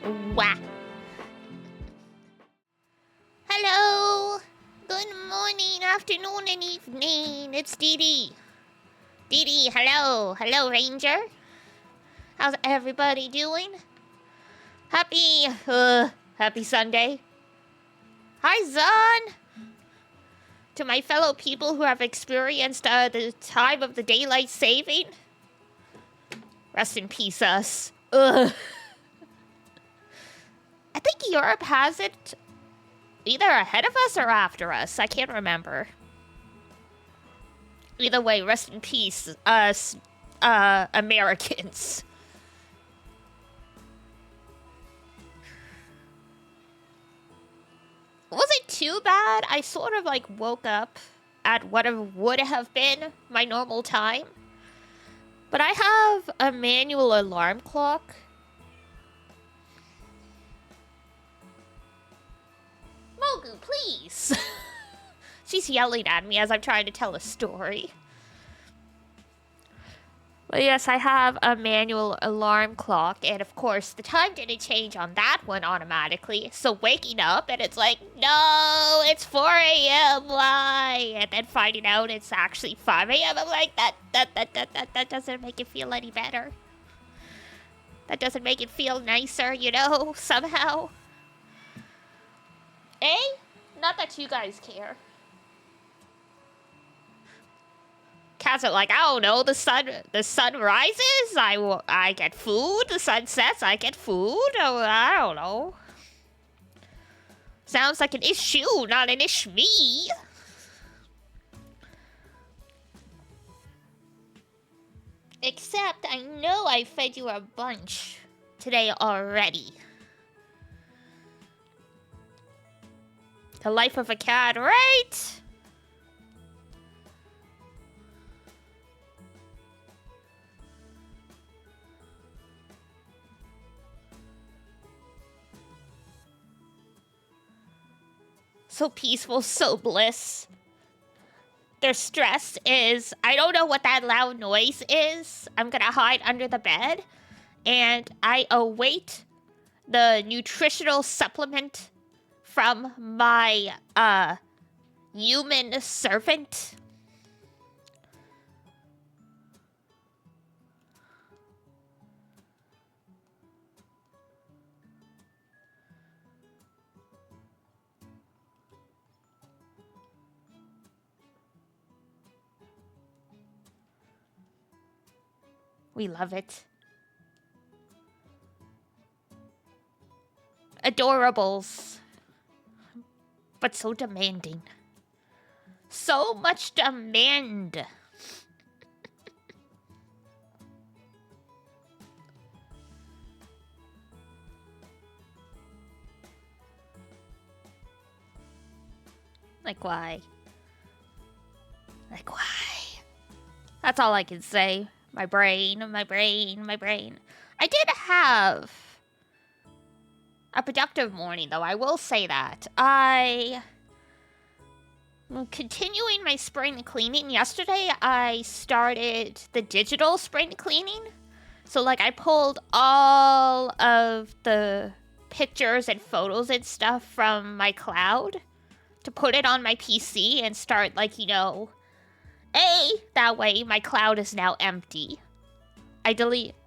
Wah. Hello. Good morning, afternoon, and evening. It's Dee Dee. Dee Dee, hello. Hello, Ranger. How's everybody doing? Happy Sunday. Hi, Zon. To my fellow people who have experienced the time of the daylight saving. Rest in peace, us. Ugh. I think Europe has it either ahead of us or after us. I can't remember. Either way, rest in peace, us, Americans. Wasn't too bad. I sort of like woke up at what would have been my normal time. But I have a manual alarm clock. Mogu, please. She's yelling at me as I'm trying to tell a story. But yes, I have a manual alarm clock, and of course, the time didn't change on that one automatically. So waking up, and it's like, no, it's 4 a.m., why? And then finding out it's actually 5 a.m., I'm like, that doesn't make it feel any better. That doesn't make it feel nicer, you know, somehow. Eh? Not that you guys care. Cats are like, I don't know, the sun rises, I get food, the sun sets, I get food, I don't know. Sounds like an issue, not an ish-me. Except, I know I fed you a bunch today already. The life of a cat, right? So peaceful, so bliss. Their stress is, I don't know what that loud noise is. I'm gonna hide under the bed. And I await the nutritional supplement from my, human servant. We love it. Adorables. But so demanding. So much demand. Like, why? Like, why? That's all I can say. My brain. I did have a productive morning, though. I will say that. I'm continuing my spring cleaning. Yesterday, I started the digital spring cleaning. So, like, I pulled all of the pictures and photos and stuff from my cloud to put it on my PC and start, like, you know... that way my cloud is now empty. I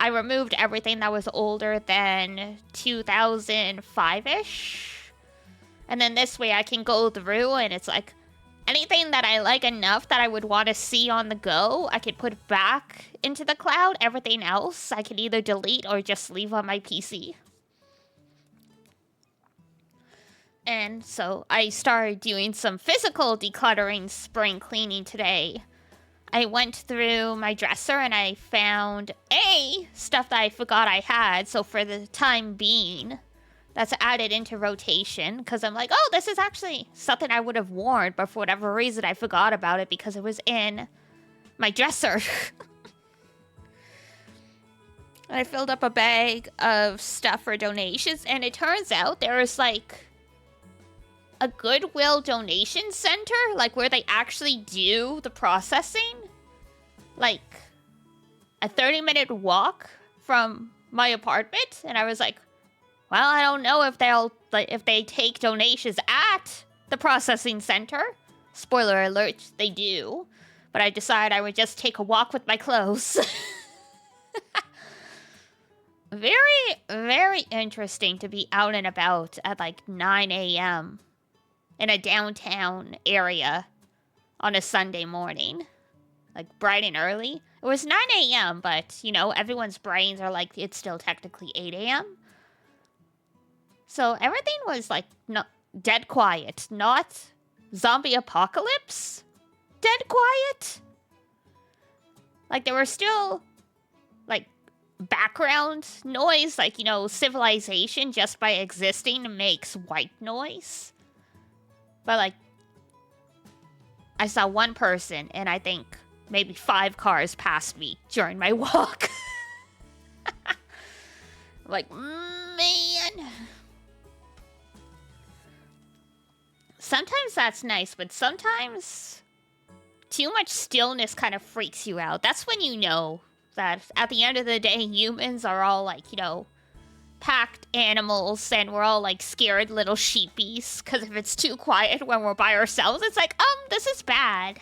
removed everything that was older than 2005-ish. And then this way I can go through and it's like, anything that I like enough that I would want to see on the go, I could put back into the cloud. Everything else I can either delete or just leave on my PC. And so I started doing some physical decluttering spring cleaning today. I went through my dresser and I found, stuff that I forgot I had. So for the time being, that's added into rotation. Because I'm like, oh, this is actually something I would have worn. But for whatever reason, I forgot about it because it was in my dresser. I filled up a bag of stuff for donations. And it turns out there is like a Goodwill donation center, like where they actually do the processing, like a 30-minute walk from my apartment. And I was like, Well, I don't know if they take donations at the processing center. Spoiler alert, they do. But I decided I would just take a walk with my clothes. Very, very interesting to be out and about at like 9 a.m. in a downtown area on a Sunday morning. Like bright and early. It was 9 a.m., but, you know, everyone's brains are like, it's still technically 8 a.m. So everything was like dead quiet, not zombie apocalypse. Dead quiet. Like there were still like background noise, like, you know, civilization just by existing makes white noise. But like I saw one person and I think maybe 5 cars passed me during my walk. Like, man. Sometimes that's nice, but sometimes too much stillness kind of freaks you out. That's when you know that at the end of the day, humans are all like, you know, packed animals and we're all like scared little sheepies. Because if it's too quiet when we're by ourselves, it's like, this is bad.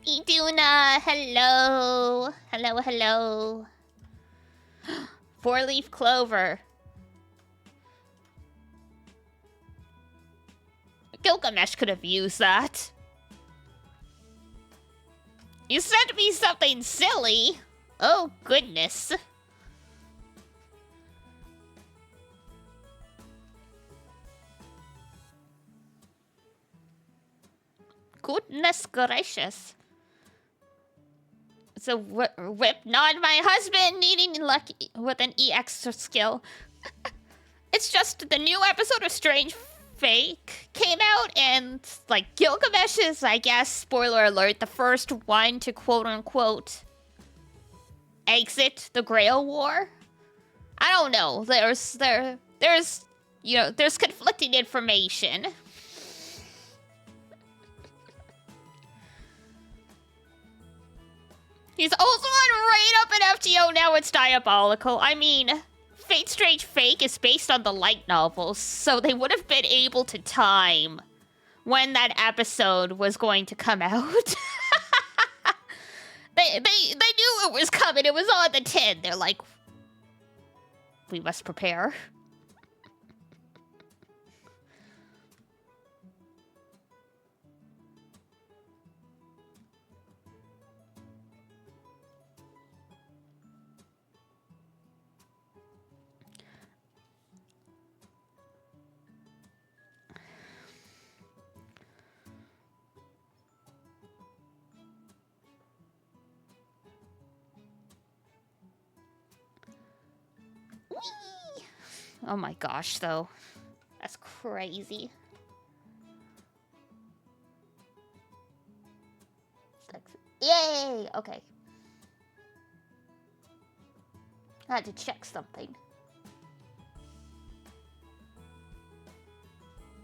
Iduna, hello. Hello, hello. 4-leaf clover. Gilgamesh could have used that. You sent me something silly. Oh, goodness. Goodness gracious. It's a whip, not my husband needing luck with an EX skill. It's just the new episode of Strange Fake came out, and like Gilgamesh is, I guess, spoiler alert, the first one to quote-unquote exit the Grail War. I don't know. There's you know, there's conflicting information. He's also on right up at FGO, now it's diabolical. I mean, Fate Strange Fake is based on the light novels, so they would have been able to time when that episode was going to come out. They knew it was coming. It was on the tin. They're like, we must prepare. Whee! Oh my gosh, though. That's crazy. Yay! Okay. I had to check something.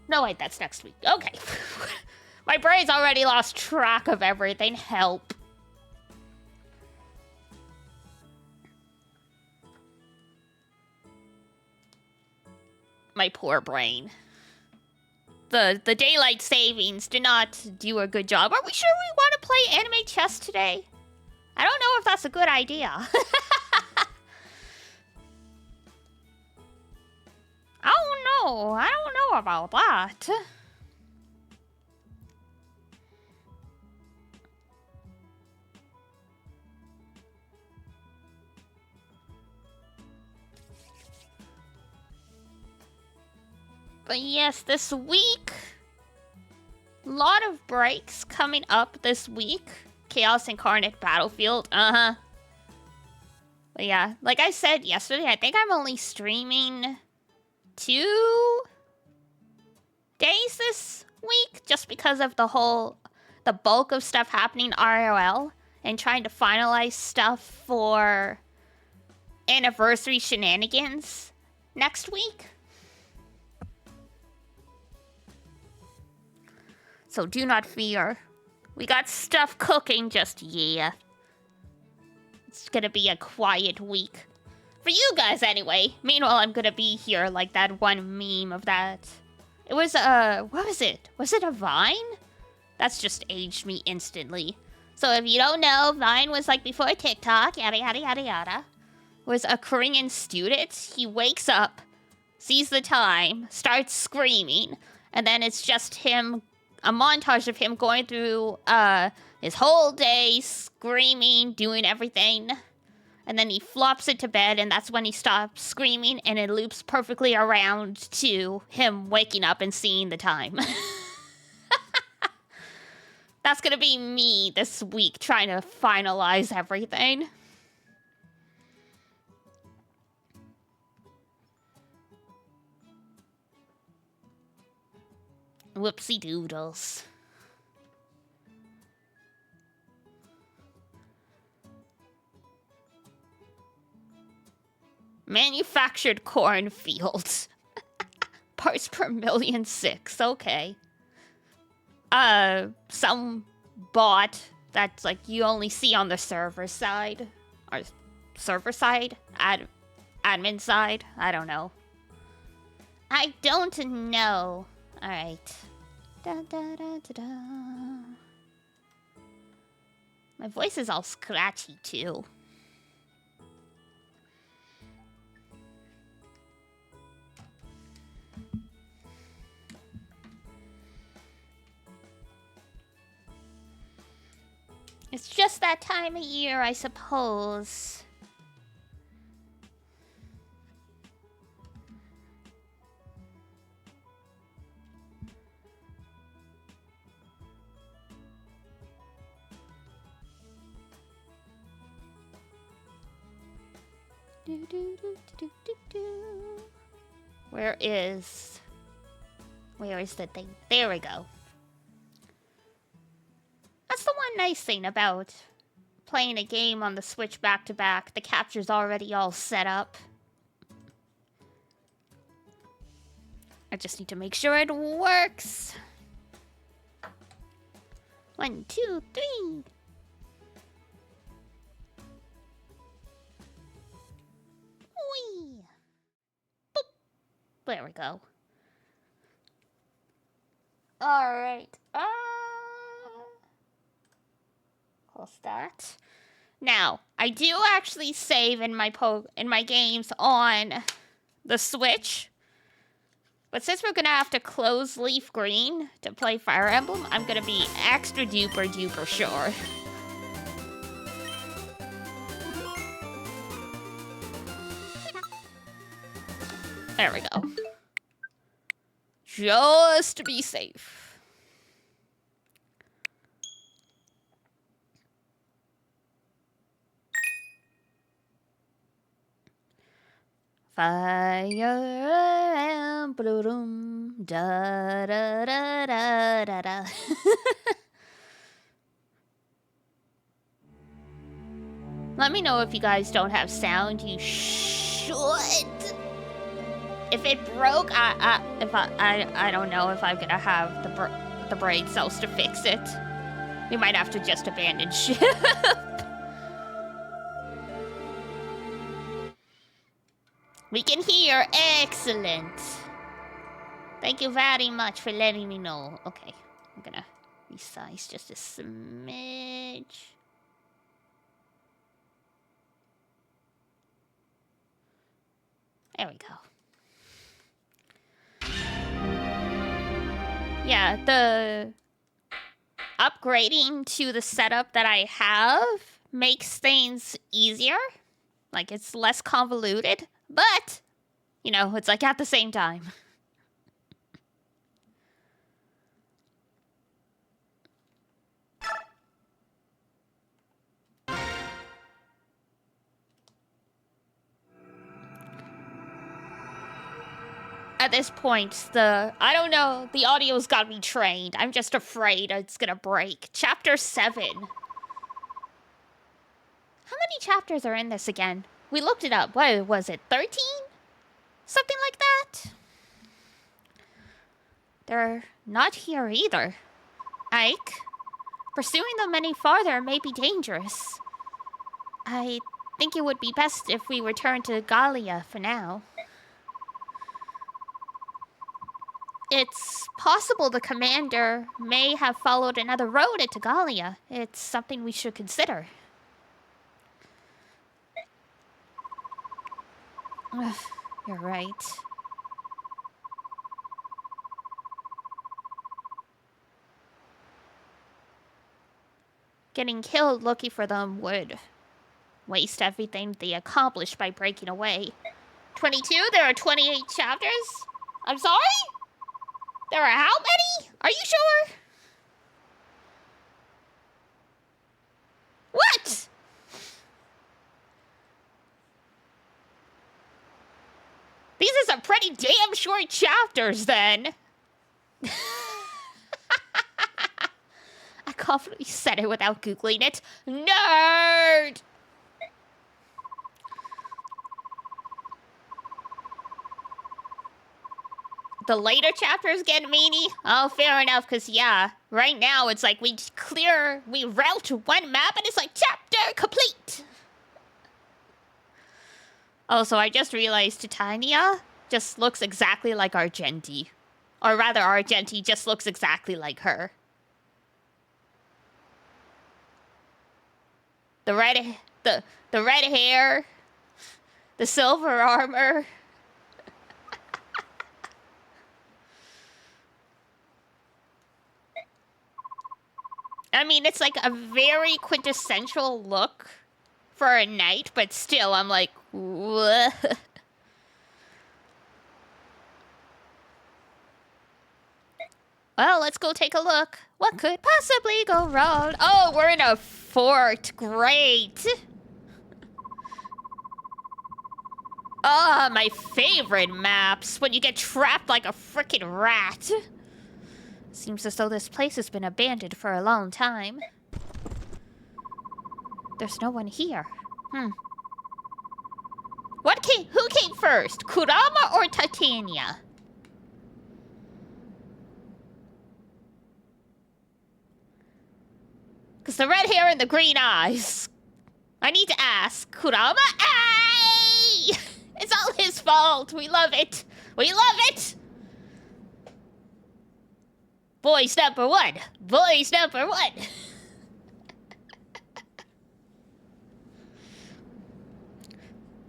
No, wait, that's next week. Okay. My brain's already lost track of everything. Help. My poor brain. The daylight savings did not do a good job. Are we sure we want to play anime chess today? I don't know if that's a good idea. I don't know. I don't know about that. But yes, this week, a lot of breaks coming up this week. Chaos Incarnate Battlefield, But yeah, like I said yesterday, I think I'm only streaming 2 days this week, just because of the bulk of stuff happening IRL, and trying to finalize stuff for anniversary shenanigans next week. So do not fear. We got stuff cooking, just yeah. It's gonna be a quiet week. For you guys, anyway. Meanwhile, I'm gonna be here like that one meme of that. It was, what was it? Was it a Vine? That's just aged me instantly. So if you don't know, Vine was like before TikTok, yada yada yada yada. Was a Korean student. He wakes up, sees the time, starts screaming, and then it's just him, a montage of him going through his whole day, screaming, doing everything. And then he flops into bed, and that's when he stops screaming, and it loops perfectly around to him waking up and seeing the time. That's gonna be me this week, trying to finalize everything. Whoopsie doodles. Manufactured cornfields. Parts per million 6, okay. Some bot that's like you only see on the server side. Or server side? Admin side? I don't know. I don't know. Alright. Da, da, da, da, da. My voice is all scratchy too. It's just that time of year, I suppose. Where is the thing? There we go. That's the one nice thing about playing a game on the Switch back-to-back. The capture's already all set up. I just need to make sure it works. 1, 2, 3. Whee! Boop. There we go. Alright. Close that. Now, I do actually save in my games on the Switch. But since we're gonna have to close Leaf Green to play Fire Emblem, I'm gonna be extra duper duper sure. There we go. Just to be safe. Fire Emblem, da da da da da da. Let me know if you guys don't have sound. You should. If it broke, I don't know if I'm gonna have the brain cells to fix it. We might have to just abandon ship. We can hear. Excellent. Thank you very much for letting me know. Okay, I'm gonna resize just a smidge. There we go. Yeah, the upgrading to the setup that I have makes things easier. Like, it's less convoluted. But, you know, it's like at the same time. At this point, I don't know, the audio's got me trained. I'm just afraid it's gonna break. Chapter 7. How many chapters are in this again? We looked it up. What was it, 13? Something like that? They're not here either. Ike, pursuing them any farther may be dangerous. I think it would be best if we return to Gallia for now. It's possible the commander may have followed another road into Gallia. It's something we should consider. Ugh, you're right. Getting killed looking for them would waste everything they accomplished by breaking away. 22? There are 28 chapters? I'm sorry? There are how many? Are you sure? What? These are some pretty damn short chapters, then. I confidently said it without Googling it. Nerd! The later chapters get meany? Oh, fair enough, because, yeah, right now it's like we route one map and it's like, chapter complete! Also, I just realized Titania just looks exactly like Argenti. Or rather, Argenti just looks exactly like her. The red hair, the silver armor. I mean, it's like a very quintessential look for a knight, but still, I'm like, what? Well, let's go take a look. What could possibly go wrong? Oh, we're in a fort. Great. Ah, my favorite maps. When you get trapped like a frickin' rat. Seems as though this place has been abandoned for a long time. There's no one here. Who came first? Kurama or Titania? Because the red hair and the green eyes. I need to ask. Kurama? Ay! It's all his fault. We love it. We love it! Boys number one. Boys number one.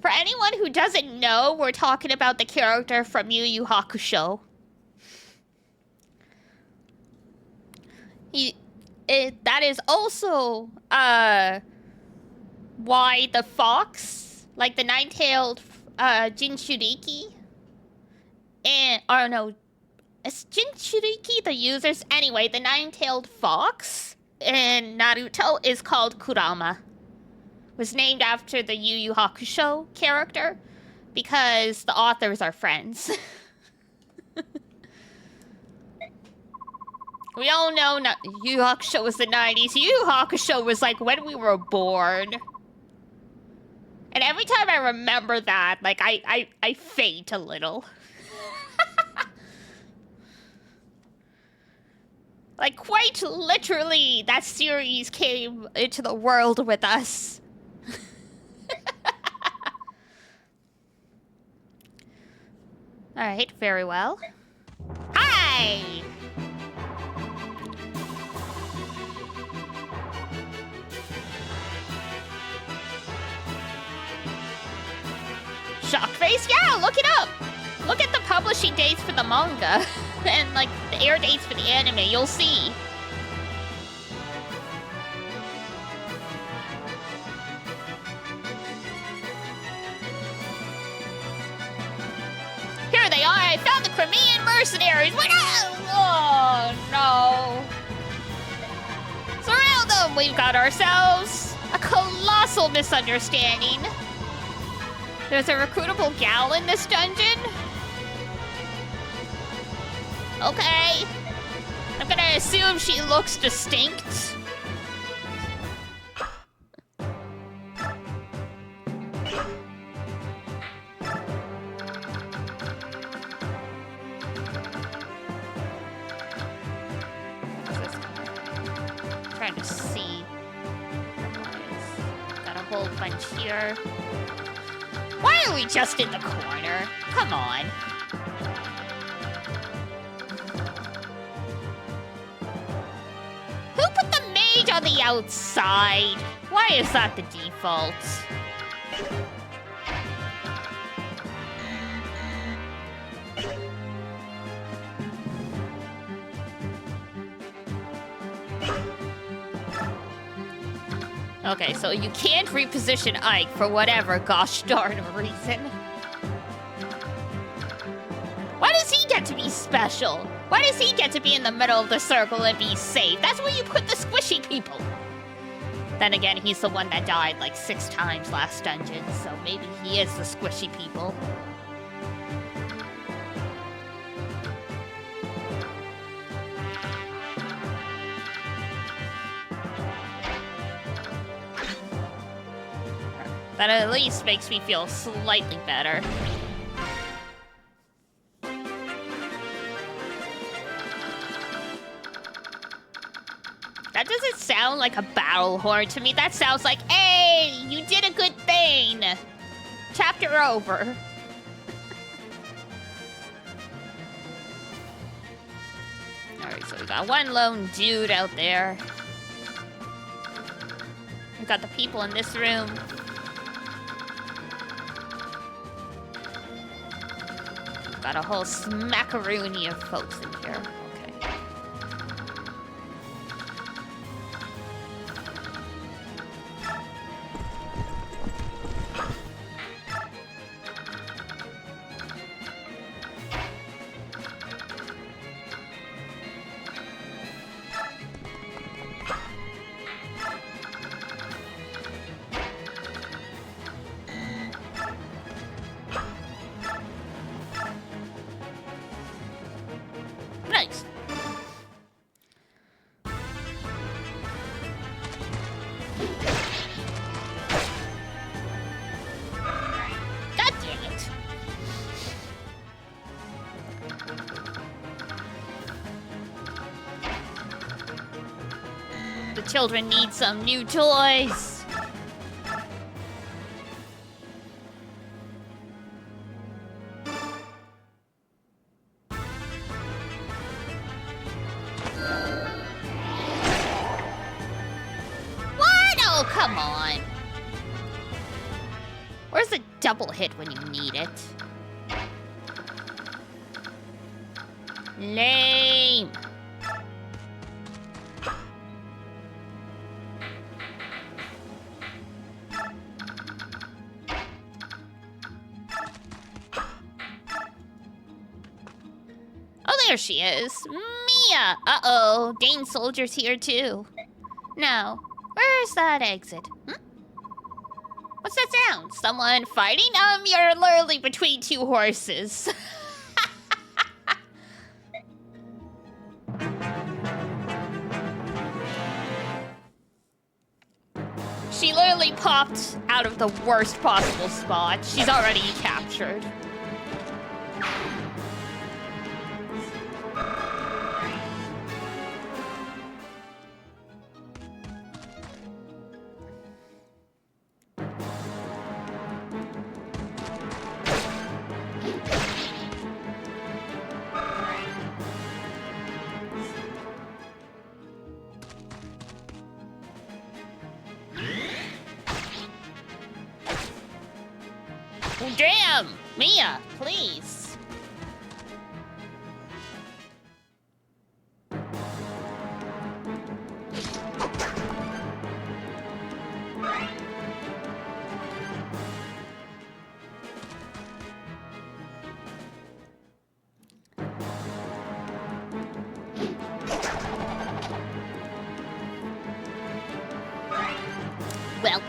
For anyone who doesn't know, we're talking about the character from Yu Yu Hakusho. That is also, why the fox, like the nine-tailed, Jinchuriki, and, oh no, is Jinchuriki the users? Anyway, the nine-tailed fox in Naruto is called Kurama. Was named after the Yu Yu Hakusho character because the authors are friends. We all know Yu Yu Hakusho was the 90s. Yu Yu Hakusho was like when we were born. And every time I remember that, like I faint a little. Like quite literally, that series came into the world with us. Alright, very well. Hi! Shockface? Yeah, look it up! Look at the publishing dates for the manga. And, like, the air dates for the anime. You'll see. Here they are! I found the Crimean mercenaries! What? Oh, no. Surround them! We've got ourselves a colossal misunderstanding. There's a recruitable gal in this dungeon? Okay. I'm gonna assume she looks distinct. bunch here. Why are we just in the corner? Come on. Who put the mage on the outside? Why is that the default? Okay, so you can't reposition Ike for whatever gosh darn reason. Why does he get to be special? Why does he get to be in the middle of the circle and be safe? That's where you put the squishy people. Then again, he's the one that died like 6 times last dungeon, so maybe he is the squishy people. That at least makes me feel slightly better. That doesn't sound like a battle horn to me. That sounds like, hey, you did a good thing. Chapter over. Alright, so we got one lone dude out there. We got the people in this room. Got a whole smackaroony of folks in here. Okay. Nice. God damn it. The children need some new toys. Come on. Where's the double hit when you need it? Lame. Oh, there she is. Mia! Uh-oh. Dane Soldier's here, too. Now, where's that exit? What's that sound? Someone fighting? You're literally between 2 horses. She literally popped out of the worst possible spot. She's already captured. Damn! Mia, please. Well.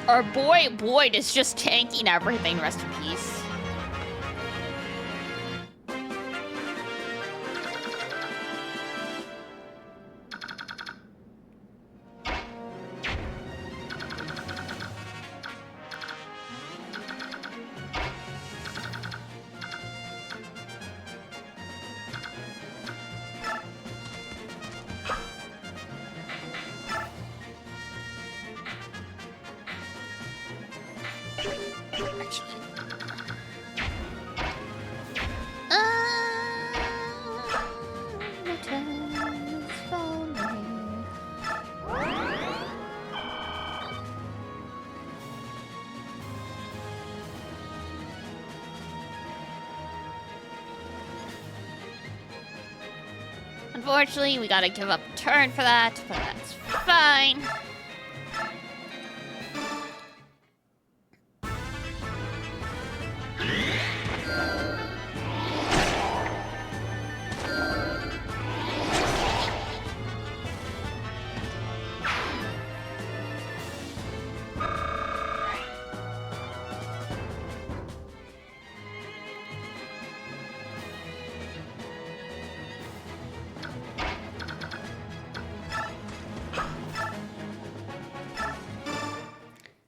Our boy Boyd is just tanking everything, rest in peace. Unfortunately, we gotta give up a turn for that, but that's fine.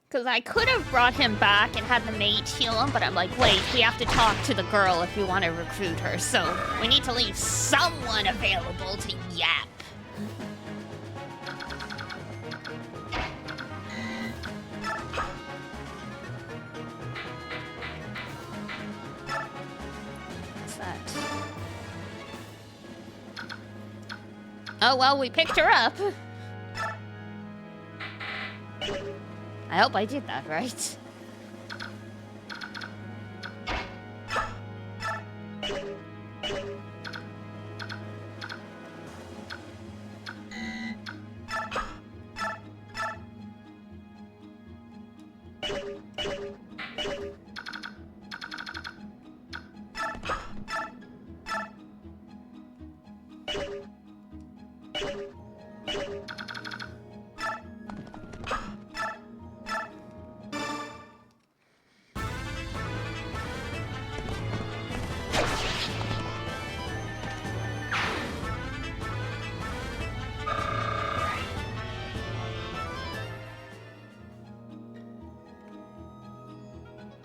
Because I could have brought him back and had the mate heal him, but I'm like, wait, we have to talk to the girl if we want to recruit her, so we need to leave someone available to yap. What's that? Oh, well, we picked her up. I hope I did that right.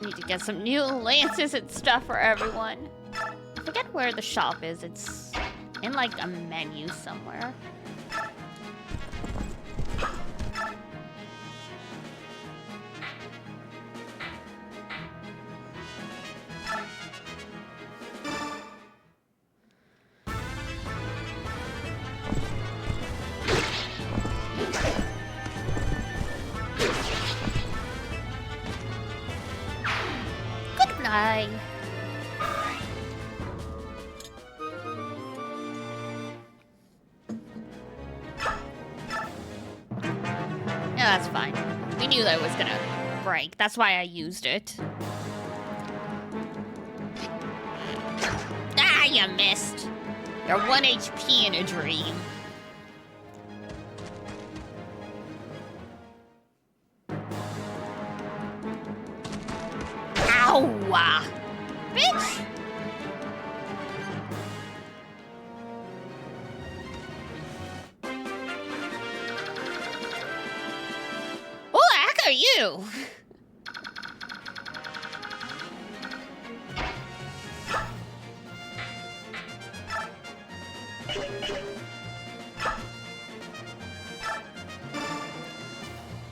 Need to get some new lances and stuff for everyone. I forget where the shop is. It's in like a menu somewhere. Goodbye. Yeah, that's fine. We knew that was gonna break. That's why I used it. Ah, you missed. You're 1 HP in a dream. Ow! Bitch! Who the heck are you?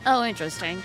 Oh, interesting.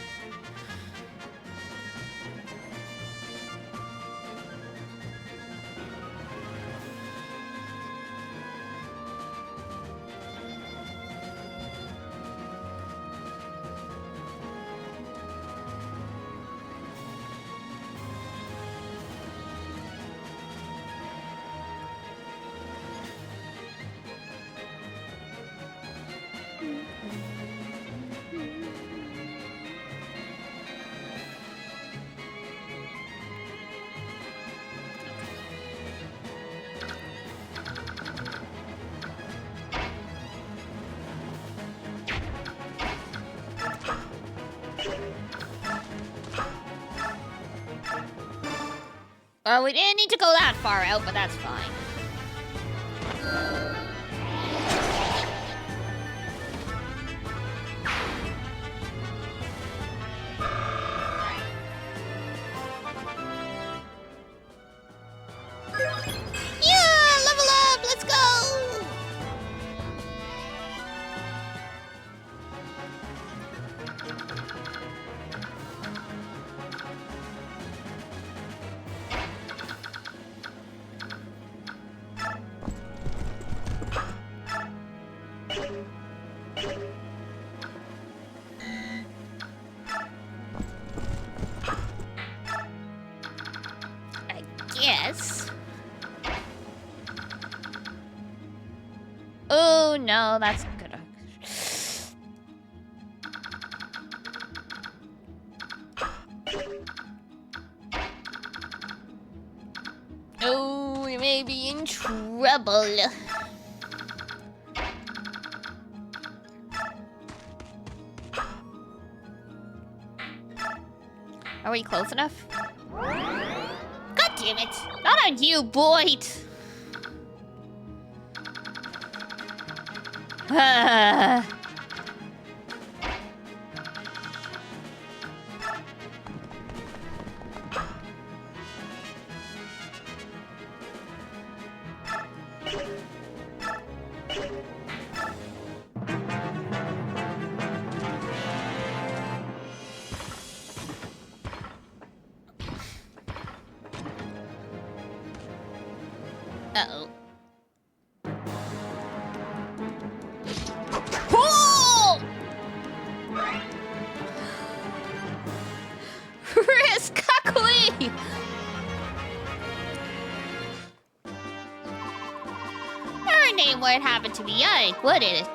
Well, we didn't need to go that far out, but that's fine. Yeah, level up, let's go! I guess. Oh no, that's good. Oh, we may be in trouble. Are we close enough? God damn it! Not on you, Boyd! Uh-oh. Oh! Risk Kakui! Her name wouldn't happen to be Ike, would it?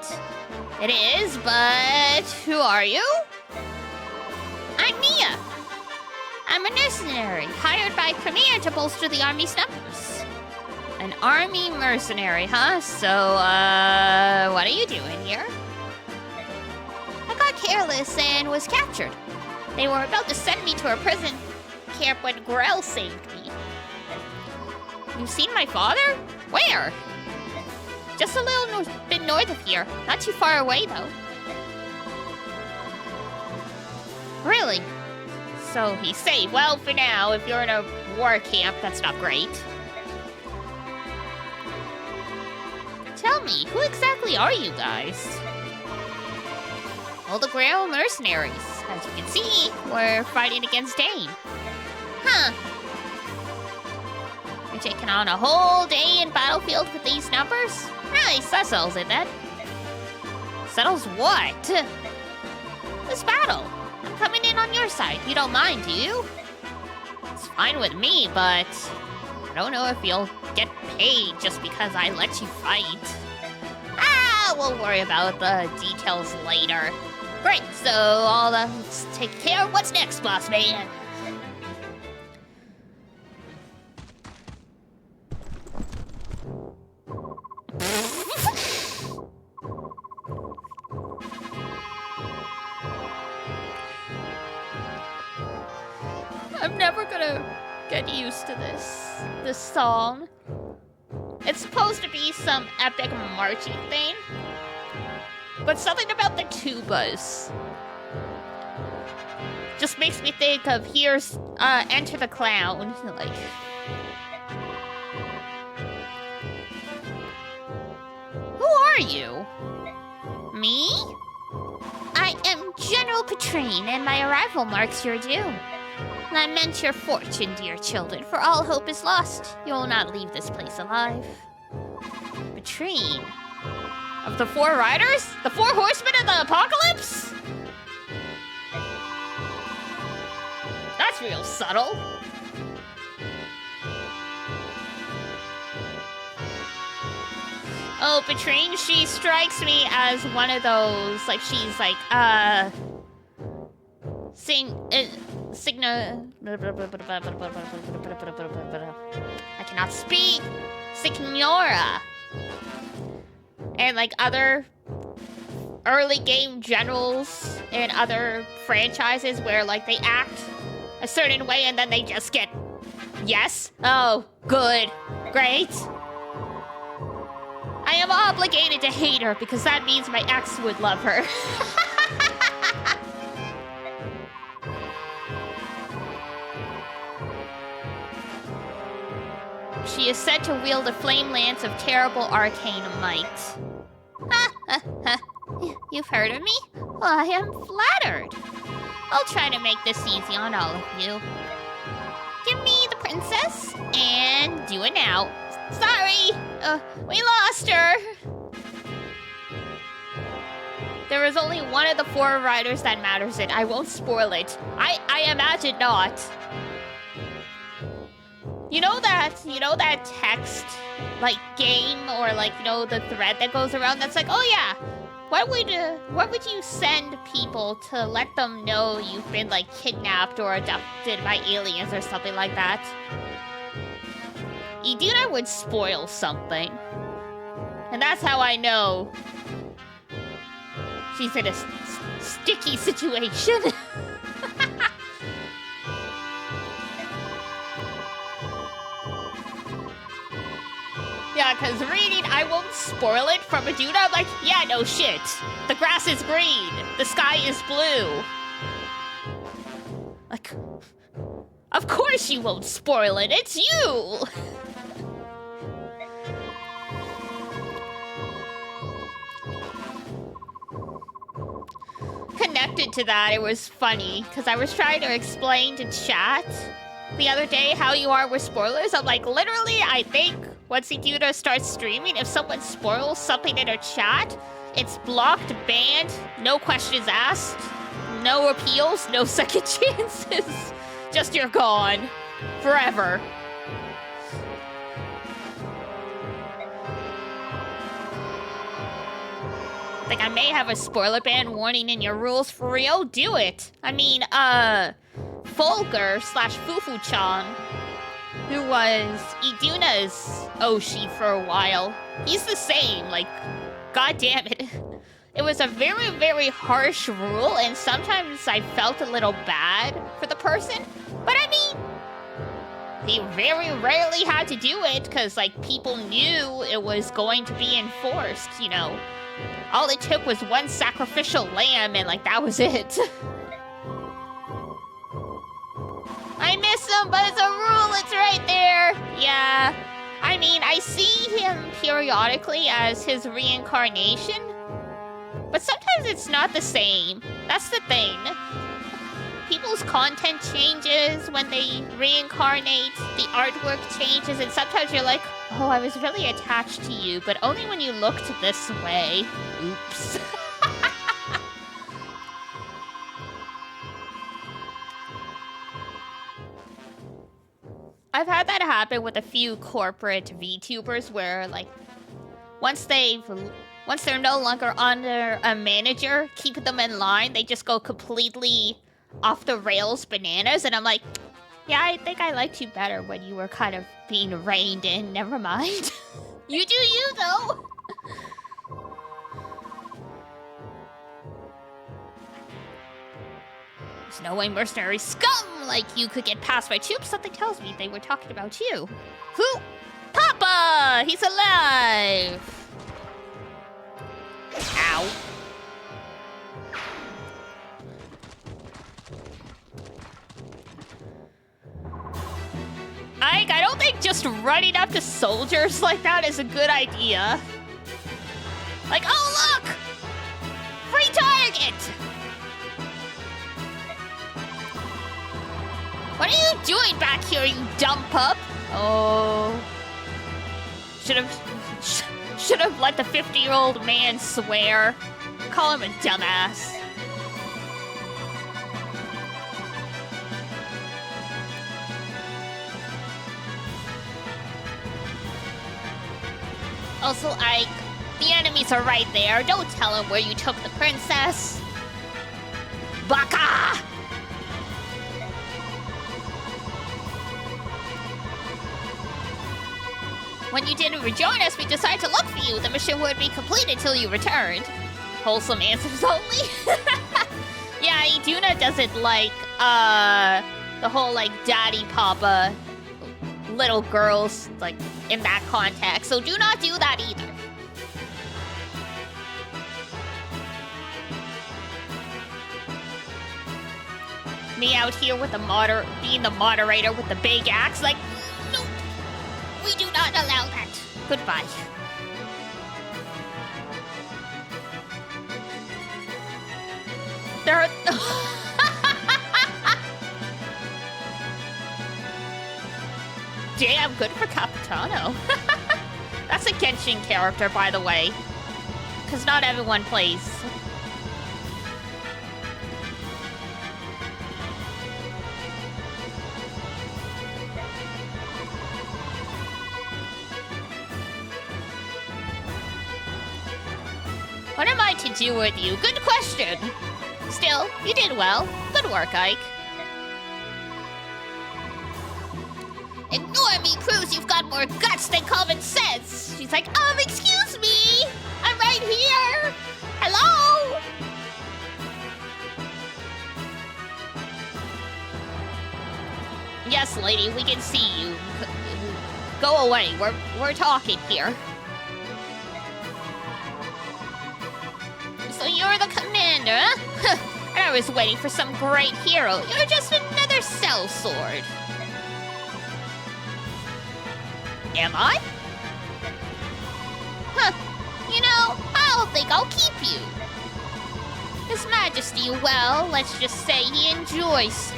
It is, but who are you? I'm Mia. I'm a mercenary, hired by Premier to bolster the army's numbers. An army mercenary, huh? So, what are you doing here? I got careless and was captured. They were about to send me to a prison camp when Grell saved me. You've seen my father? Where? Just a little bit north of here. Not too far away, though. Really? So he's safe. Well, for now, if you're in a war camp, that's not great. Tell me, who exactly are you guys? Well, the Grail mercenaries. As you can see, we're fighting against Dane. Huh. You're taking on a whole day in battlefield with these numbers? Nice, that settles it then. Settles what? This battle. I'm coming in on your side. You don't mind, do you? It's fine with me, but I don't know if you'll get paid just because I let you fight. Ah, we'll worry about the details later. Great, so let's take care of what's next, boss man. I'm never gonna get used to this song. It's supposed to be some epic marching thing, but something about the tubas just makes me think of here's Enter the Clown. Like, who are you? Me? I am General Petrine, and my arrival marks your doom. Lament your fortune, dear children, for all hope is lost. You will not leave this place alive. Petrine? Of the Four Riders? The Four Horsemen of the Apocalypse? That's real subtle. Oh, Petrine, she strikes me as one of those, like, she's like, I cannot speak. Signora. And like other early game generals in other franchises where like they act a certain way and then they just get yes. Oh, good. Great. I am obligated to hate her because that means my ex would love her. She is said to wield a flame lance of terrible arcane might. You've heard of me? Well, I am flattered. I'll try to make this easy on all of you. Give me the princess, and do it now. Sorry, we lost her. There is only one of the Four Riders that matters in. I won't spoil it. I imagine not. You know that text, like, game or, like, you know, the thread that goes around that's like, oh yeah, what would you send people to let them know you've been, like, kidnapped or abducted by aliens or something like that? Iduna would spoil something. And that's how I know she's in a sticky situation. Yeah, because reading, I won't spoil it from Iduna. I'm like, yeah, no shit. The grass is green. The sky is blue. Like, of course you won't spoil it. It's you. Connected to that, it was funny, because I was trying to explain to chat the other day how you are with spoilers. I'm like, literally, I think once Iduna starts streaming, if someone spoils something in her chat, it's blocked, banned, no questions asked, no appeals, no second chances. Just you're gone. Forever. Like, I may have a spoiler ban warning in your rules for real. Do it. I mean, Folger / Fufu-chan, who was Iduna's Oshi for a while, he's the same. Like, god damn it. It was a very, very harsh rule, and sometimes I felt a little bad for the person. But I mean, he very rarely had to do it, because, like, people knew it was going to be enforced, you know. All it took was one sacrificial lamb, and, like, that was it. I miss him, but it's a rule, it's right there. Yeah. I mean, I see him periodically as his reincarnation, but sometimes it's not the same. That's the thing. People's content changes when they reincarnate, the artwork changes, and sometimes you're like, oh, I was really attached to you, but only when you looked this way. Oops. I've had that happen with a few corporate VTubers where, like, once they're no longer under a manager, keep them in line, they just go completely off the rails bananas, and I'm like, yeah, I think I liked you better when you were kind of being reined in. Never mind. You do you, though. There's no way mercenary scum like you could get past my troops. Something tells me they were talking about you. Who? Papa! He's alive! Ow. I don't think just running up to soldiers like that is a good idea. Like, oh look! Free target! What are you doing back here, you dumb pup? Oh. Should have let the 50-year-old man swear. Call him a dumbass. Also, Ike, the enemies are right there. Don't tell him where you took the princess. Baka! When you didn't rejoin us, we decided to look for you. The mission would be complete until you returned. Wholesome answers only. Yeah, Iduna doesn't like, the whole, like, daddy papa little girls, like, in that context. So do not do that either. Me out here with the being the moderator with the big axe, like, nope. We do not allow that. Goodbye. There are... Damn, good for Capitano. That's a Genshin character, by the way. Because not everyone plays. I to do with you? Good question. Still, you did well. Good work, Ike. Ignore me proves you've got more guts than common sense. She's like, excuse me. I'm right here. Hello? Yes, lady, we can see you. Go away. We're talking here. So you're the commander, huh? And I was waiting for some great hero. You're just another sellsword. Am I? Huh. You know, I don't think I'll keep you. His Majesty, well, let's just say he enjoys...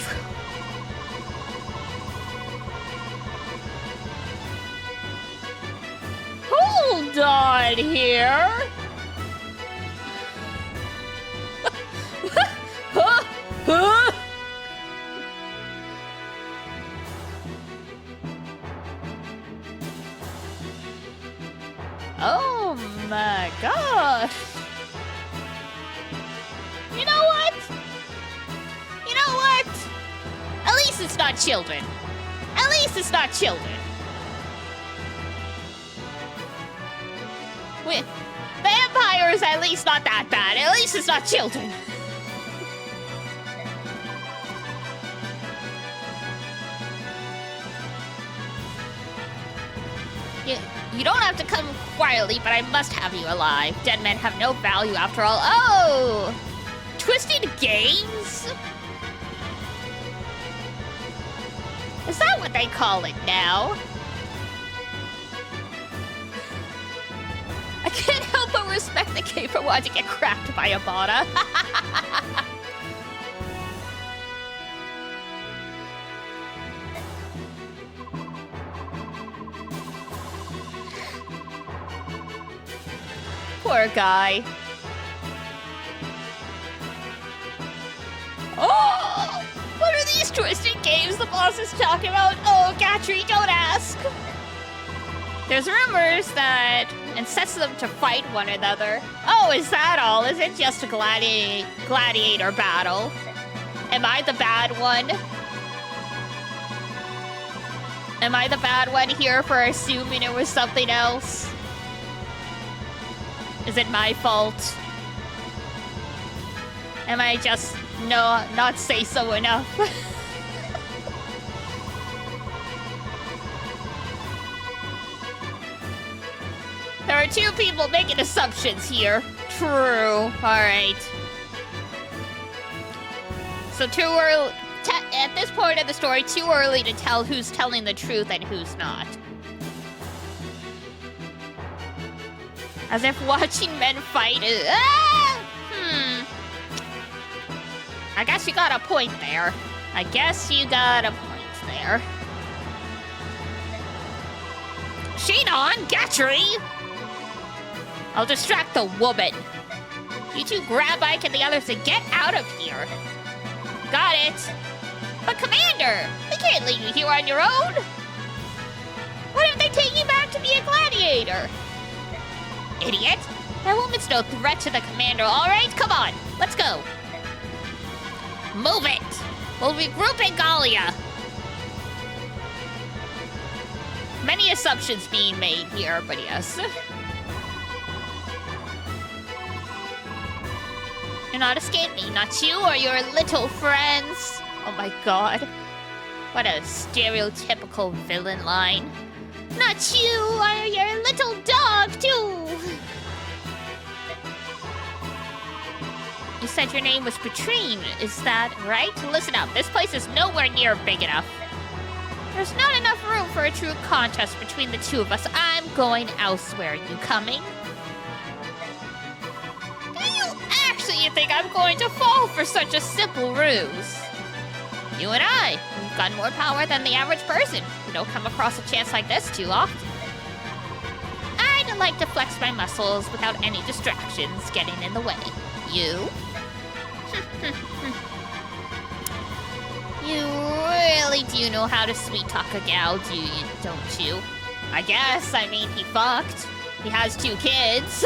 Hold on here. Oh my god. You know what? You know what? At least it's not children. At least it's not children. The Empire is at least not that bad. At least it's not children. You don't have to come quietly, but I must have you alive. Dead men have no value after all. Oh! Twisted games? Is that what they call it now? I can't help but respect the K for wanting to get cracked by a bada. Poor guy. Oh! What are these twisted games the boss is talking about? Oh, Gatry, don't ask. There's rumors that... and sets them to fight one another. Oh, is that all? Is it just a gladiator battle? Am I the bad one? Am I the bad one here for assuming it was something else? Is it my fault? Am I just not say so enough? There are two people making assumptions here. True. Alright. So too early... at this point of the story, too early to tell who's telling the truth and who's not. As if watching men fight is... I guess you got a point there. I guess you got a point there. Shinon, Gatry! I'll distract the woman. You two grab Ike and the others and get out of here. Got it. But Commander, we can't leave you here on your own. What if they take you back to be a gladiator? Idiot. That woman's no threat to the Commander, all right? Come on, let's go. Move it. We'll regroup in Gallia. Many assumptions being made here, but yes. You're not escaping, not you or your little friends. Oh my god. What a stereotypical villain line. Not you or your little dog, too. You said your name was Petrine, is that right? Listen up, this place is nowhere near big enough. There's not enough room for a true contest between the two of us. I'm going elsewhere. You coming? Do you actually think I'm going to fall for such a simple ruse? You and we've got more power than the average person. We don't come across a chance like this too often. I'd like to flex my muscles without any distractions getting in the way. You? You really do know how to sweet-talk a gal, don't you? I guess, I mean, he fucked. He has 2 kids.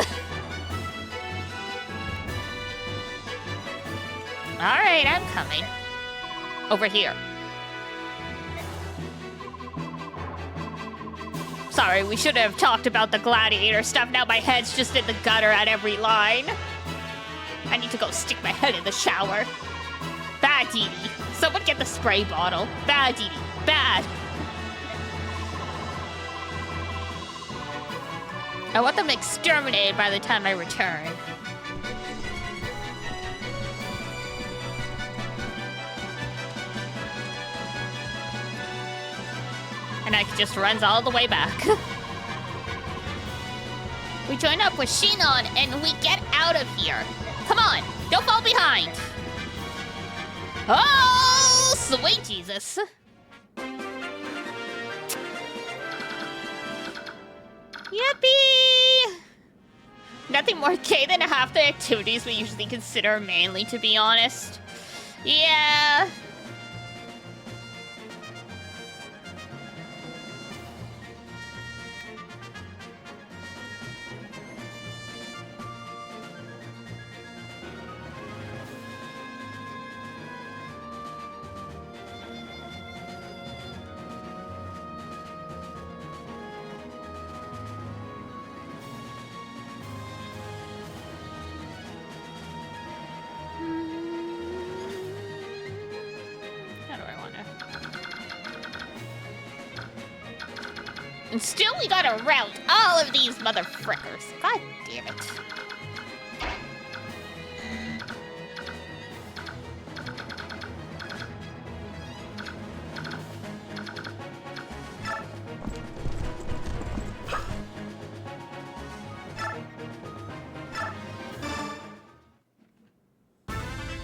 Alright, I'm coming. Over here. Sorry, we should have talked about the gladiator stuff. Now my head's just in the gutter at every line. I need to go stick my head in the shower. Bad, Dee Dee. Someone get the spray bottle. Bad, Dee Dee. Bad. I want them exterminated by the time I return. And I just runs all the way back. We join up with Shinon and we get out of here. Come on, don't fall behind. Oh, sweet Jesus. Yippee! Nothing more gay than half the activities we usually consider manly, to be honest. Yeah. And still we gotta rout all of these motherfrickers. God damn it.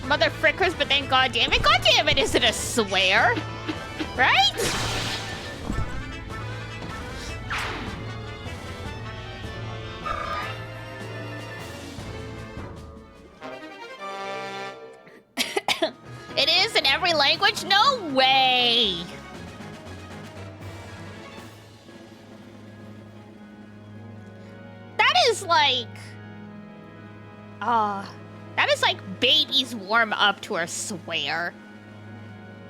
Motherfrickers, but then goddamn it isn't a swear. Right? Language? No way! That is like... that is like babies warm up to a swear.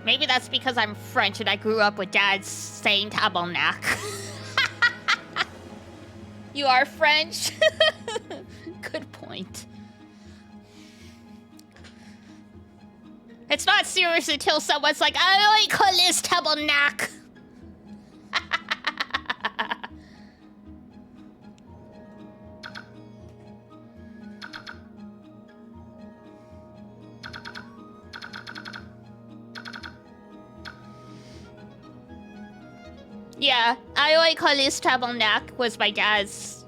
Maybe that's because I'm French and I grew up with Dad saying tabernacle. You are French? Good point. It's not serious until someone's like, I like call this tabernacle. Yeah, I like call this tabernacle was my dad's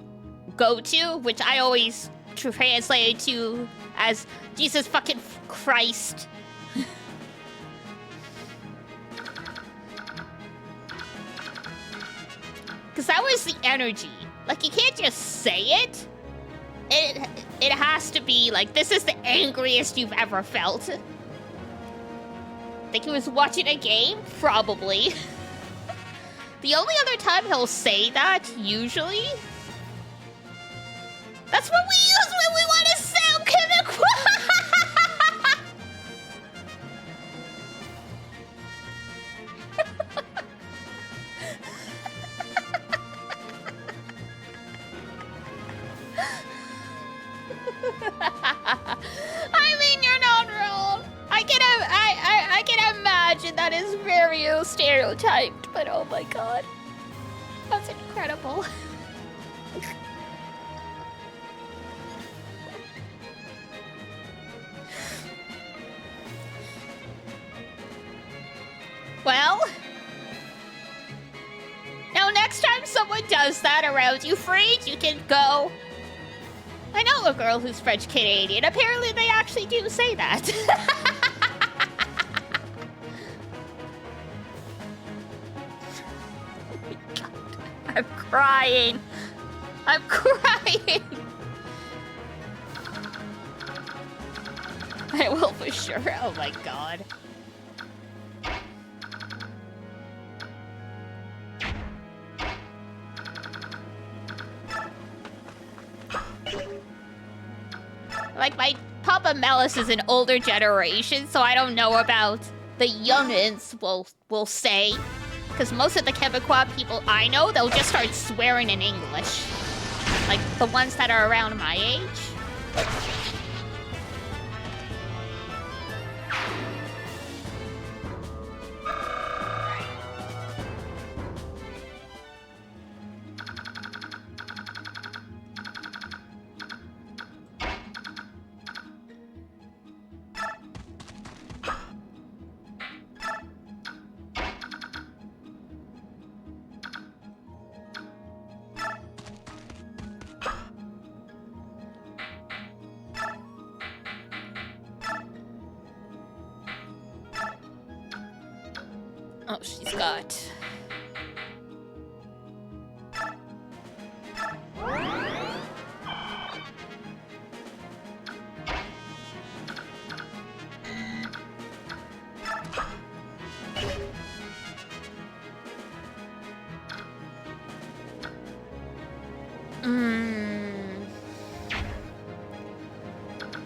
go-to, which I always translated to as Jesus fucking Christ. Because that was the energy. Like, you can't just say it. It has to be, like, this is the angriest you've ever felt. Think he was watching a game? Probably. The only other time he'll say that, usually... That's what we use when we want to sound chemical! I mean, you're not wrong. I can imagine that is very stereotyped, but oh my god. That's incredible. Well, now next time someone does that around you, Freed, you can go. I know a girl who's French Canadian. Apparently they actually do say that. Oh my god. I'm crying. I'm crying. I will for sure. Oh my god. Like, my Papa Melis is an older generation, so I don't know about the youngins, will say. Because most of the Quebecois people I know, they'll just start swearing in English. Like, the ones that are around my age. Oh, she's got...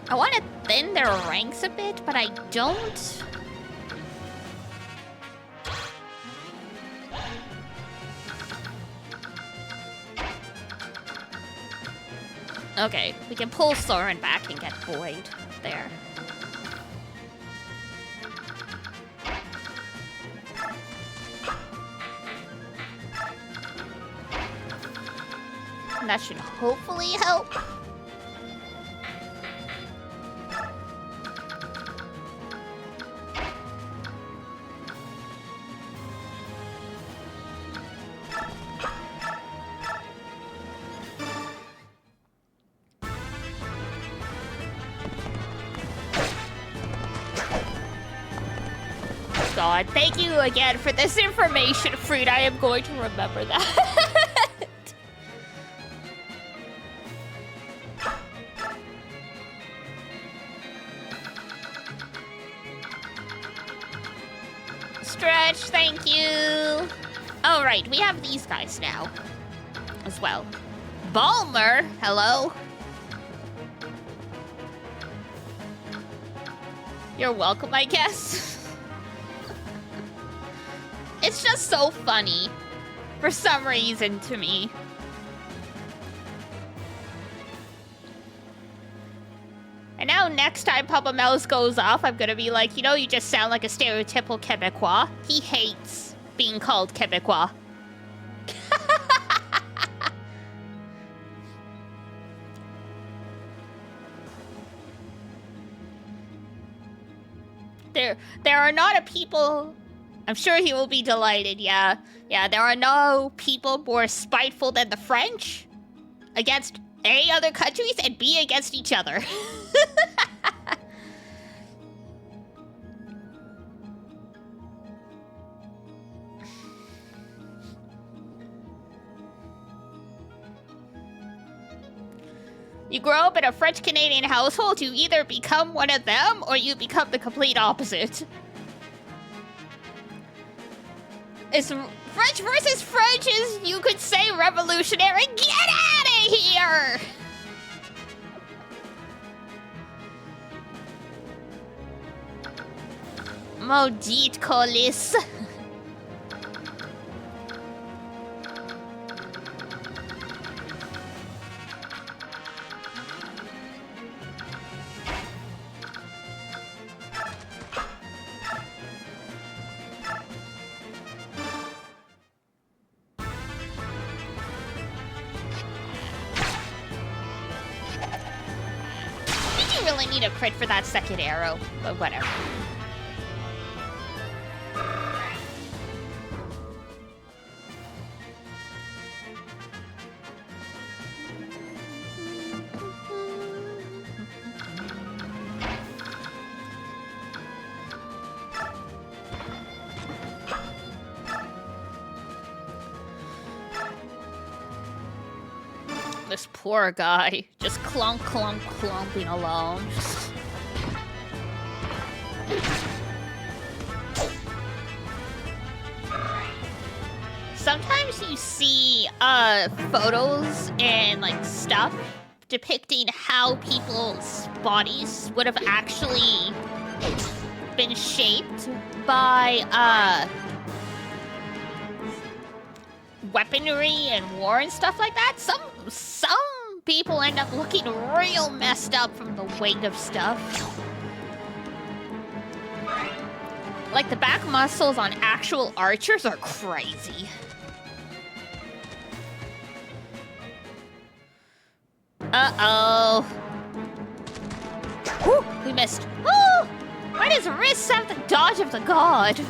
I want to thin their ranks a bit, but I don't. Okay, we can pull Soren back and get Boyd there. And that should hopefully help. God, thank you again for this information, Fruit. I am going to remember that. Stretch, thank you. All right, we have these guys now as well. Balmer, hello. You're welcome, I guess. It's just so funny, for some reason, to me. And now next time Papa Mouse goes off, I'm gonna be like, you know, you just sound like a stereotypical Quebecois. He hates being called Quebecois. There are not a people... I'm sure he will be delighted, yeah. Yeah, there are no people more spiteful than the French against A, other countries, and B, against each other. You grow up in a French-Canadian household, you either become one of them or you become the complete opposite. It's French versus French is, you could say, revolutionary. Get out of here! Maudite colis. Really need a crit for that second arrow, but whatever. This poor guy, just clumping along. Sometimes you see photos and like stuff depicting how people's bodies would have actually been shaped by weaponry and war and stuff like that. Some people end up looking real messed up from the weight of stuff. Like, the back muscles on actual archers are crazy. Uh-oh. Whew, we missed. Woo! Why does Riz have the dodge of the god?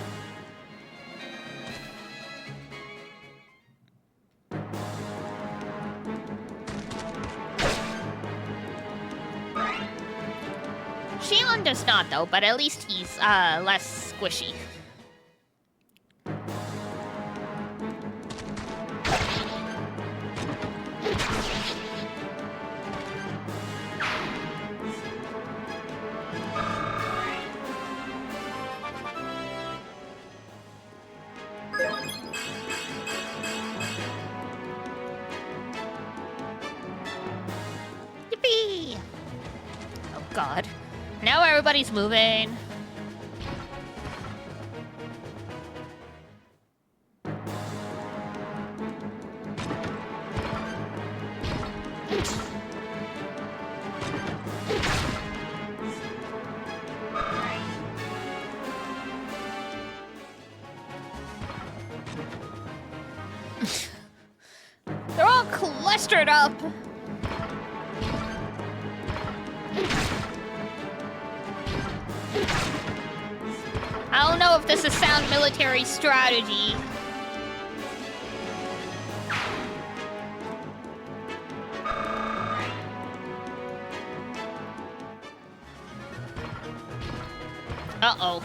Shion does not, though, but at least he's less squishy. Yippee! Oh god. Now everybody's moving. They're all clustered up. I don't know if this is sound military strategy. Uh-oh.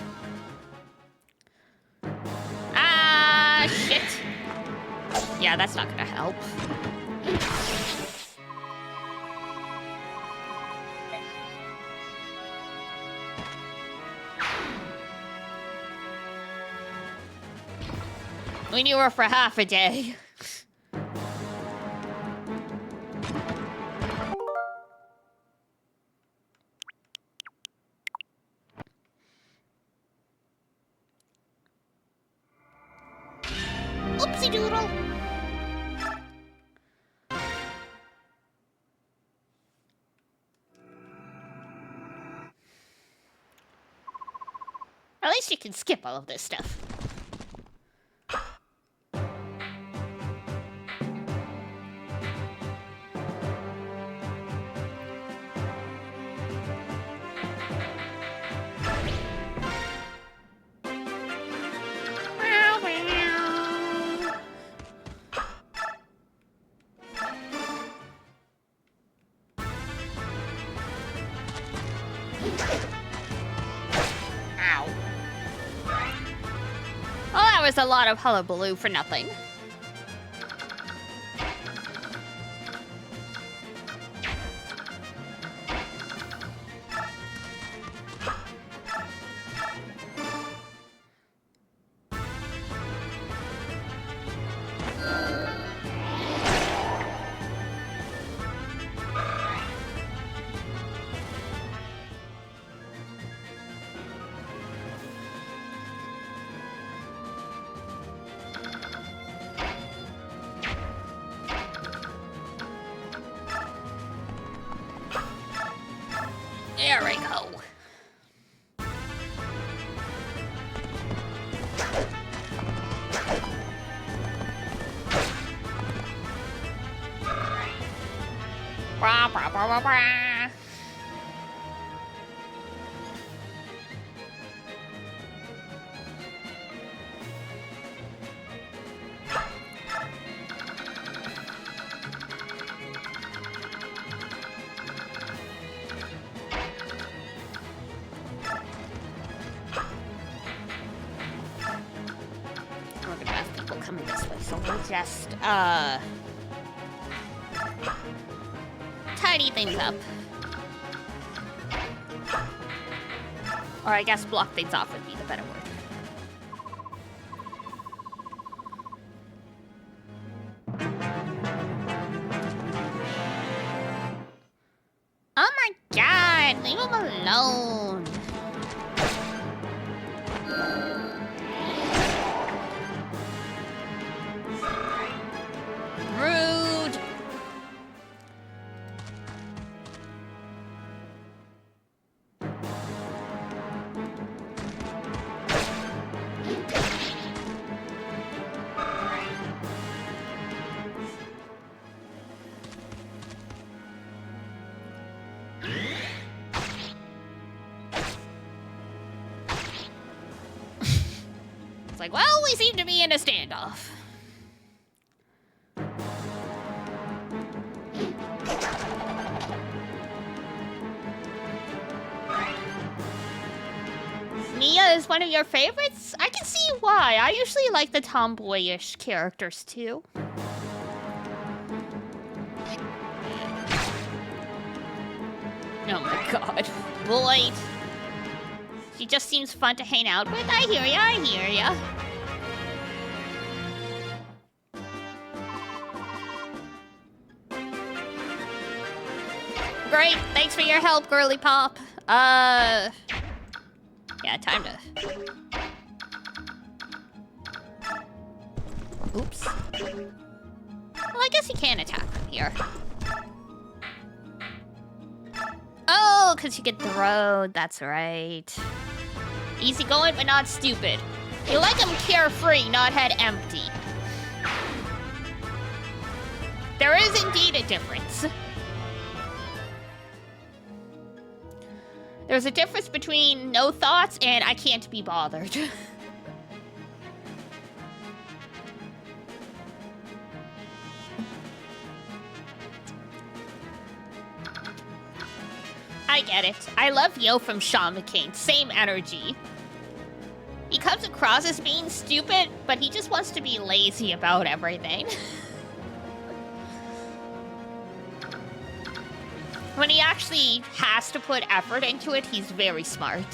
Ah, shit. Yeah, that's not gonna help. We knew her for half a day. Oopsie doodle. At least you can skip all of this stuff. Was a lot of hullabaloo for nothing. There we go. Blah, blah, blah, blah, blah. Just, tidy things up. Or I guess block things off would be the better word. Leave him alone. Rude. It's like, well, we seem to be in a standoff. Mia is one of your favorites? I can see why. I usually like the tomboyish characters too. Oh my god. Boyd. She just seems fun to hang out with. I hear ya, I hear ya. Great, thanks for your help, girly pop. Yeah, time to... Oops. Well, I guess he can attack from here. Oh, because you get throwed, that's right. Easy going, but not stupid. You like him carefree, not head empty. There is indeed a difference. There's a difference between no thoughts and I can't be bothered. I get it. I love Yo from Shawn McCain. Same energy. He comes across as being stupid, but he just wants to be lazy about everything. When he actually has to put effort into it, he's very smart.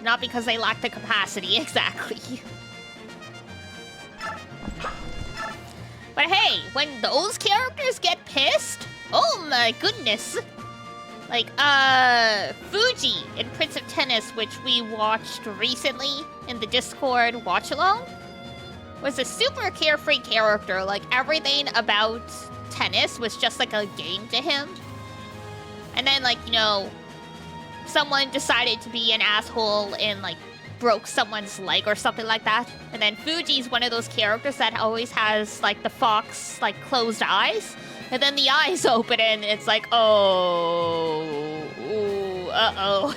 Not because they lack the capacity, exactly. But hey, when those characters get pissed, oh my goodness. Like, Fuji in Prince of Tennis, which we watched recently in the Discord watch-along, was a super carefree character. Like, everything about tennis was just like a game to him. And then, like, you know, someone decided to be an asshole and, like, broke someone's leg or something like that. And then Fuji's one of those characters that always has, like, the fox, like, closed eyes. And then the eyes open and it's like, oh, ooh, uh-oh.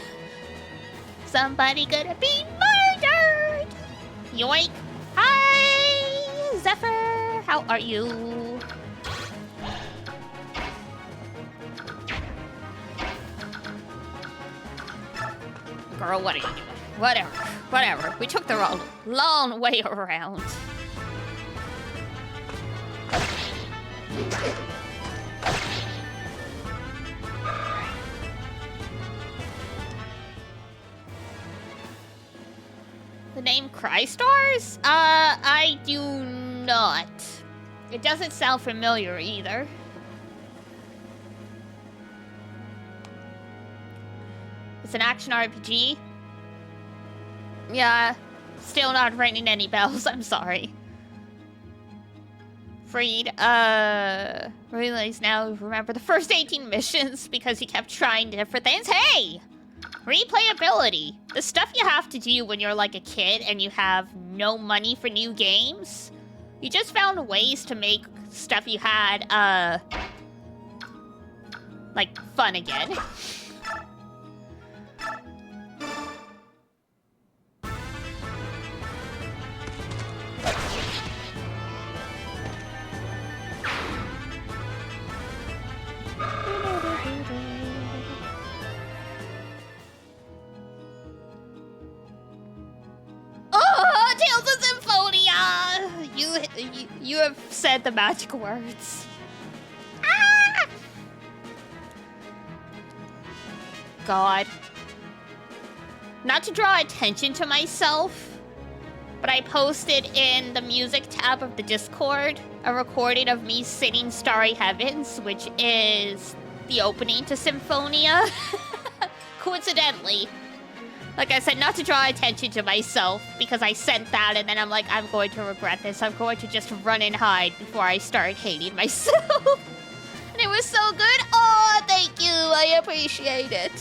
Somebody gonna be murdered! Yoink! Hi, Zephyr! How are you? Girl, what are you doing? Whatever. We took the long way around. The name Crystars? I do not. It doesn't sound familiar either. It's an action RPG. Yeah, still not ringing any bells, I'm sorry. Freed, realize now remember the first 18 missions because he kept trying different things. Hey! Replayability. The stuff you have to do when you're like a kid and you have no money for new games. You just found ways to make stuff you had, like, fun again. Oh, Tales of Symphonia! You have said the magic words. Ah! God. Not to draw attention to myself, but I posted in the music tab of the Discord a recording of me singing Starry Heavens, which is the opening to Symphonia. Coincidentally. Like I said, not to draw attention to myself, because I sent that and then I'm like, I'm going to regret this. I'm going to just run and hide before I start hating myself. And it was so good. Oh, thank you. I appreciate it.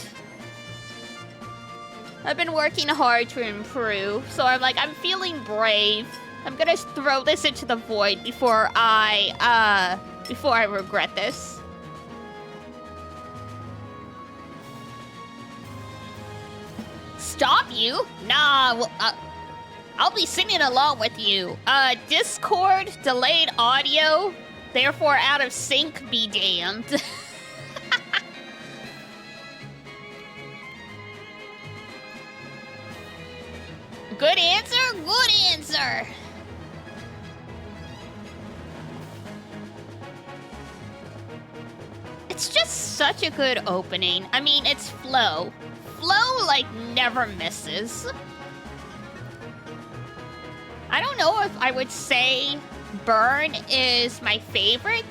I've been working hard to improve, so I'm like, I'm feeling brave. I'm gonna throw this into the void before I regret this. Stop you? Nah, well, I'll be singing along with you. Discord, delayed audio, therefore out of sync, be damned. Good answer, good answer. It's just such a good opening. I mean, it's flow. Flow, like, never misses. I don't know if I would say Burn is my favorite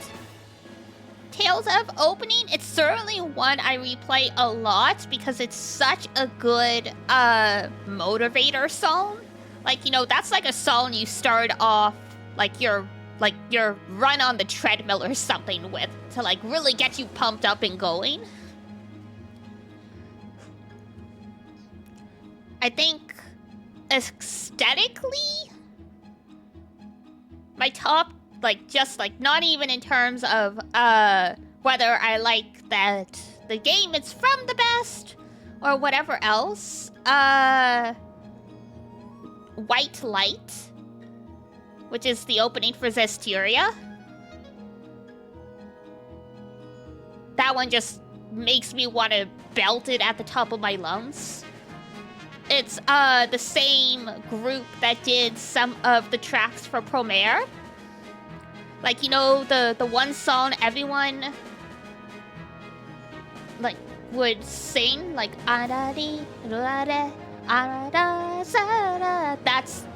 Tales of opening. It's certainly one I replay a lot because it's such a good motivator song. Like, you know, that's like a song you start off like your run on the treadmill or something with to like really get you pumped up and going. I think aesthetically, my top, like, just, like, not even in terms of, whether I like that the game is from the best or whatever else, White Light, which is the opening for Zestiria. That one just makes me want to belt it at the top of my lungs. It's the same group that did some of the tracks for Promare. Like, you know, the one song everyone like would sing, like that's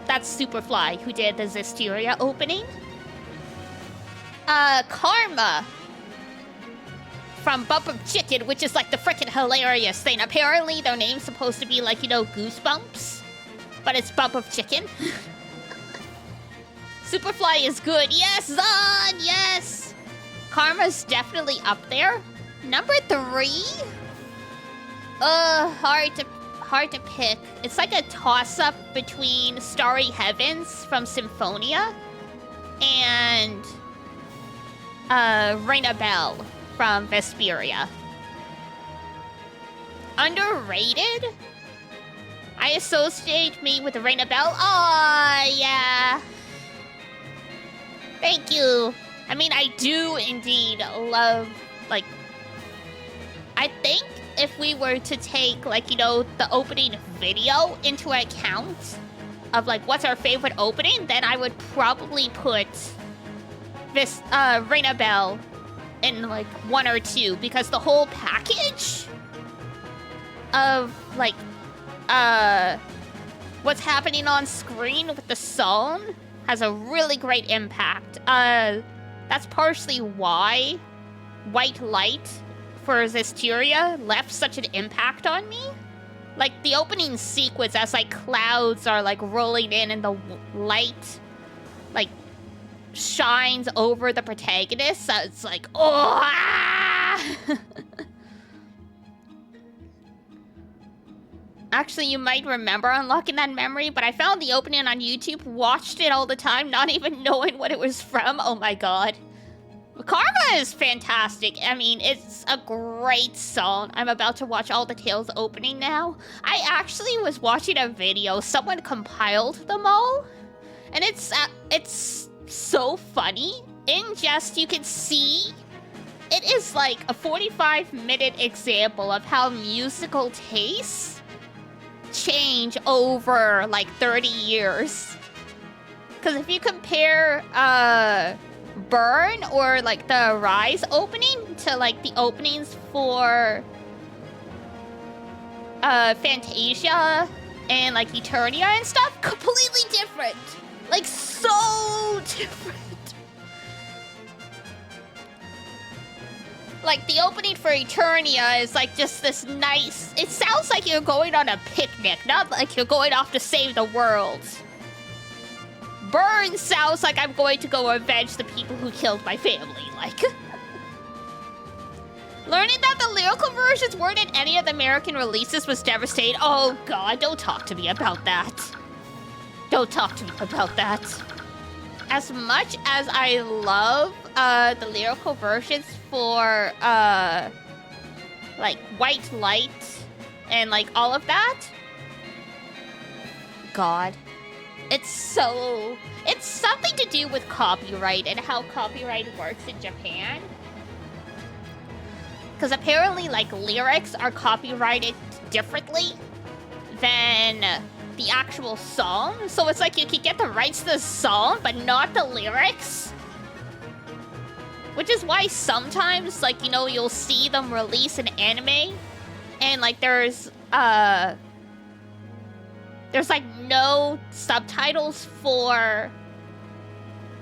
Superfly, who did the Zestiria opening. Karma from Bump of Chicken, which is like the freaking hilarious thing. Apparently their name's supposed to be like, you know, Goosebumps, but it's Bump of Chicken. Superfly is good. Yes, Zon, yes! Karma's definitely up there. Number 3? Hard to pick. It's like a toss-up between Starry Heavens from Symphonia and Ring a Bell from Vesperia. Underrated? I associate me with Ring a Bell. Aw, yeah. Thank you. I mean, I do indeed love, like, I think if we were to take, like, you know, the opening video into account of, like, what's our favorite opening, then I would probably put this, Ring a Bell in, like, 1 or 2, because the whole package of, like, what's happening on screen with the song has a really great impact. That's partially why White Light for Zestiria left such an impact on me. Like, the opening sequence as, like, clouds are, like, rolling in and the light, like, shines over the protagonist, so it's like, oh, ah! Actually, you might remember unlocking that memory, but I found the opening on YouTube, watched it all the time, not even knowing what it was from. Oh my god. Karma is fantastic. I mean, it's a great song. I'm about to watch all the Tales opening now. I actually was watching a video. Someone compiled them all. And it's so funny. In just, you can see, it is like a 45-minute example of how musical tastes change over like 30 years. Because if you compare Burn or like the Rise opening to like the openings for Fantasia and like Eternia and stuff, completely different. Like, so different. Like, the opening for Eternia is like just this nice... It sounds like you're going on a picnic, not like you're going off to save the world. Burn sounds like I'm going to go avenge the people who killed my family, like... Learning that the lyrical versions weren't in any of the American releases was devastating. Oh god, don't talk to me about that. Don't talk to me about that. As much as I love the lyrical versions for like White Light and like all of that, god, it's something to do with copyright and how copyright works in Japan. Because apparently, like, lyrics are copyrighted differently than the actual song. So it's like you can get the rights to the song, but not the lyrics. Which is why sometimes, like, you know, you'll see them release an anime, and, like, there's like, no subtitles for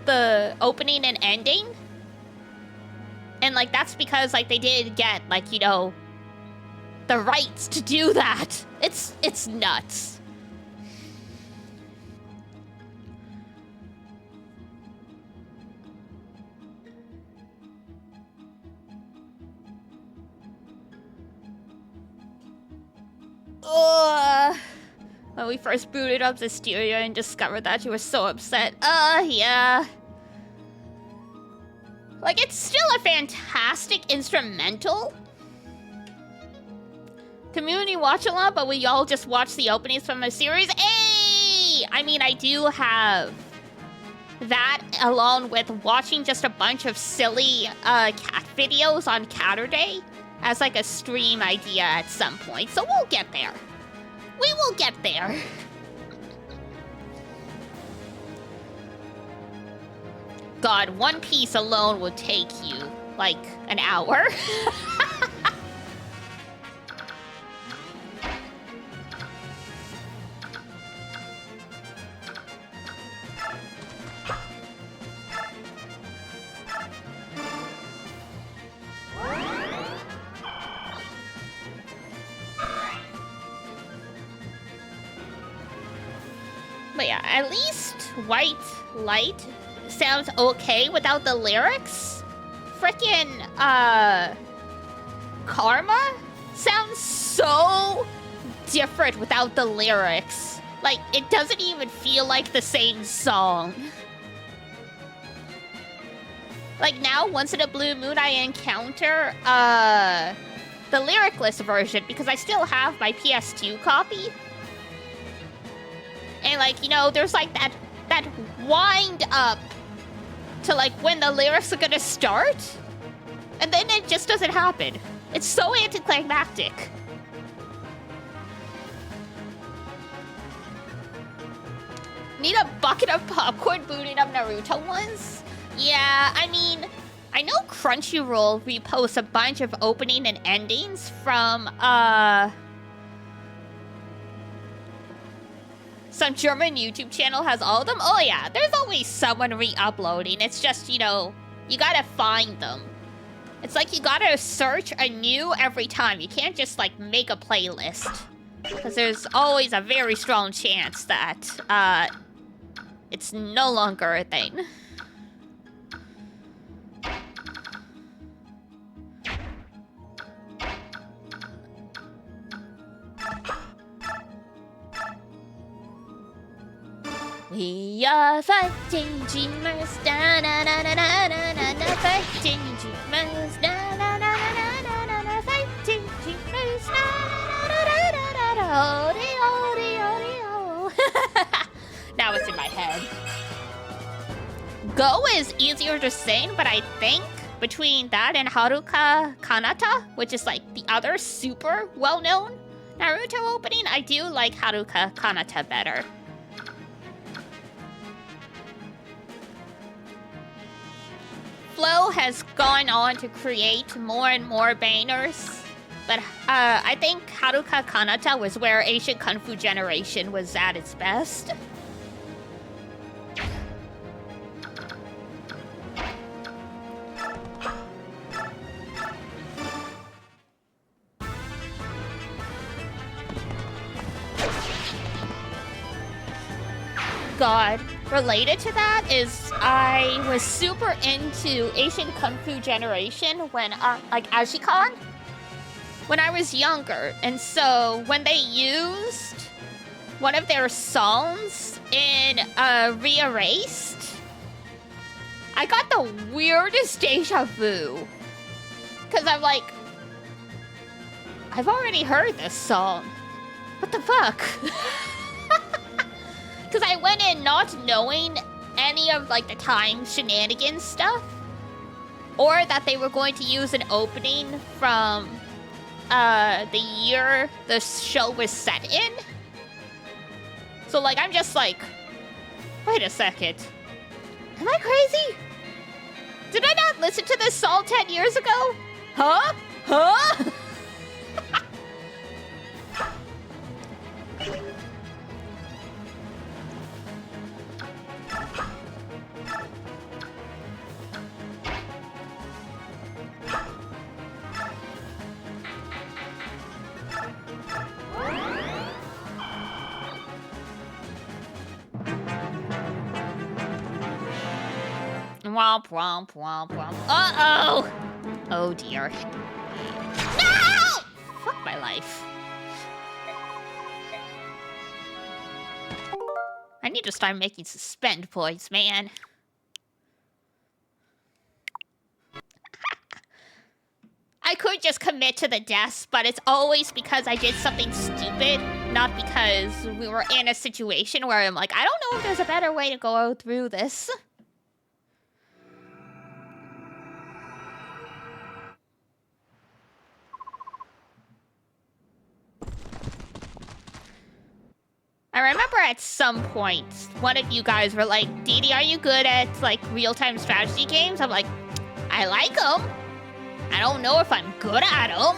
the opening and ending. And, like, that's because, like, they did get, like, you know, the rights to do that. It's nuts. When we first booted up Zisteria and discovered that, you were so upset. Yeah. Like, it's still a fantastic instrumental. Community watch a lot, but we all just watch the openings from the series. Hey! I mean, I do have that along with watching just a bunch of silly cat videos on Catterday as like a stream idea at some point. So we'll get there. We will get there. God, One Piece alone would take you, like, an hour. But yeah, at least White Light sounds okay without the lyrics. Frickin' Karma sounds so different without the lyrics. Like, it doesn't even feel like the same song. Like, now, once in a blue moon, I encounter the lyricless version because I still have my PS2 copy. And, like, you know, there's, like, that wind up to, like, when the lyrics are gonna start. And then it just doesn't happen. It's so anticlimactic. Need a bucket of popcorn booting up Naruto ones? Yeah, I mean, I know Crunchyroll reposts a bunch of opening and endings from, some German YouTube channel has all of them. Oh yeah, there's always someone re-uploading. It's just, you know, you gotta find them. It's like you gotta search anew every time. You can't just, like, make a playlist. Because there's always a very strong chance that, it's no longer a thing. We are fighting dreamers, da na na na na na na na, fighting dreamers, da na na na na na na na, fighting dreamers, da na na na na na na, oh. Now it's in my head. Go is easier to sing, but I think between that and Haruka Kanata, which is like the other super well-known Naruto opening, I do like Haruka Kanata better. Flo has gone on to create more and more bangers, but I think Haruka Kanata was where Asian Kung Fu Generation was at its best. god. Related to that is I was super into Asian Kung Fu Generation when, like Ashikon, when I was younger. And so when they used one of their songs in Reerased, I got the weirdest deja vu. Because I'm like, I've already heard this song. What the fuck? Because I went in not knowing any of like the time shenanigans stuff, or that they were going to use an opening from the year the show was set in. So like I'm just like, wait a second, am I crazy? Did I not listen to this song 10 years ago? Huh? Huh? Womp womp womp womp. Uh-oh! Oh dear. No! Fuck my life. I need to start making suspend points, man. I could just commit to the deaths, but it's always because I did something stupid, not because we were in a situation where I'm like, I don't know if there's a better way to go through this. I remember at some point, one of you guys were like, Dee Dee, are you good at, like, real-time strategy games? I'm like, I like them. I don't know if I'm good at them.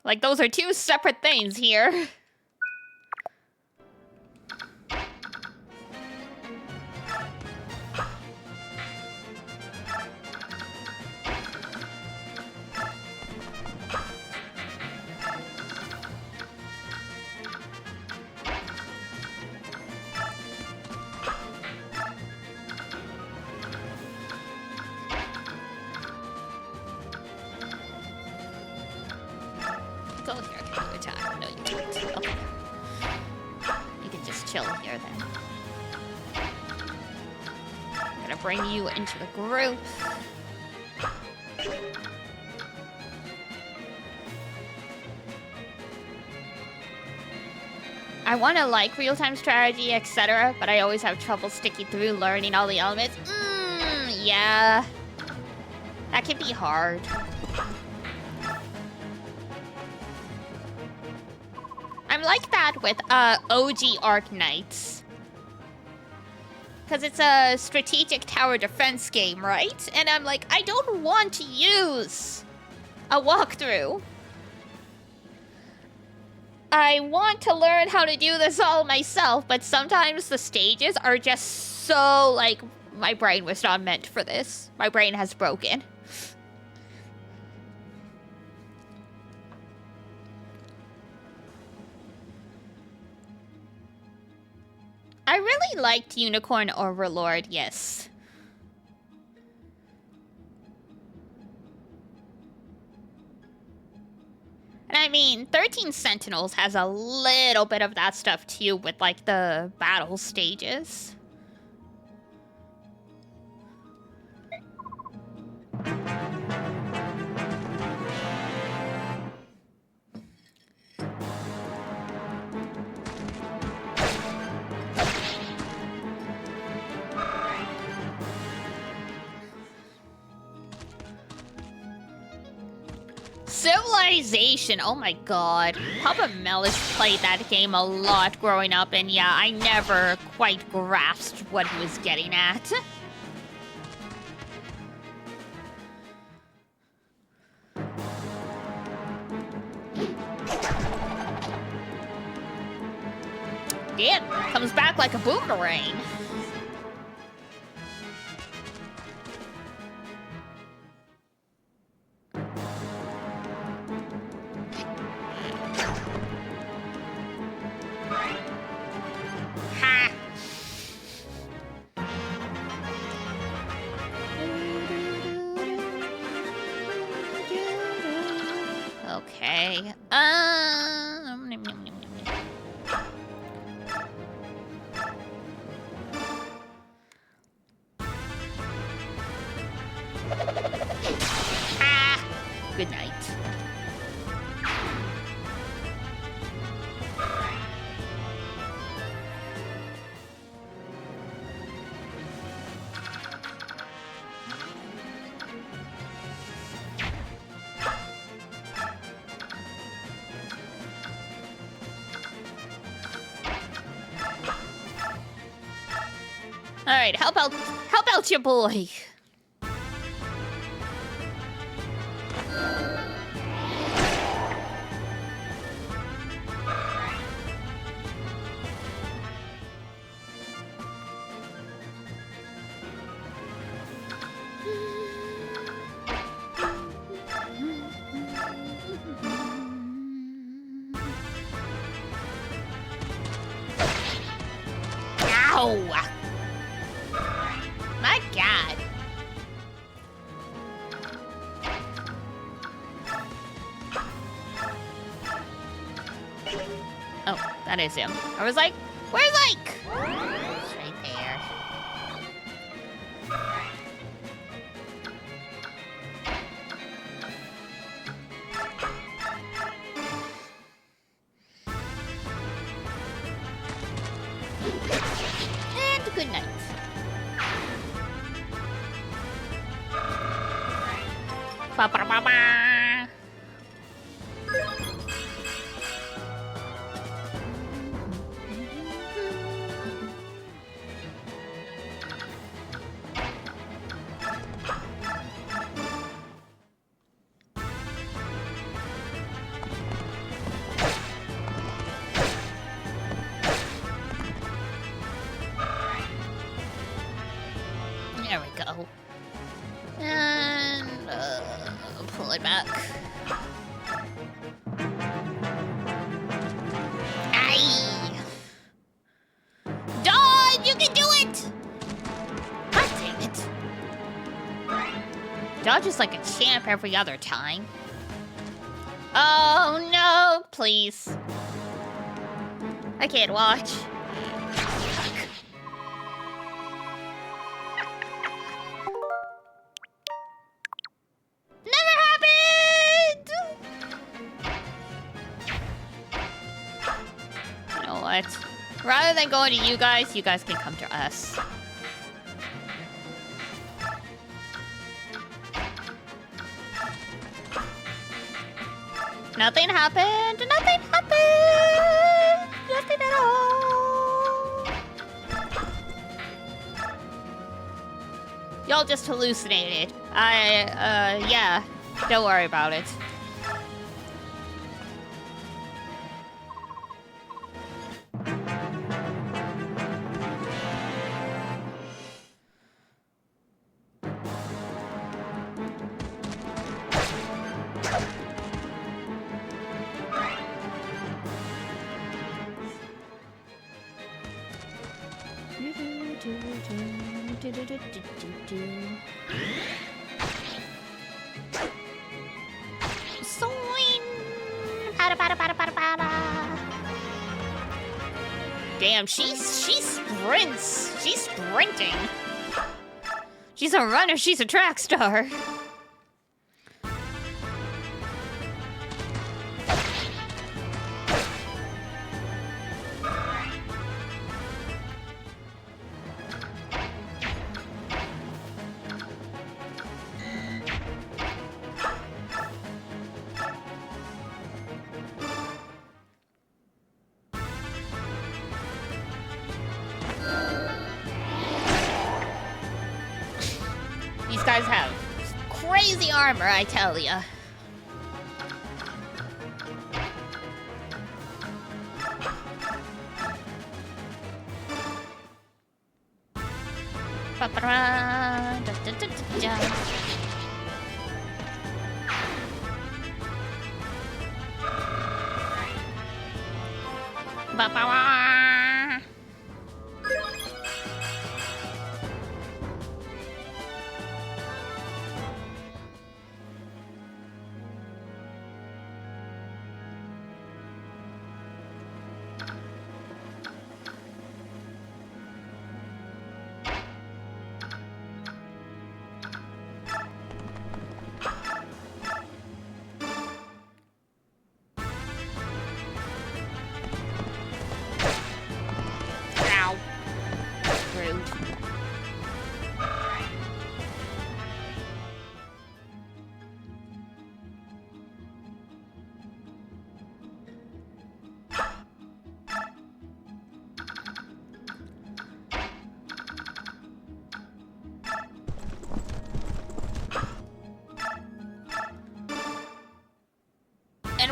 Like, those are two separate things here. Go here, can you attack? No, you can't. Okay. You can just chill here then. I'm gonna bring you into the group. I want to like real-time strategy, etc., but I always have trouble sticking through learning all the elements. Yeah. That can be hard. I'm like that with OG Arc Knights. Because it's a strategic tower defense game, right? And I'm like, I don't want to use a walkthrough. I want to learn how to do this all myself, but sometimes the stages are just so, like, my brain was not meant for this. My brain has broken. I really liked Unicorn Overlord, yes. And I mean, 13 Sentinels has a little bit of that stuff too with like the battle stages. Civilization, oh my god. Papa Melis played that game a lot growing up, and yeah, I never quite grasped what he was getting at. Damn, comes back like a boomerang. Okay. Ah! Good night. All right, help out your boy. Ow! My God. Oh, that is him. I was like, where's Ike? It's right there. And good night. Ba ba ba ba. There we go. And pull it back. Aye! Dodge! You can do it! God damn it. Dodge is like a champ every other time. Oh no, please. I can't watch. Never happened! You know what? Rather than going to you guys can come to us. Nothing happened! Nothing happened! Nothing at all! Y'all just hallucinated. Yeah. Don't worry about it. Damn, she sprints. She's sprinting. She's a runner. She's a track star. These guys have crazy armor, I tell ya. Ba-ba-da, da-da-da-da-da. Ba-ba-da.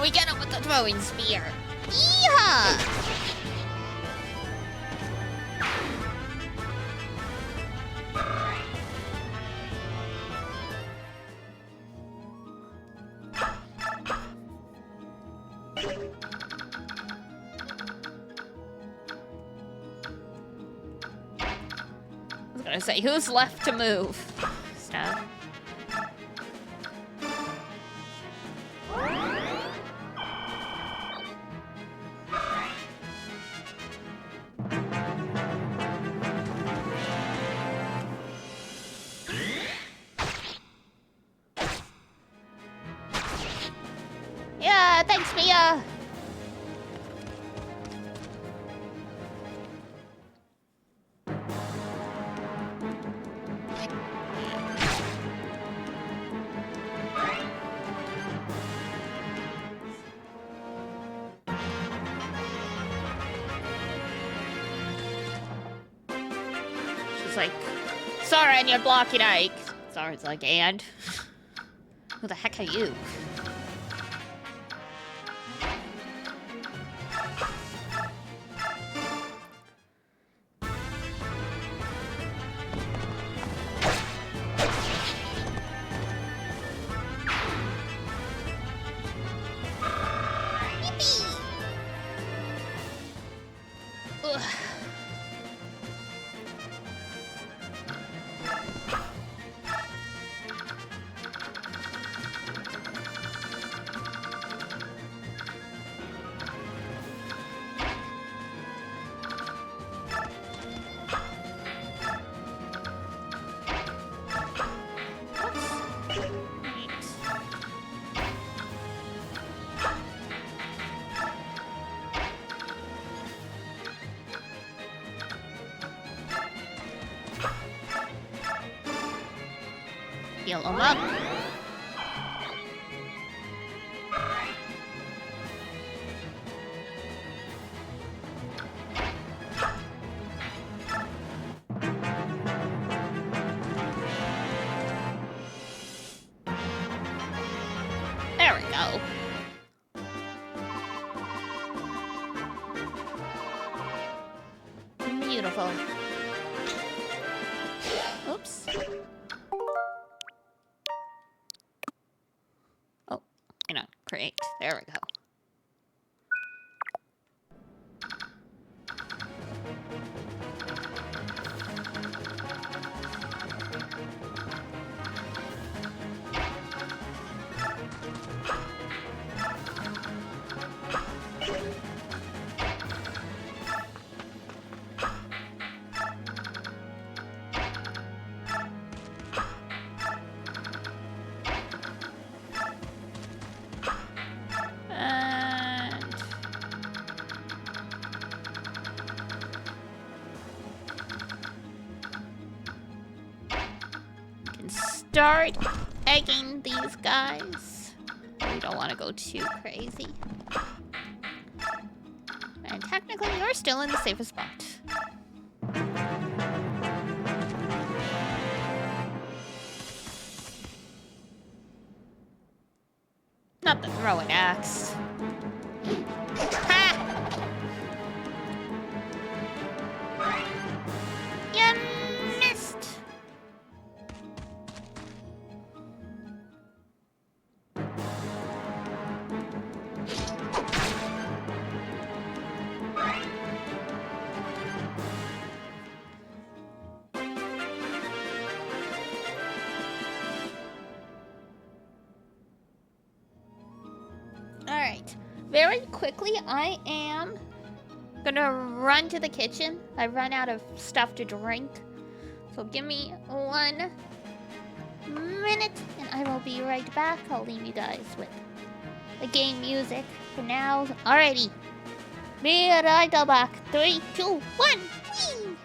we get him with the throwing spear. Yeehaw! I was gonna say, who's left to move? Stuff. Yeah, thanks, Mia. She's like, sorry, and you're blocking Ike. Sora's like, and? Who the heck are you? Ugh. Heal him up. There we go. Beautiful. Oops. Oh, hang on. Create. There we go. Start egging these guys. We don't want to go too crazy. And technically, you're still in the safest spot. Not the throwing axe. Ha! You missed! Alright, very quickly, I am gonna run to the kitchen. I run out of stuff to drink. So give me 1 minute and I will be right back. I'll leave you guys with the game music for now. Alrighty, be right back. 3, 2, 1, whee!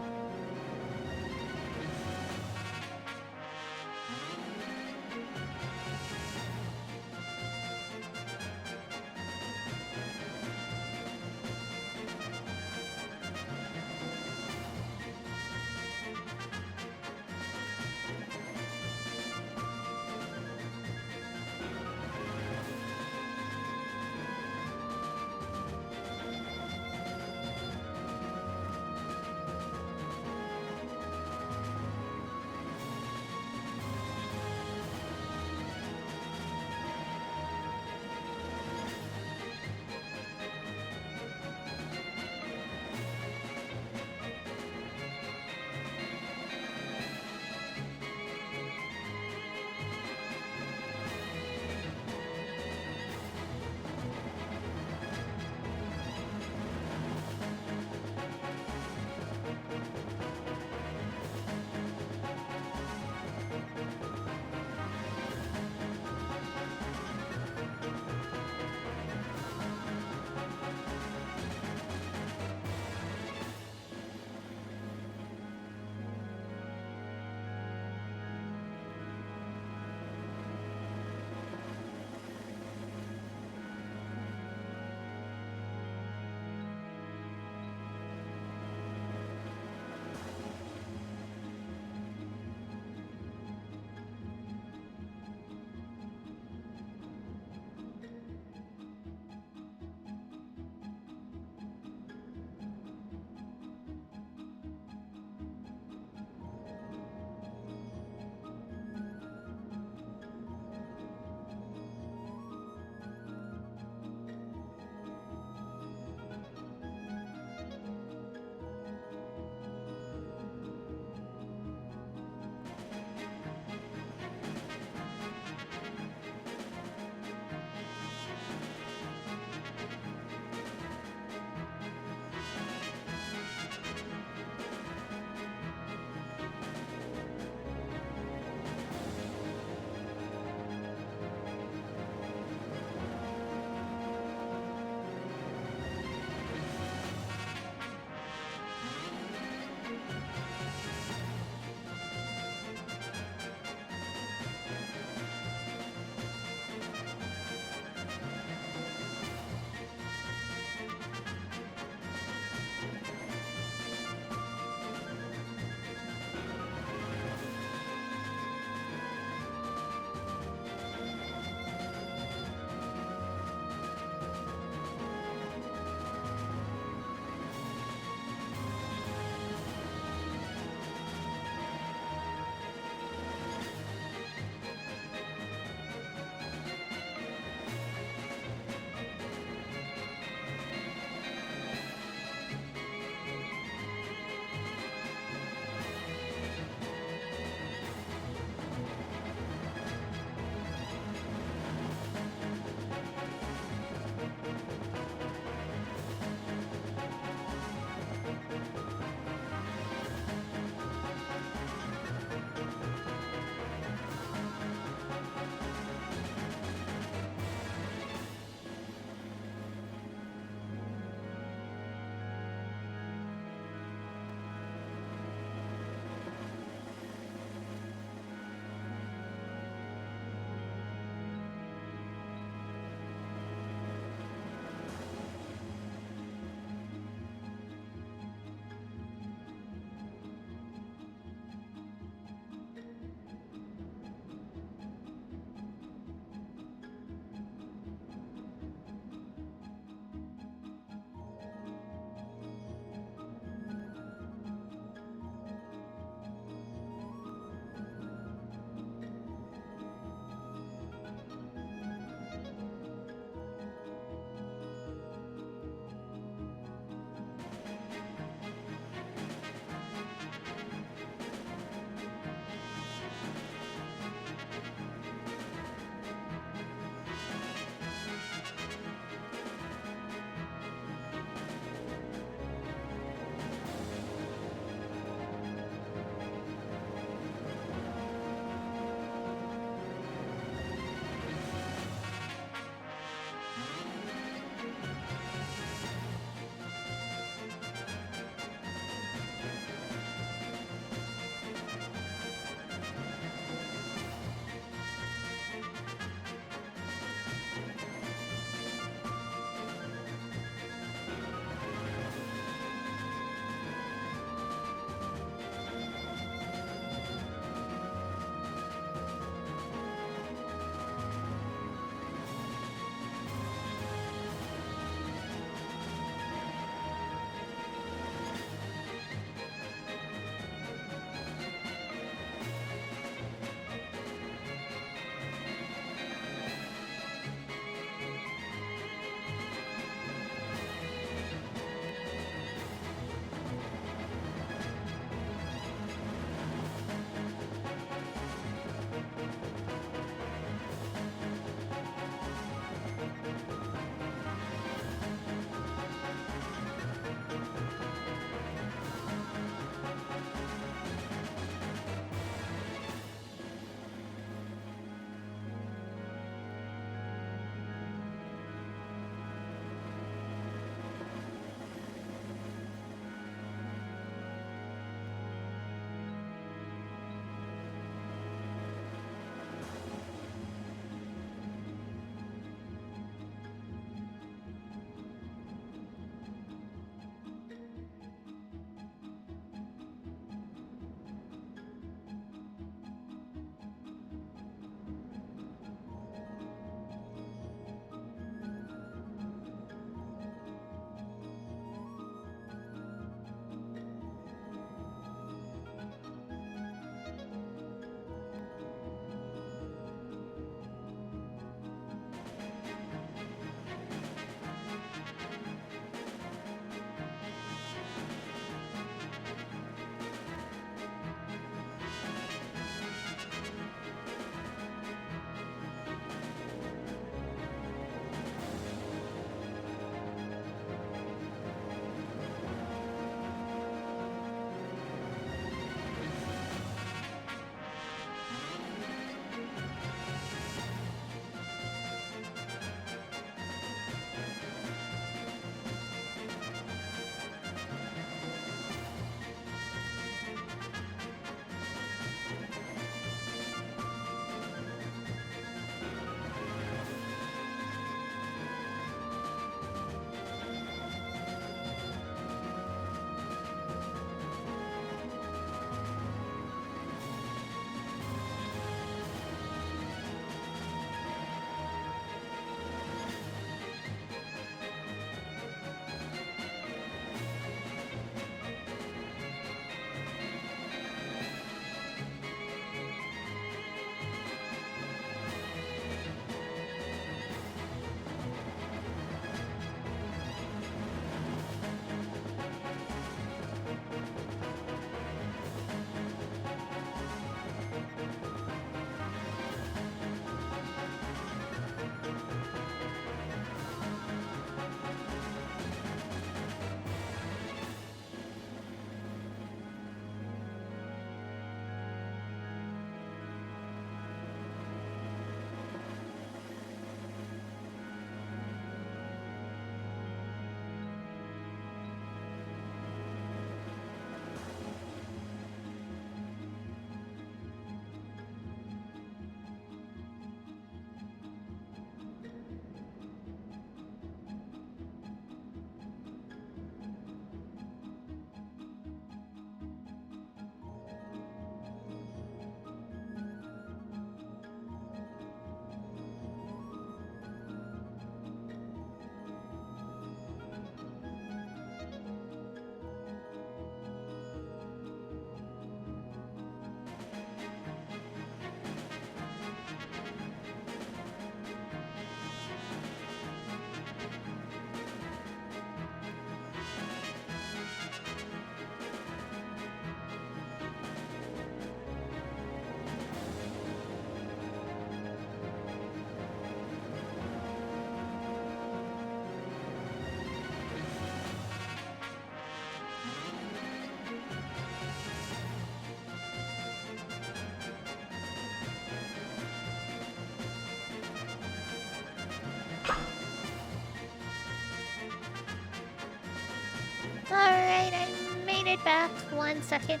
right back. 1 second.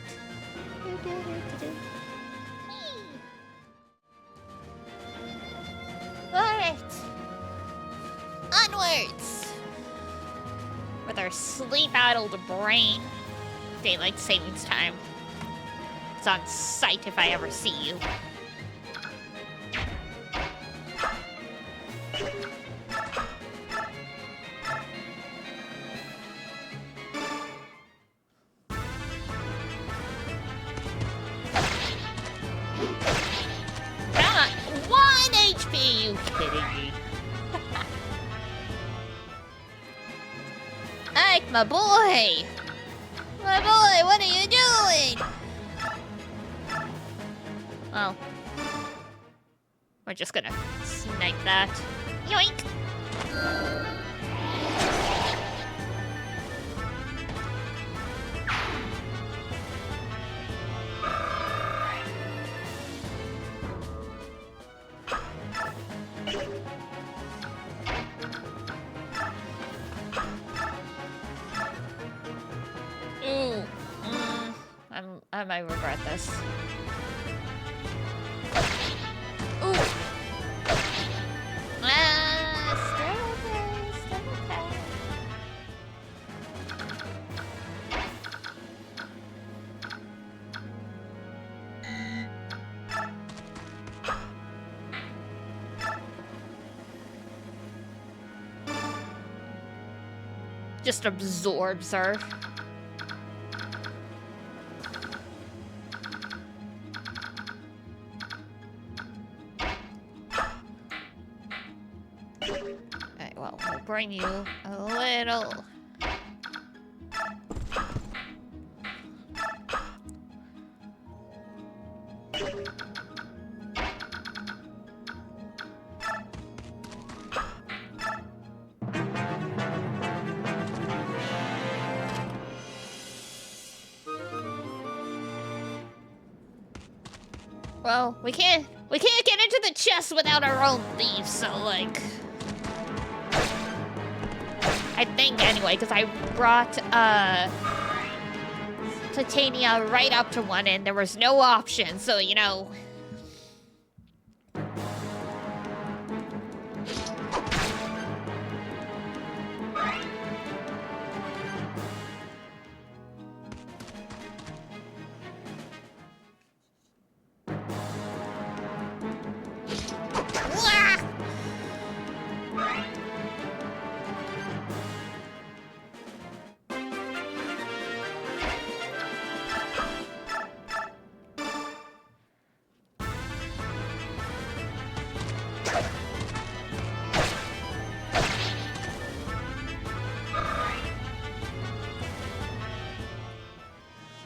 Alright. Onwards! With our sleep-addled brain. Daylight savings time. It's on sight if I ever see you. Ike, my boy! My boy, what are you doing? Oh. We're just gonna snipe that. Yoink! I might regret this. Ooh. Still okay, still okay. Just absorbs her. Bring you a little. Well, we can't get into the chest without our own thieves, so like I think anyway, because I brought Titania right up to one end. There was no option, so you know.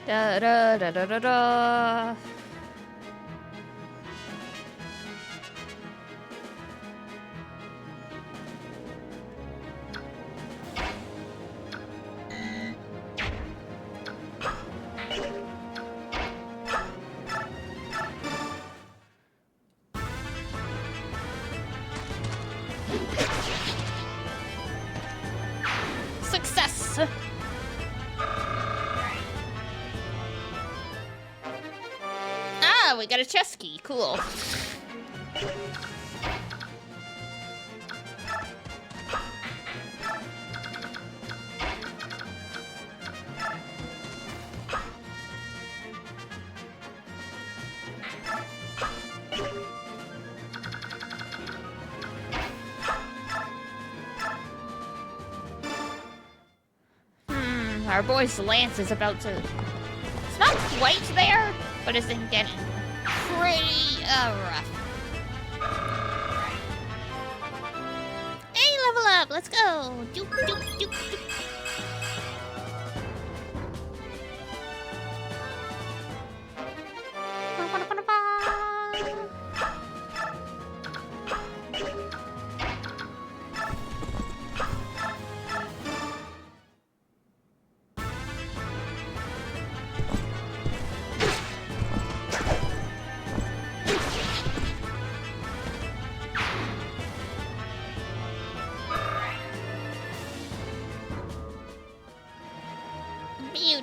Da da da da da da. Success. We got a chest key. Cool. Our boy's lance is about to... It's not quite there, but it's getting pretty rough. Hey, level up! Let's go! Doop, doop, doop, doop.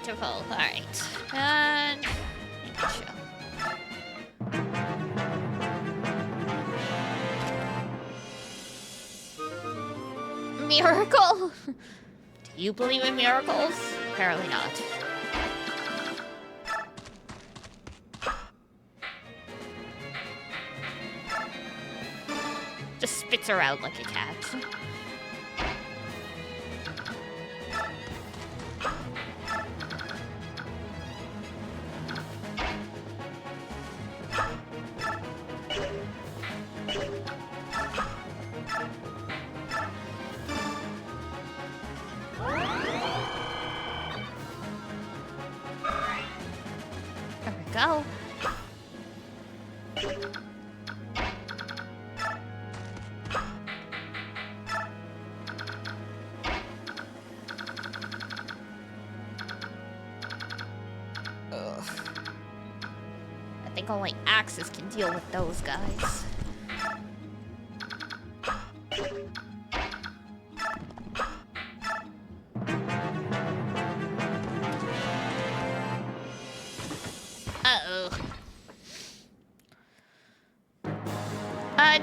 beautiful. Alright. And... chill. Miracle? Do you believe in miracles? Apparently not. Just spits her out like a cat. Go. Ugh. I think only axes can deal with those guys.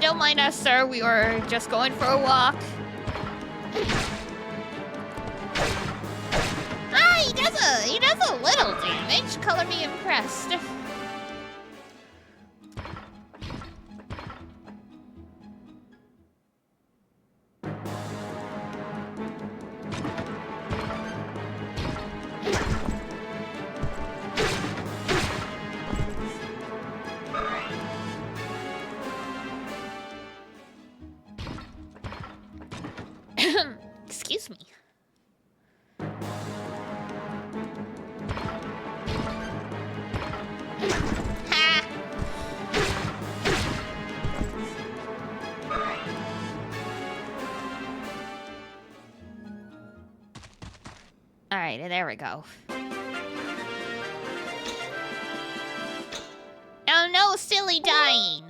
Don't mind us, sir. We were just going for a walk. Ah, he does a little damage. Color me impressed. Excuse me. Ha! All right, there we go. Oh no, silly dying.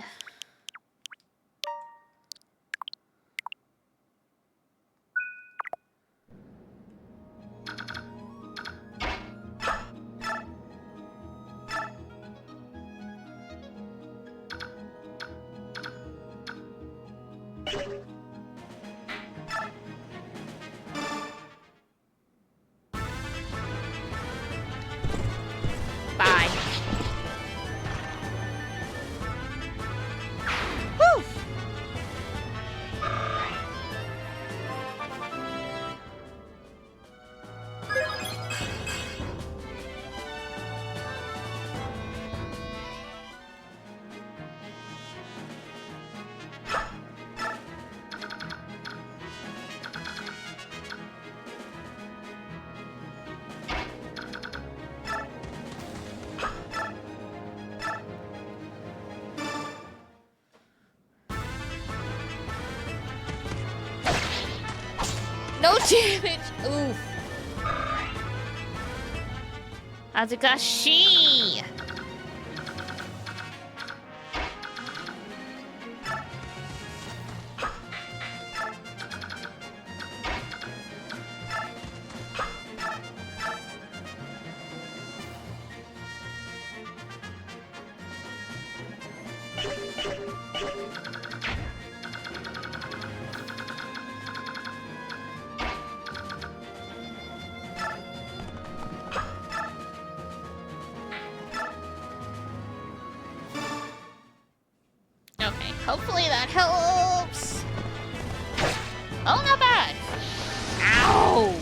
Bye. Whew. No damage. Oof. Azugashi. Okay, hopefully that helps. Oh, not bad. Ow!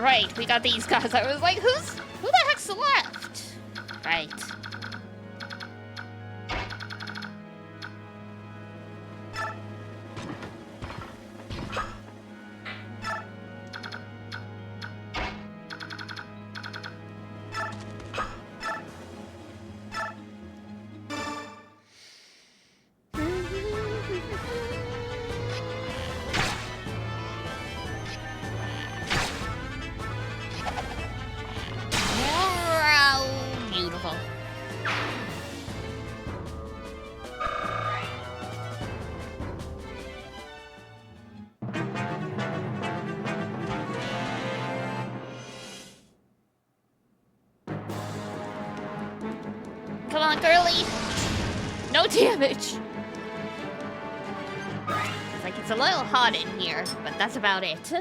right, we got these guys. I was like, who the heck's left? Right. Beautiful. Come on, girly. No damage. It's like it's a little hot in here, but that's about it.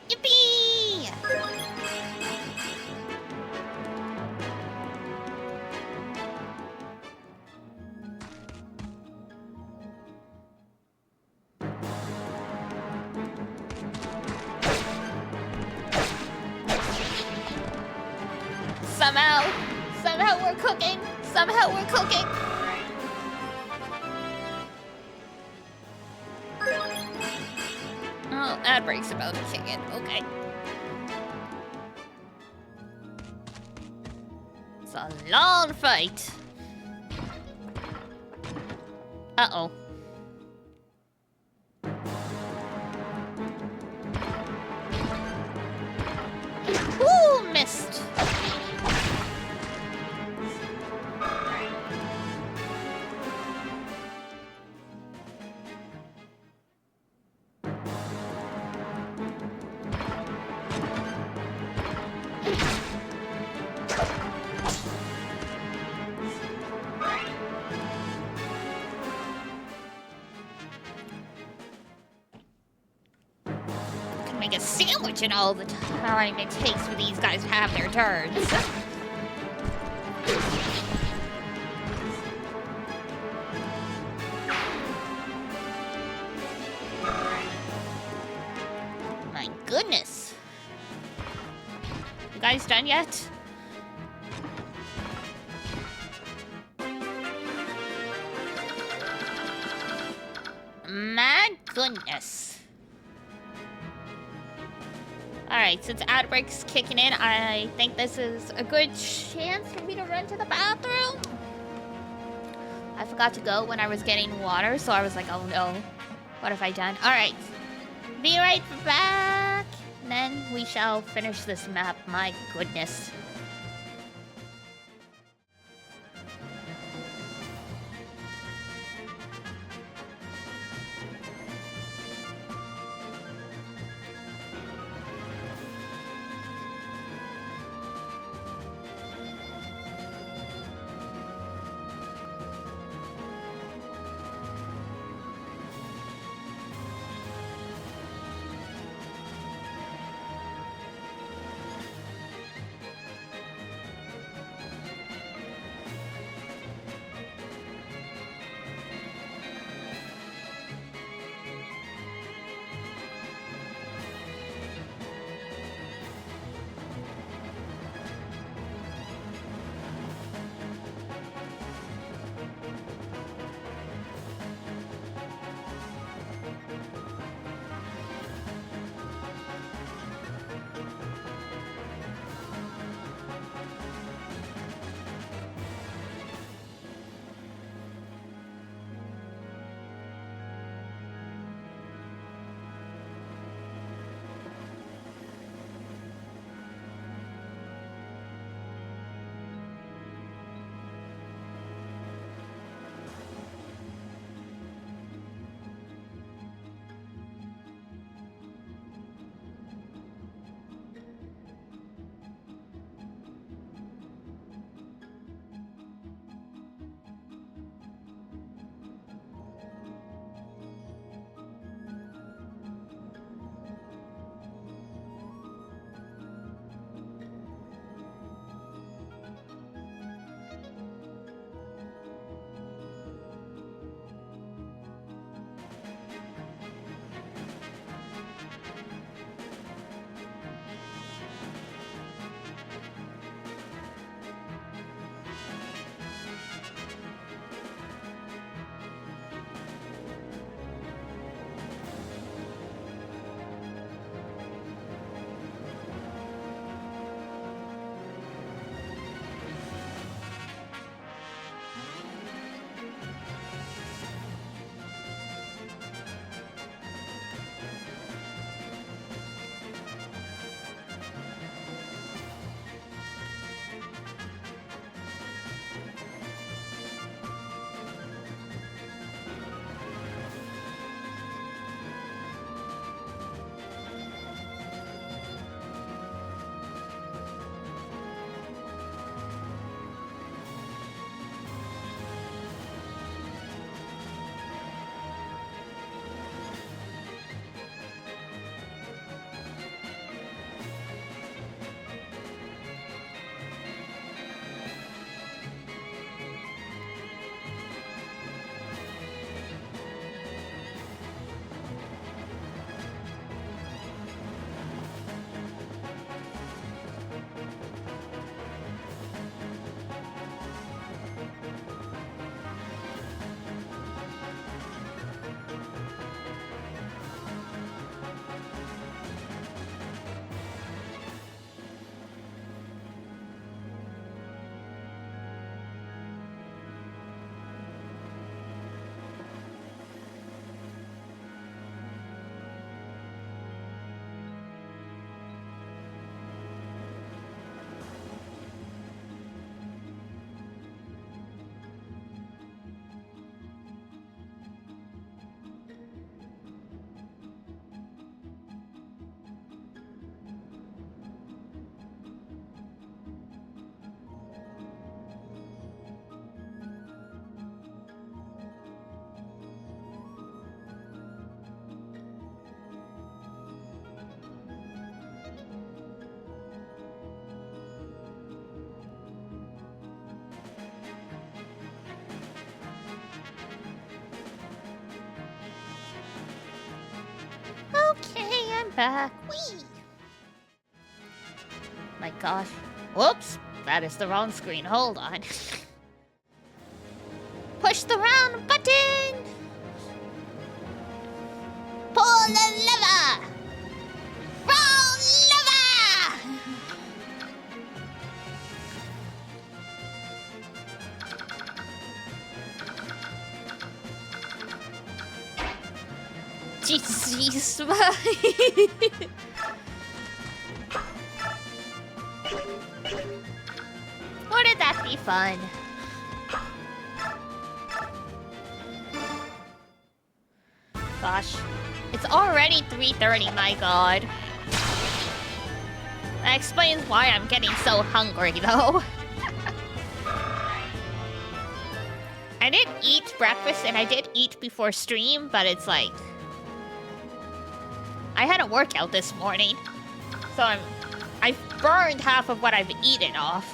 Yippee! Somehow we're cooking. Somehow we're cooking. Oh, ad break's about to kick in. Okay. It's a long fight. Uh-oh. Ooh, missed. Can make a sandwich in all the time it takes for these guys to have their turns. My goodness. You guys done yet? My goodness. Alright, since ad break's kicking in, I think this is a good chance for me to run to the bathroom. I forgot to go when I was getting water, so I was like, oh no. What have I done? Alright. Be right back. Then we shall finish this map. My goodness. back. Whee! My gosh. Whoops! That is the wrong screen. Hold on. Push the round button! Pull the lever! Round lever! Jesus. Wouldn't that be fun? Gosh. It's already 3:30, my god. That explains why I'm getting so hungry, though. I did eat breakfast, and I did eat before stream, but it's like... I had a workout this morning, so I've burned half of what I've eaten off.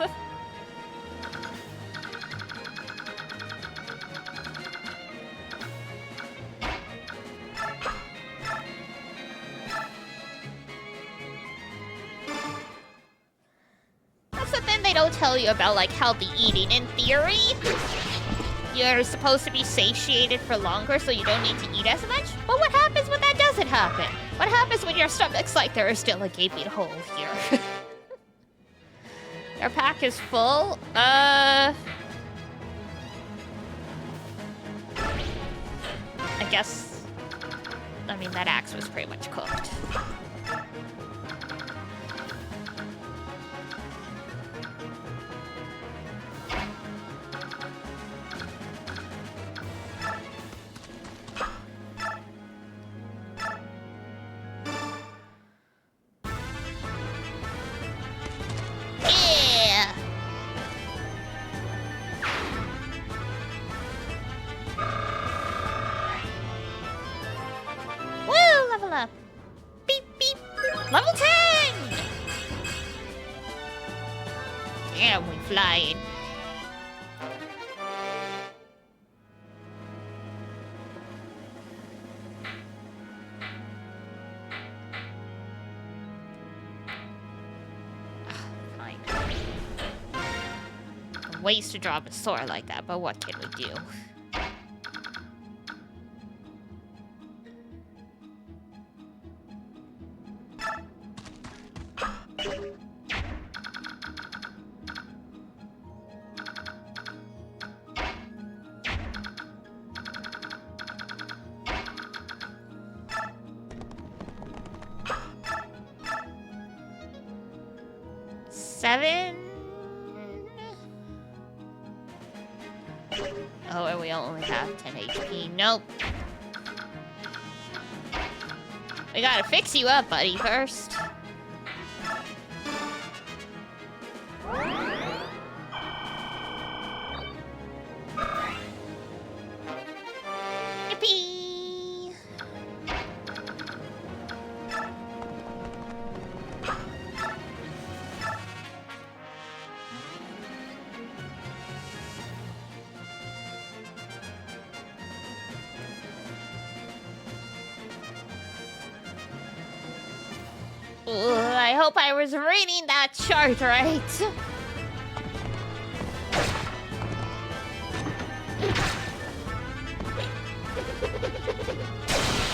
That's the thing they don't tell you about, like, healthy eating. In theory, you're supposed to be satiated for longer, so you don't need to eat as much. But what happens when that doesn't happen? What happens when your stomach's like, there is still a gaping hole here? Their pack is full. I guess... I mean, that axe was pretty much cooked. Flying. Fine. Ways to drop a sword like that, but what can we do? Oh, and we only have 10 HP. Nope. We gotta fix you up, buddy, first. Yippee! I hope I was reading that chart right.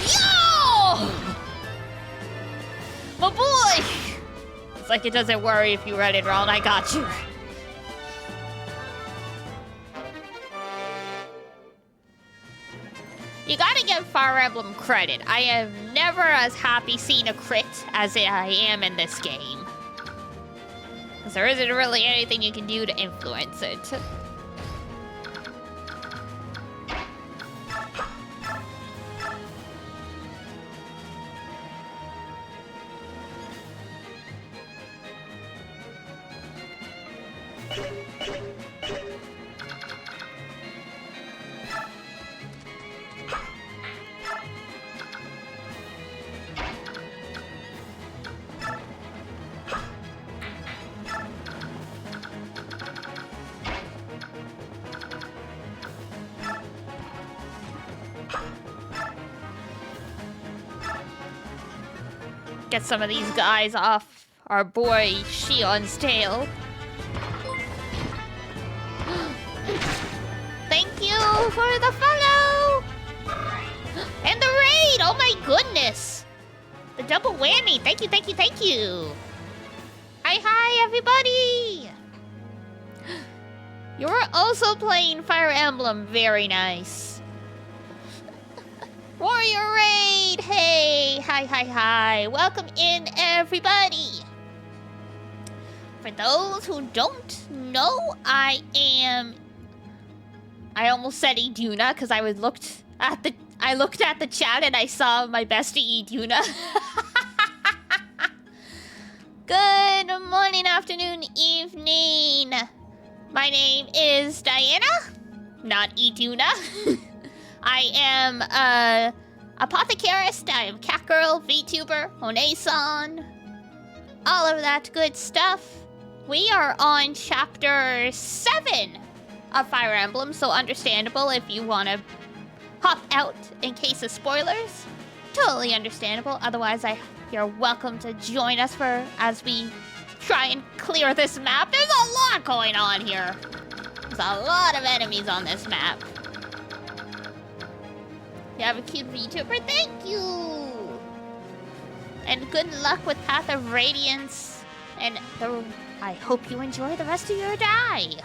Yo! My boy! It's like it doesn't worry if you read it wrong. I got you. You gotta give Fire Emblem credit. I have never as happy seen a crit as I am in this game. Because there isn't really anything you can do to influence it. get some of these guys off our boy Shion's tail. Thank you for the follow! And the raid! Oh my goodness! The double whammy! Thank you, thank you, thank you! Hi, everybody! You're also playing Fire Emblem. Very nice. Warrior Raid! Hey! Hi. Welcome in, everybody! For those who don't know, I almost said Iduna because I looked at the chat and I saw my bestie Iduna. Good morning, afternoon, evening. My name is Diana, not Iduna. I am Apothecarist, I am Catgirl, VTuber, One-san, all of that good stuff. We are on Chapter 7 of Fire Emblem, so understandable if you want to hop out in case of spoilers. Totally understandable. Otherwise, you're welcome to join us as we try and clear this map. There's a lot going on here. There's a lot of enemies on this map. You have a cute VTuber? Thank you! And good luck with Path of Radiance. And I hope you enjoy the rest of your day.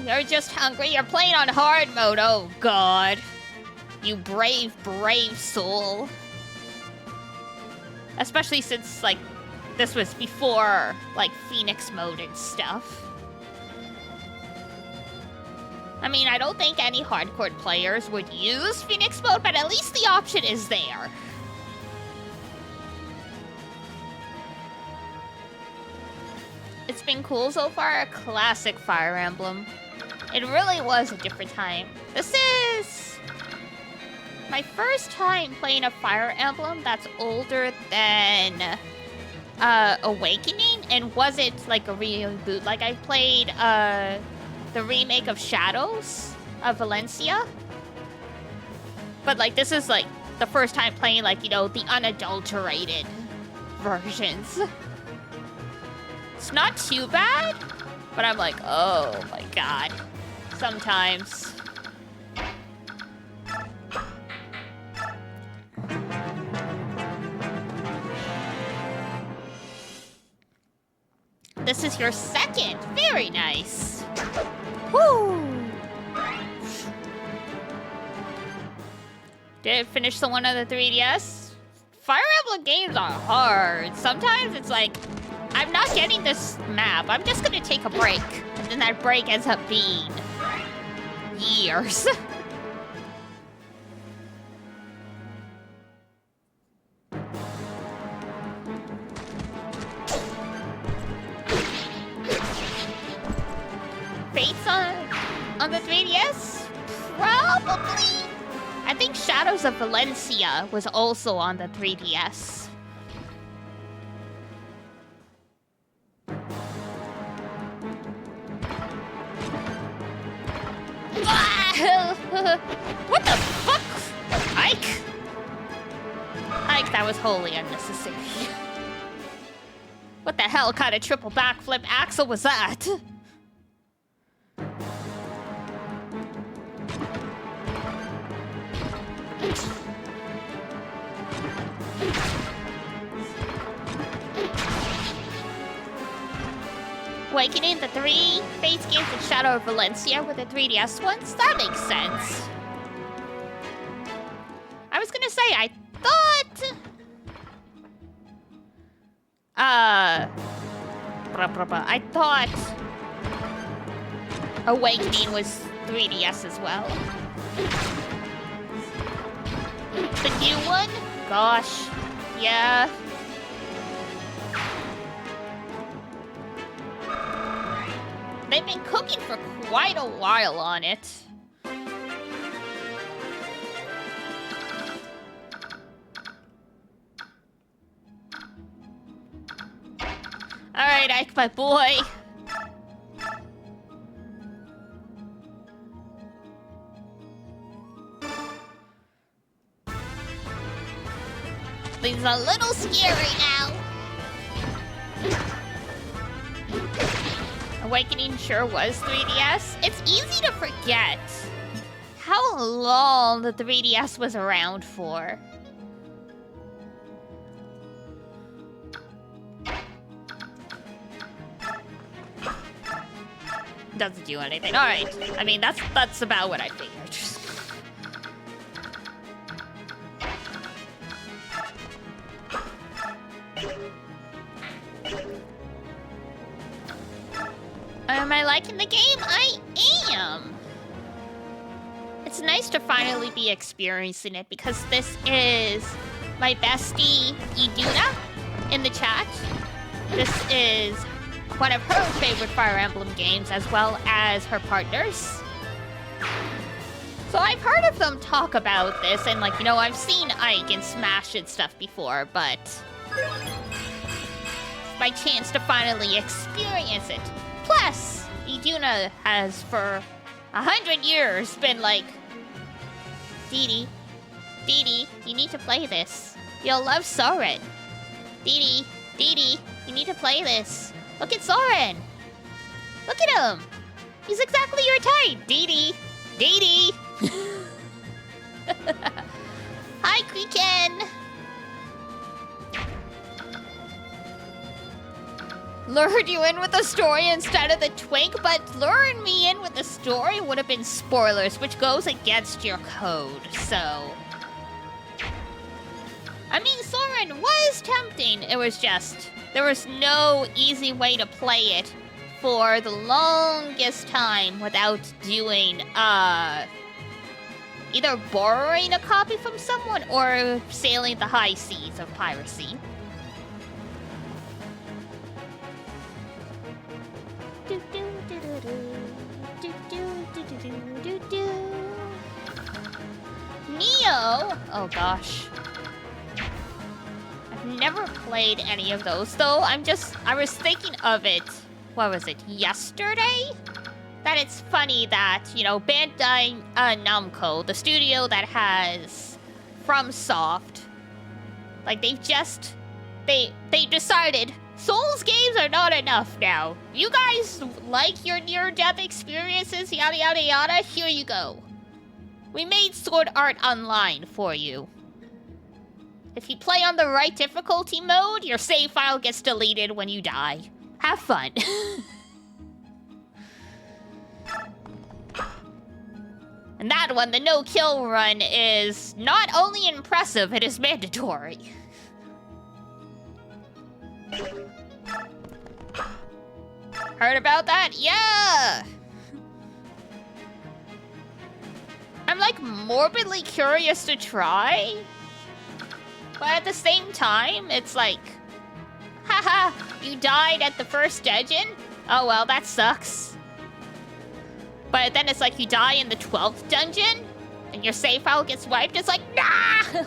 You're just hungry. You're playing on hard mode. Oh, God. You brave soul. Especially since, like, this was before, like, Phoenix mode and stuff. I mean, I don't think any hardcore players would use Phoenix mode, but at least the option is there. It's been cool so far. A classic Fire Emblem. It really was a different time. This is my first time playing a Fire Emblem that's older than Awakening and wasn't like a reboot. Like I played the remake of Shadows of Valencia. But like this is like the first time playing like, you know, the unadulterated versions. It's not too bad, but I'm like, oh my God. Sometimes. This is your second. Very nice. Woo! Did it finish the one on the 3DS? Fire Emblem games are hard. Sometimes it's like, I'm not getting this map. I'm just gonna take a break. And then that break ends up being years. Fates on the 3DS? Probably. I think Shadows of Valencia was also on the 3DS. What the fuck? Ike? Ike, that was wholly unnecessary. What the hell kind of triple backflip axle was that? Awakening, the 3 Fates games and Shadow of Valencia with the 3DS ones? That makes sense. I was gonna say, I thought... I thought... Awakening was 3DS as well. The new one? Gosh. Yeah. They've been cooking for quite a while on it. Alright, Ike, my boy. This is a little scary now. Awakening sure was 3DS. It's easy to forget how long the 3DS was around for. Doesn't do anything. All right. I mean, that's about what I figured. Am I liking the game? I am. It's nice to finally be experiencing it because this is my bestie Iduna in the chat. This is one of her favorite Fire Emblem games as well as her partners. So I've heard of them talk about this and like, you know, I've seen Ike and Smash and stuff before, but it's my chance to finally experience it. Plus, Iduna has for 100 years been like, Dee Dee, you need to play this. You'll love Soren. Dee Dee, you need to play this. Look at Soren. Look at him. He's exactly your type. Dee Dee. Hi, Creakin. Lured you in with the story instead of the twink, but luring me in with the story would have been spoilers, which goes against your code, so... I mean, Soren was tempting. It was just... there was no easy way to play it for the longest time without doing, either borrowing a copy from someone or sailing the high seas of piracy. Neo? Oh gosh. I've never played any of those, though. I was thinking of it, what was it, yesterday? That it's funny that, you know, Bandai Namco, the studio that has FromSoft, like they decided Souls games are not enough now. You guys like your near-death experiences, yada yada yada, here you go. We made Sword Art Online for you. If you play on the right difficulty mode, your save file gets deleted when you die. Have fun. And that one, the no-kill run, is not only impressive, it is mandatory. Heard about that? Yeah! I'm like morbidly curious to try. But at the same time, it's like, haha, you died at the first dungeon? Oh well, that sucks. But then it's like you die in the 12th dungeon, and your save file gets wiped. It's like, nah!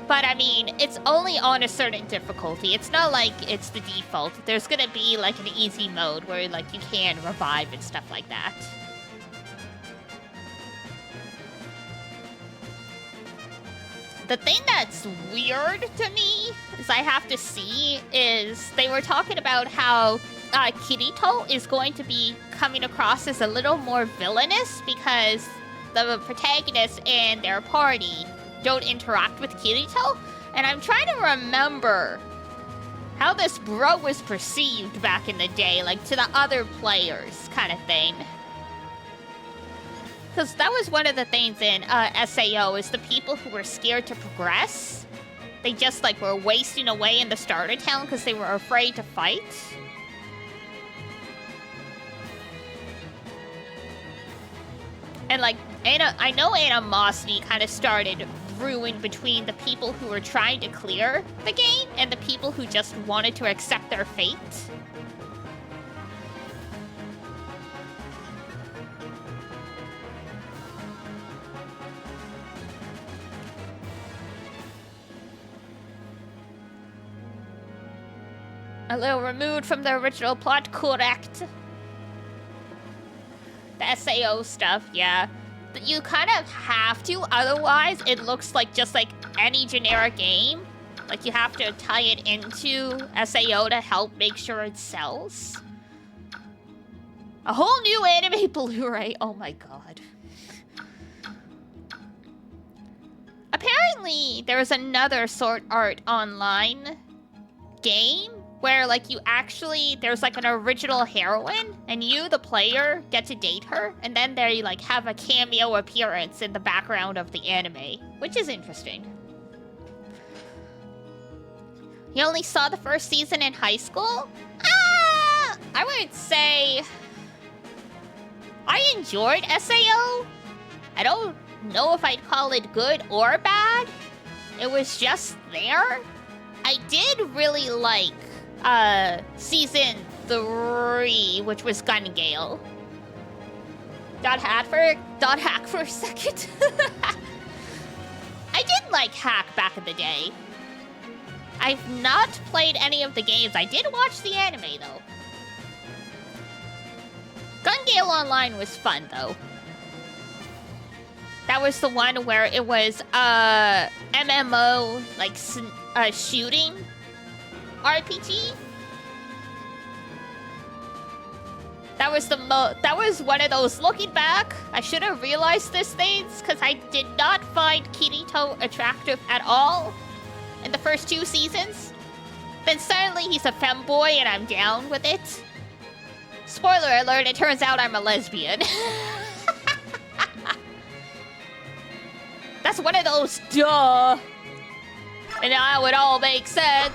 But I mean, it's only on a certain difficulty. It's not like it's the default. There's gonna be like an easy mode where like you can revive and stuff like that. The thing that's weird to me is I have to see is they were talking about how Kirito is going to be coming across as a little more villainous because the protagonist and their party don't interact with Kirito. And I'm trying to remember how this bro was perceived back in the day, like to the other players kind of thing. Because that was one of the things in SAO, is the people who were scared to progress. They just like were wasting away in the starter town because they were afraid to fight. And like, I know animosity kind of started brewing between the people who were trying to clear the game and the people who just wanted to accept their fate. A little removed from the original plot, correct. The SAO stuff, yeah. You kind of have to, otherwise it looks like just like any generic game. Like, you have to tie it into SAO to help make sure it sells. A whole new anime Blu-ray. Oh my god. Apparently, there's another Sword Art Online game where, like, you actually... There's, like, an original heroine, and you, the player, get to date her, and then they, like, have a cameo appearance in the background of the anime, which is interesting. You only saw the first season in high school? I would say... I enjoyed SAO. I don't know if I'd call it good or bad. It was just there. I did really like season 3, which was Gun Gale. Dot hack for a second. I did like Hack back in the day. I've not played any of the games. I did watch the anime though. Gun Gale Online was fun though. That was the one where it was MMO, like shooting RPG. That was one of those. Looking back, I should have realized these things because I did not find Kirito attractive at all in the first 2 seasons. Then suddenly he's a femboy and I'm down with it. Spoiler alert, it turns out I'm a lesbian. That's one of those duh. And now it all makes sense.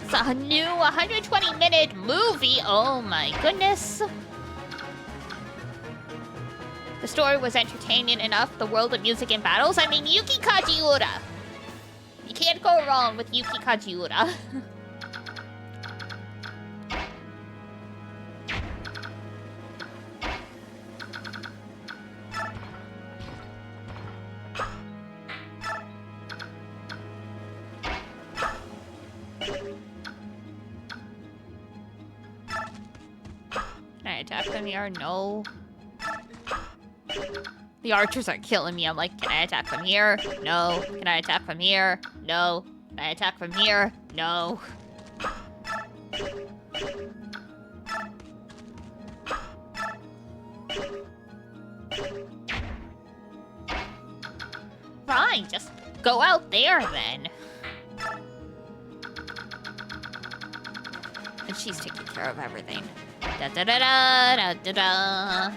It's a new 120-minute movie. Oh my goodness. The story was entertaining enough. The world of music and battles. I mean, Yuki Kajiura. You can't go wrong with Yuki Kajiura. Can I attack them here? No. The archers are killing me. I'm like, can I attack from here? No. Can I attack from here? No. Can I attack from here? No. Fine, just go out there then. And she's taking care of everything. Da da da da da da da.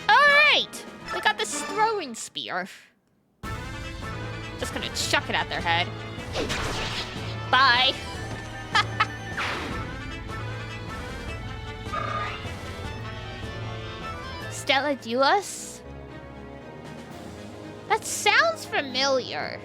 Alright! We got this throwing spear. Just gonna chuck it at their head. Bye! Stella Duas? That sounds familiar.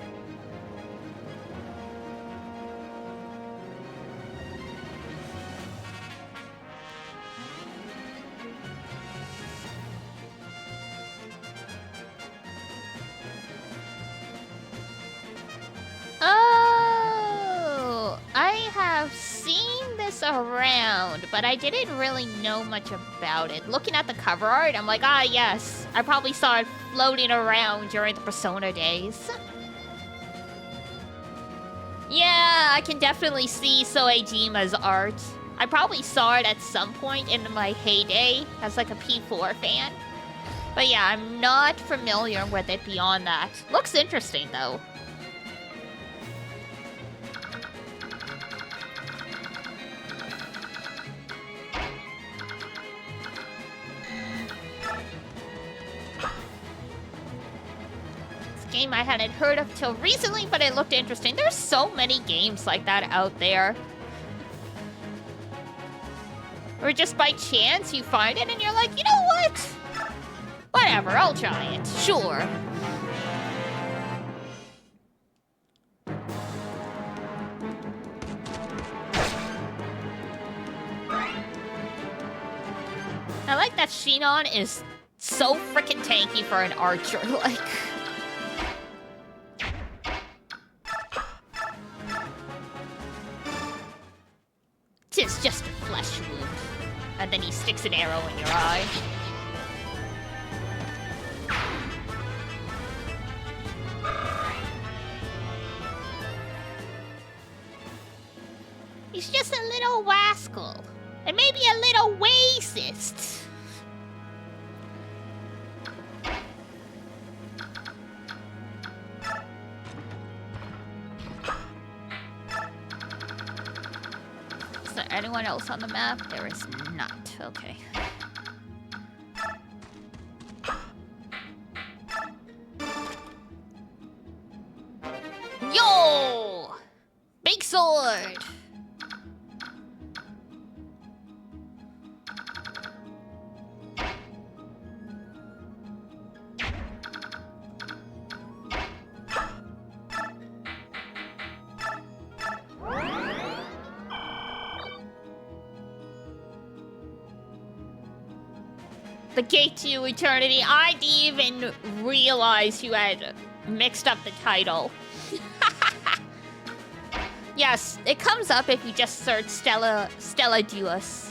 Oh, I have seen this around, but I didn't really know much about it. Looking at the cover art, I'm like, ah, yes. I probably saw it floating around during the Persona days. Yeah, I can definitely see Soejima's art. I probably saw it at some point in my heyday as like a P4 fan. But yeah, I'm not familiar with it beyond that. Looks interesting though. Game I hadn't heard of till recently, but it looked interesting. There's so many games like that out there. Or just by chance you find it and you're like, you know what? Whatever, I'll try it. Sure. I like that Shinon is so freaking tanky for an archer, like... and then he sticks an arrow in your eye. He's just a little rascal. And maybe a little racist. Is there anyone else on the map? There is not. Okay. Yo! Big sword! The Gate to Eternity. I didn't even realize you had mixed up the title. Yes, it comes up if you just search Stella Duos.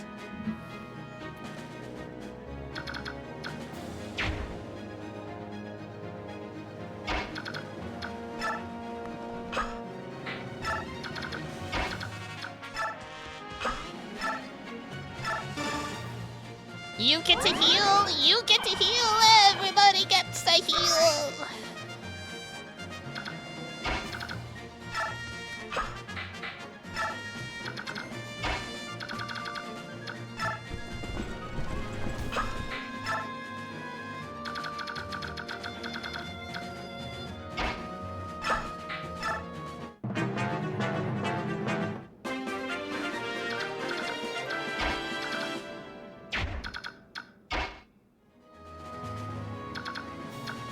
You get to heal, you get to heal, everybody gets to heal.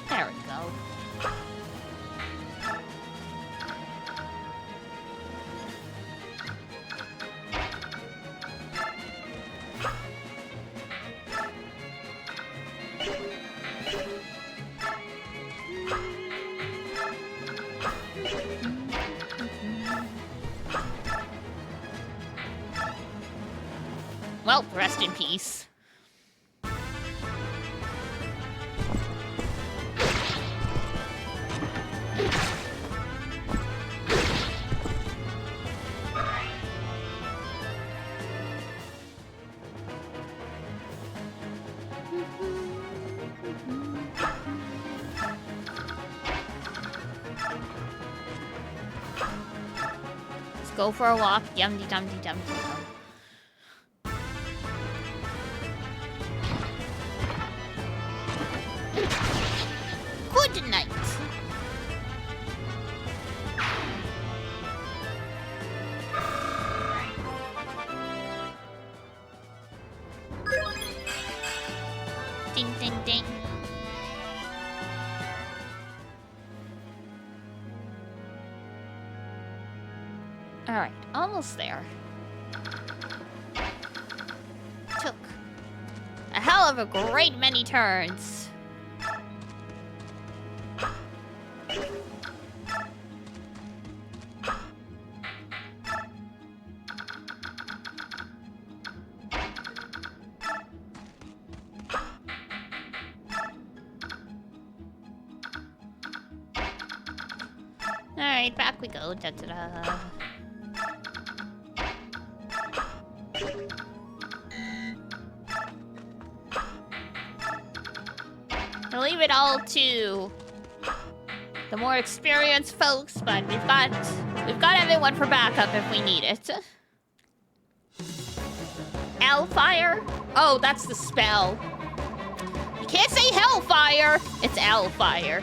There we go. Well, rest in peace. Let's go for a walk. Yum-de-dum-de-dum-de-dum. Good night. Ding, ding, ding. All right, almost there. Took a hell of a great many turns. Alright, back we go. Da-da-da. I'll leave it all to the more experienced folks, but we've got everyone for backup if we need it. Hellfire? Oh, that's the spell. You can't say Hellfire. It's Hellfire.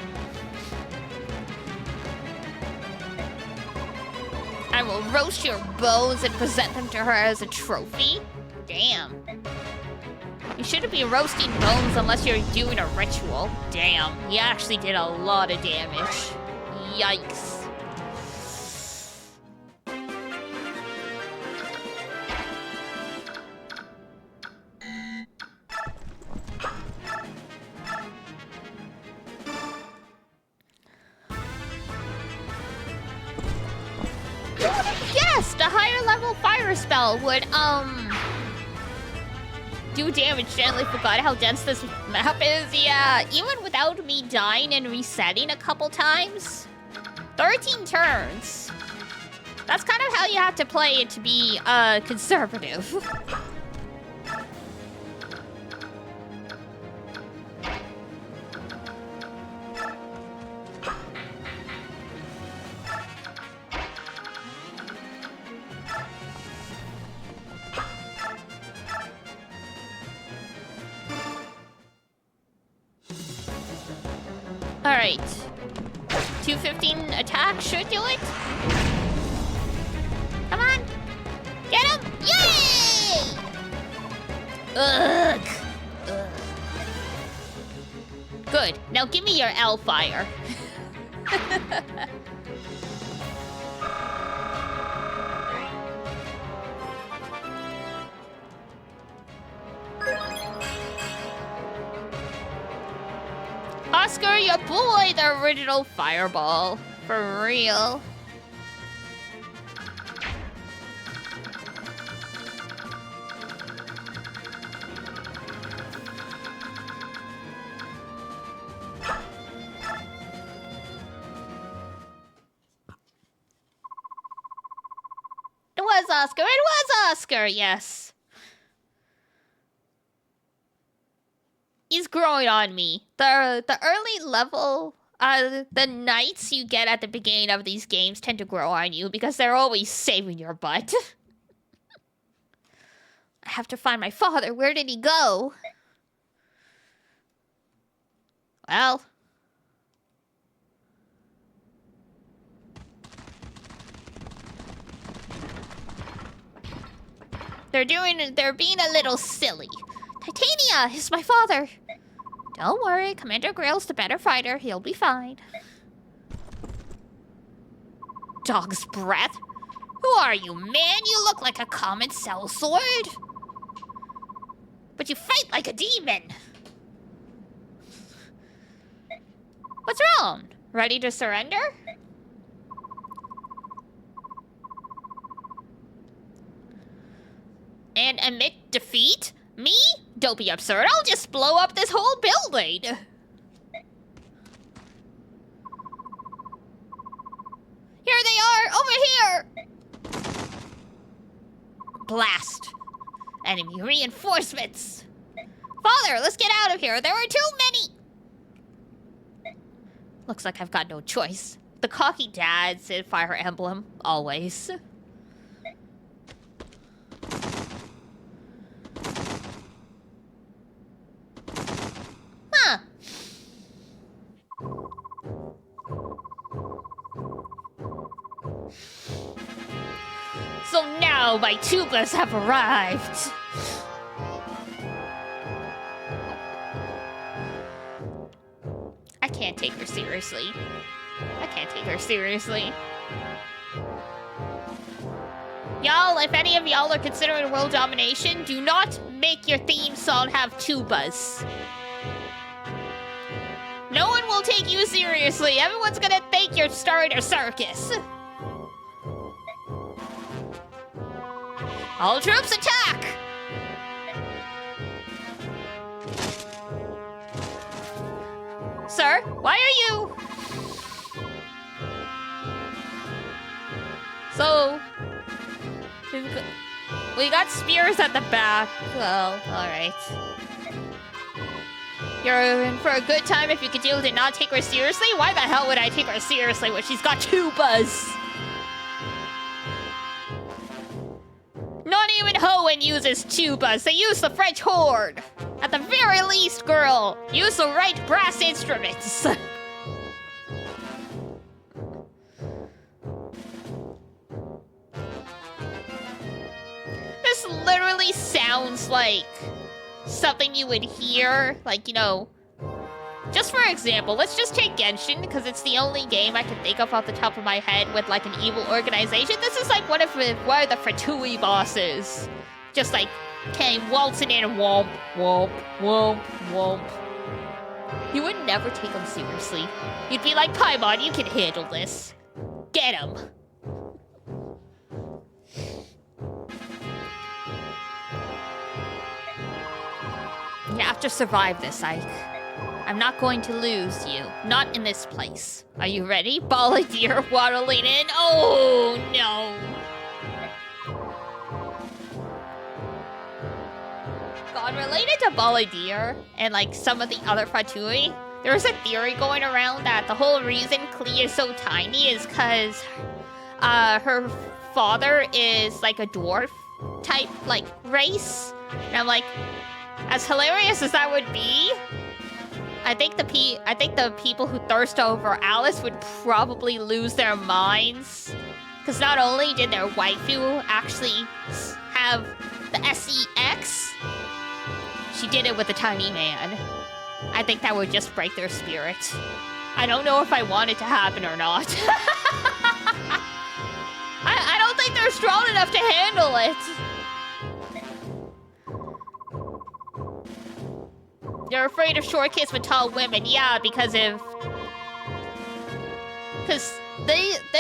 I will roast your bones and present them to her as a trophy. Damn. You shouldn't be roasting bones unless you're doing a ritual. Damn, he actually did a lot of damage. Yikes. Who would have guessed a higher level fire spell would, do damage gently. Forgot how dense this map is. Yeah, even without me dying and resetting a couple times. 13 turns. That's kind of how you have to play it to be conservative. Alright. 215 attack should do it. Come on. Get him! Yay! Ugh. Ugh. Good. Now give me your L fire. Oscar, your boy, the original fireball. For real. It was Oscar. It was Oscar, yes. He's growing on me. The early level, the knights you get at the beginning of these games tend to grow on you because they're always saving your butt. I have to find my father. Where did he go? Well. They're being a little silly. Titania is my father. Don't worry, Commander Grail's the better fighter. He'll be fine. Dog's breath? Who are you, man? You look like a common sellsword. But you fight like a demon. What's wrong? Ready to surrender? And admit defeat? Me? Don't be absurd. I'll just blow up this whole building. Here they are, over here. Blast. Enemy reinforcements. Father, let's get out of here. There are too many. Looks like I've got no choice. The cocky dads in Fire Emblem, always. Huh. So now my tubas have arrived. I can't take her seriously. I can't take her seriously. Y'all, if any of y'all are considering world domination, do not make your theme song have tubas. No one will take you seriously. Everyone's gonna think you're starting a circus. All troops attack! Sir, why are you? So, we got spears at the back. Well, alright. You're in for a good time if you could deal with it, not take her seriously? Why the hell would I take her seriously when she's got tubas? Not even Hoenn uses tubas. They use the French horde. At the very least, girl, use the right brass instruments. This literally sounds like something you would hear, like, you know, just for example, let's just take Genshin, because it's the only game I can think of off the top of my head with, like, an evil organization. This is like one of the Fatui bosses. Just, like, came waltzing in and womp, womp, womp, womp. You would never take them seriously. You'd be like, Paimon, you can handle this. Get him. You have to survive this, Ike. I'm not going to lose you. Not in this place. Are you ready? Ball of deer waddling in. Oh, no. God, related to Ball of Deer and like some of the other Fatui, there's a theory going around that the whole reason Klee is so tiny is because her father is like a dwarf type like race. And I'm like, as hilarious as that would be, I think the people who thirst over Alice would probably lose their minds. Because not only did their waifu actually have the SEX, she did it with a tiny man. I think that would just break their spirit. I don't know if I want it to happen or not. I don't think they're strong enough to handle it. You're afraid of short kids with tall women. Yeah, because this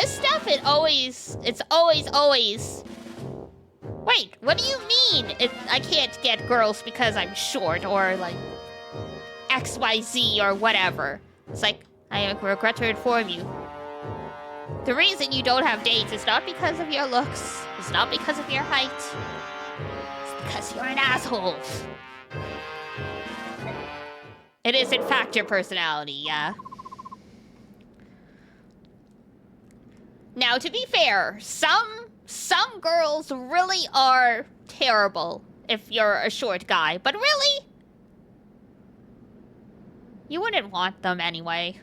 stuff, it's always... Wait, what do you mean? I can't get girls because I'm short or like XYZ or whatever. It's like, I regret to inform you. The reason you don't have dates is not because of your looks. It's not because of your height. It's because you're an asshole. It is in fact your personality, yeah. Now, to be fair, some girls really are terrible if you're a short guy, but really, you wouldn't want them anyway.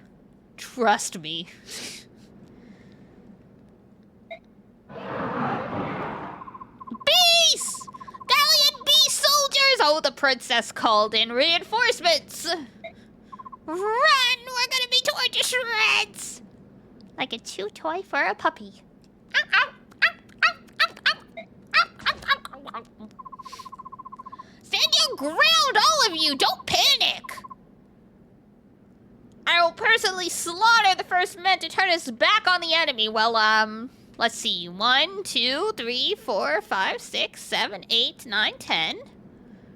Trust me. Beasts! Valiant beast soldiers! Oh, the princess called in reinforcements! Run! We're gonna be torn to shreds! Like a chew toy for a puppy. Stand your ground, all of you! Don't panic! I will personally slaughter the first men to turn us back on the enemy. Well, let's see. 1, 2, 3, 4, 5, 6, 7, 8, 9, 10.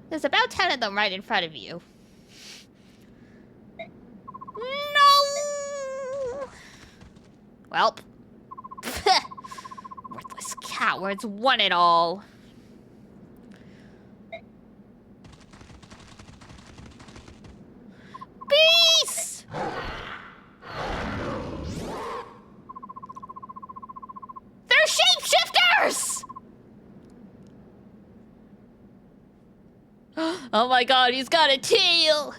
There's about 10 of them right in front of you. No! Welp. Worthless cowards, one and all. Beasts! They're shapeshifters! Oh my god, he's got a tail!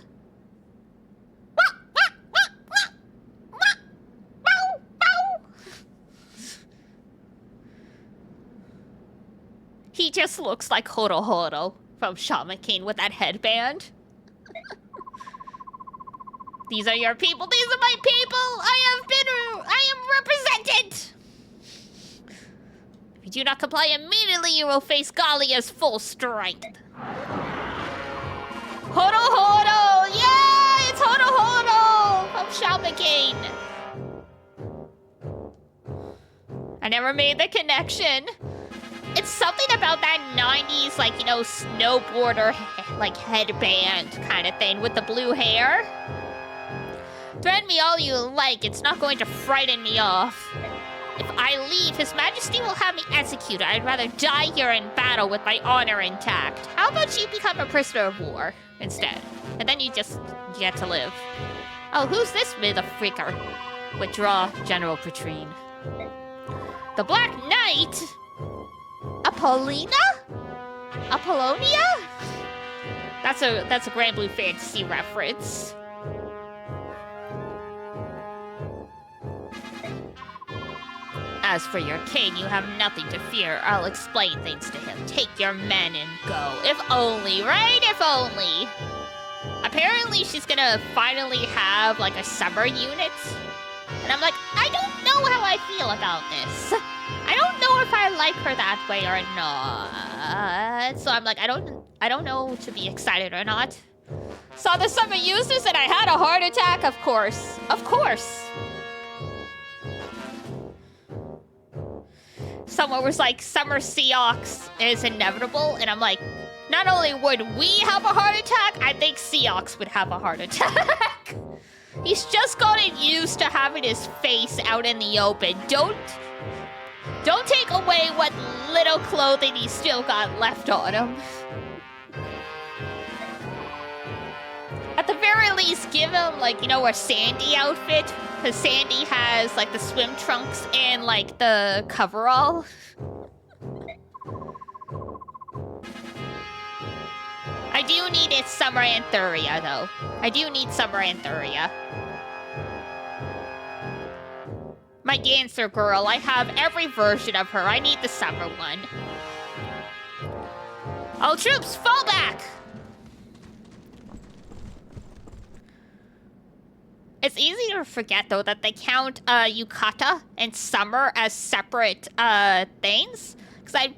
He just looks like Horo Horo from Shaman King with that headband. These are your people. These are my people. I am represented. If you do not comply immediately, you will face Galia's full strength. Horo Horo! Yeah, it's Horo Horo from Shaman King. I never made the connection. It's something about that 90s, like, you know, snowboarder, like, headband kind of thing with the blue hair. Threaten me all you like, it's not going to frighten me off. If I leave, His Majesty will have me executed. I'd rather die here in battle with my honor intact. How about you become a prisoner of war instead? And then you just get to live. Oh, who's this motherfreaker? Withdraw, General Petrine. The Black Knight? Apollina? Apollonia? That's a Grand Blue Fantasy reference. As for your king, you have nothing to fear. I'll explain things to him. Take your men and go. If only, right? If only. Apparently she's gonna finally have like a summer unit. And I'm like, I don't know how I feel about this. I don't know if I like her that way or not. So I'm like, I don't know to be excited or not. Saw the summer users and I had a heart attack, of course. Of course. Someone was like, Summer Seahawks is inevitable. And I'm like, not only would we have a heart attack, I'm think Seox would have a heart attack. He's just gotten used to having his face out in the open. Don't take away what little clothing he's still got left on him. At the very least, give him, like, you know, a Sandy outfit. Because Sandy has, like, the swim trunks and, like, the coverall. I do need it Summer Anthuria, though. I do need Summer Anthuria. My dancer girl, I have every version of her. I need the summer one. All troops, fall back! It's easy to forget, though, that they count Yukata and Summer as separate things. Because I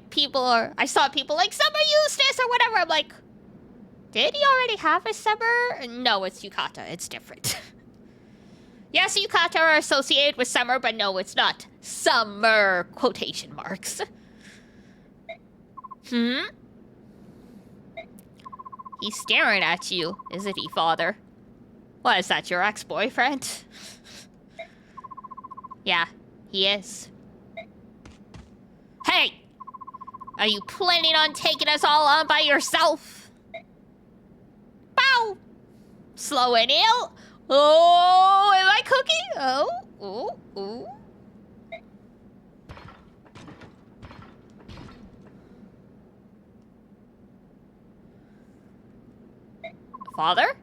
saw people like, Summer Eustace or whatever. I'm like, did he already have a Summer? No, it's Yukata. It's different. Yes, Yukata are associated with Summer, but no, it's not. Summer, quotation marks. He's staring at you, isn't he, father? What, is that your ex-boyfriend? Yeah, he is. Hey! Are you planning on taking us all on by yourself? Bow! Slow and ill. Oh, am I cooking? Oh, ooh, ooh. Father?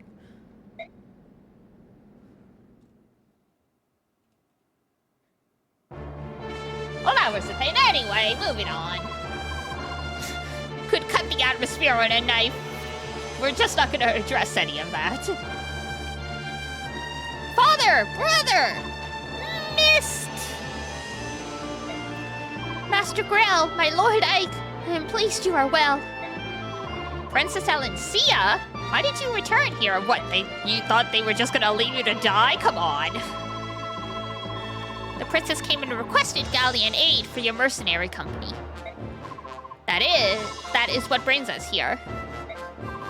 Well, that was the thing. Anyway, moving on. Could cut the atmosphere with a knife. We're just not going to address any of that. Father! Brother! Missed! Master Grell, my Lord Ike, I am pleased you are well. Princess Alencia? Why did you return here? What, you thought they were just going to leave you to die? Come on. The princess came and requested Galleon aid for your mercenary company. That is what brings us here.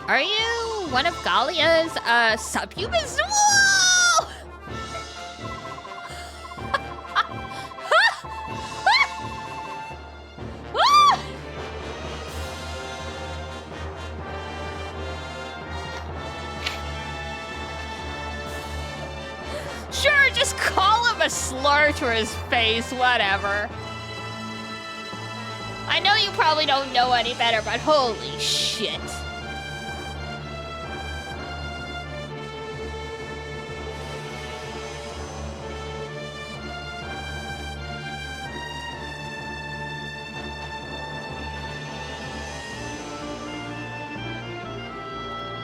Are you one of Gallia's, subhumans? Whoa! Sure, just call him a slur to his face, whatever. I know you probably don't know any better, but holy shit.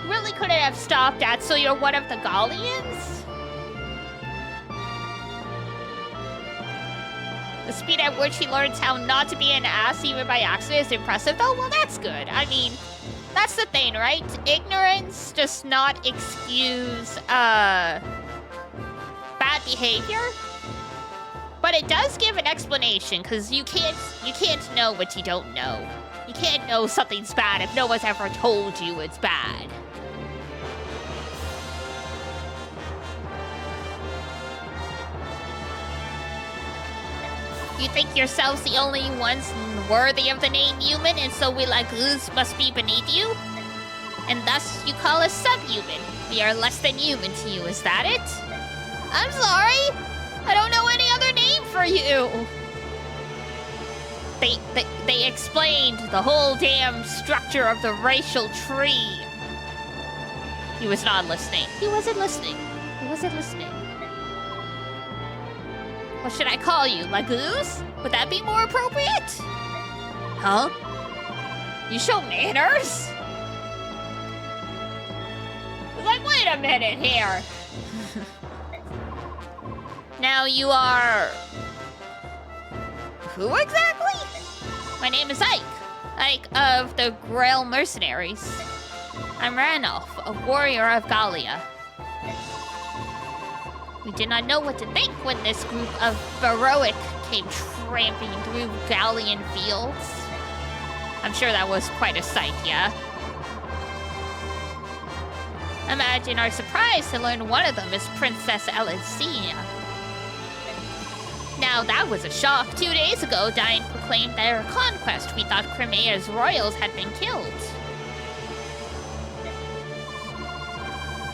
Really couldn't have stopped at, so you're one of the Gallians? The speed at which he learns how not to be an ass even by accident is impressive, though. Well, that's good. I mean, that's the thing, right? Ignorance does not excuse, bad behavior. But it does give an explanation, because you can't know what you don't know. You can't know something's bad if no one's ever told you it's bad. You think yourselves the only ones worthy of the name human, and so we Laguz must be beneath you? And thus you call us subhuman. We are less than human to you, is that it? I'm sorry. I don't know any other name for you. They explained the whole damn structure of the racial tree. He was not listening. He wasn't listening. He wasn't listening. What should I call you? Laguz? Would that be more appropriate? Huh? You show manners? Like, wait a minute here. Now you are... who exactly? My name is Ike. Ike of the Grail Mercenaries. I'm Ranulf, a warrior of Gallia. We did not know what to think when this group of Baroic came tramping through Gallian fields. I'm sure that was quite a sight, yeah? Imagine our surprise to learn one of them is Princess Elencia. Now that was a shock. 2 days ago, Diane proclaimed that her conquest, we thought Crimea's royals had been killed.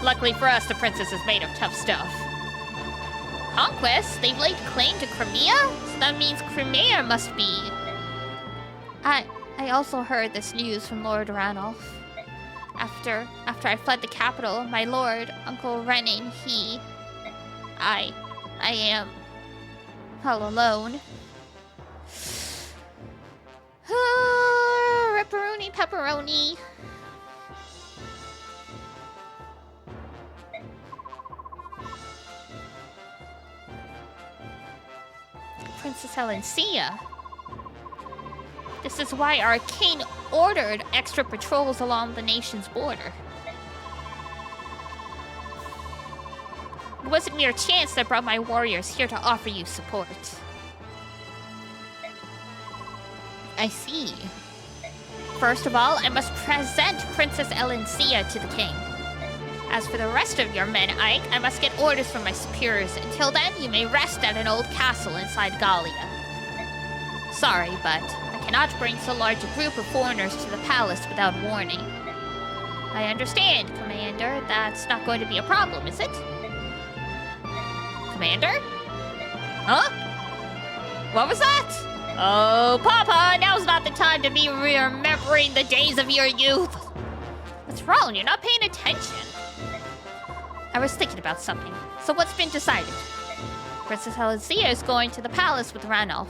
Luckily for us, the princess is made of tough stuff. Conquest? They've laid claim to Crimea? So that means Crimea must be... I also heard this news from Lord Ranulph. After I fled the capital, my lord, Uncle Renan, I am all alone. Ripperoni pepperoni. Princess Elencia. This is why our king ordered extra patrols along the nation's border. It wasn't mere chance that brought my warriors here to offer you support. I see. First of all, I must present Princess Elencia to the king. As for the rest of your men, Ike, I must get orders from my superiors. Until then, you may rest at an old castle inside Gallia. Sorry, but I cannot bring so large a group of foreigners to the palace without warning. I understand, Commander. That's not going to be a problem, is it? Commander? Huh? What was that? Oh, Papa, now's not the time to be remembering the days of your youth. What's wrong? You're not paying attention. I was thinking about something. So what's been decided? Princess Elencia is going to the palace with Ranulph.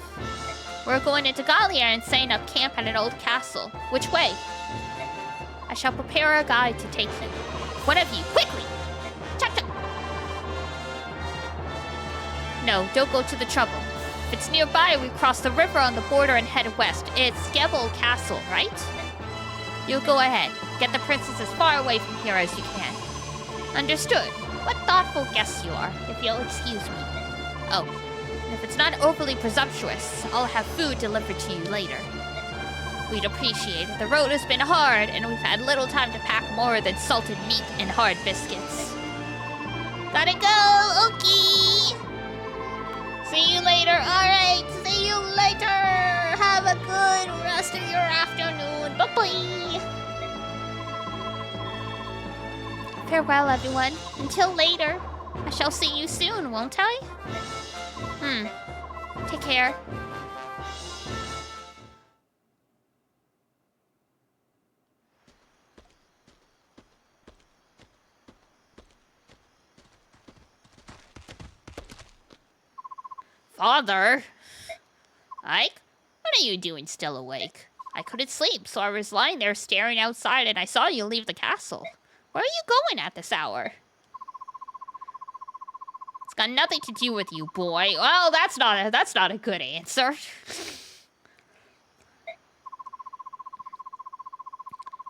We're going into Gallia and setting up camp at an old castle. Which way? I shall prepare a guide to take them. One of you, quickly! Chop, chop. No, don't go to the trouble. If it's nearby, we cross the river on the border and head west. It's Gebel Castle, right? You go ahead. Get the princess as far away from here as you can. Understood. What thoughtful guests you are, if you'll excuse me. Oh, and if it's not overly presumptuous, I'll have food delivered to you later. We'd appreciate it. The road has been hard, and we've had little time to pack more than salted meat and hard biscuits. Gotta go, okay. See you later. Alright, see you later. Have a good rest of your afternoon. Bye-bye. Farewell, everyone. Until later. I shall see you soon, won't I? Take care. Father? Ike? What are you doing still awake? I couldn't sleep, so I was lying there staring outside and I saw you leave the castle. Where are you going at this hour? It's got nothing to do with you, boy. Well, that's not a good answer.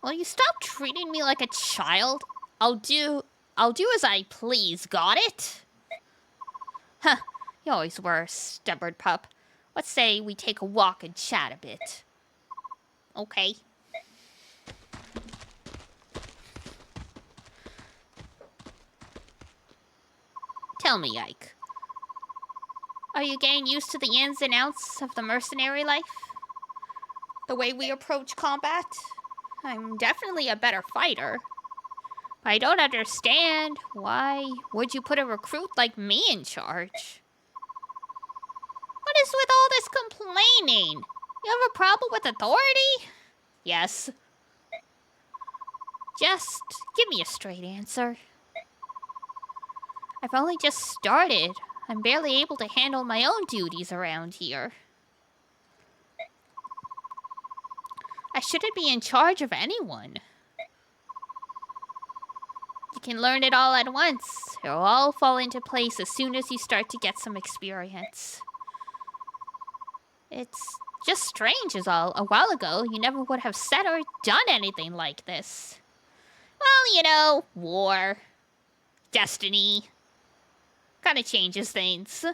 Will you stop treating me like a child? I'll do as I please, got it? Huh, you always were a stubborn pup. Let's say we take a walk and chat a bit. Okay. Tell me, Ike. Are you getting used to the ins and outs of the mercenary life? The way we approach combat? I'm definitely a better fighter. But I don't understand. Why would you put a recruit like me in charge? What is with all this complaining? You have a problem with authority? Yes. Just give me a straight answer. I've only just started. I'm barely able to handle my own duties around here. I shouldn't be in charge of anyone. You can learn it all at once. It'll all fall into place as soon as you start to get some experience. It's just strange is all. A while ago, you never would have said or done anything like this. Well, you know, war, destiny, kind of changes things.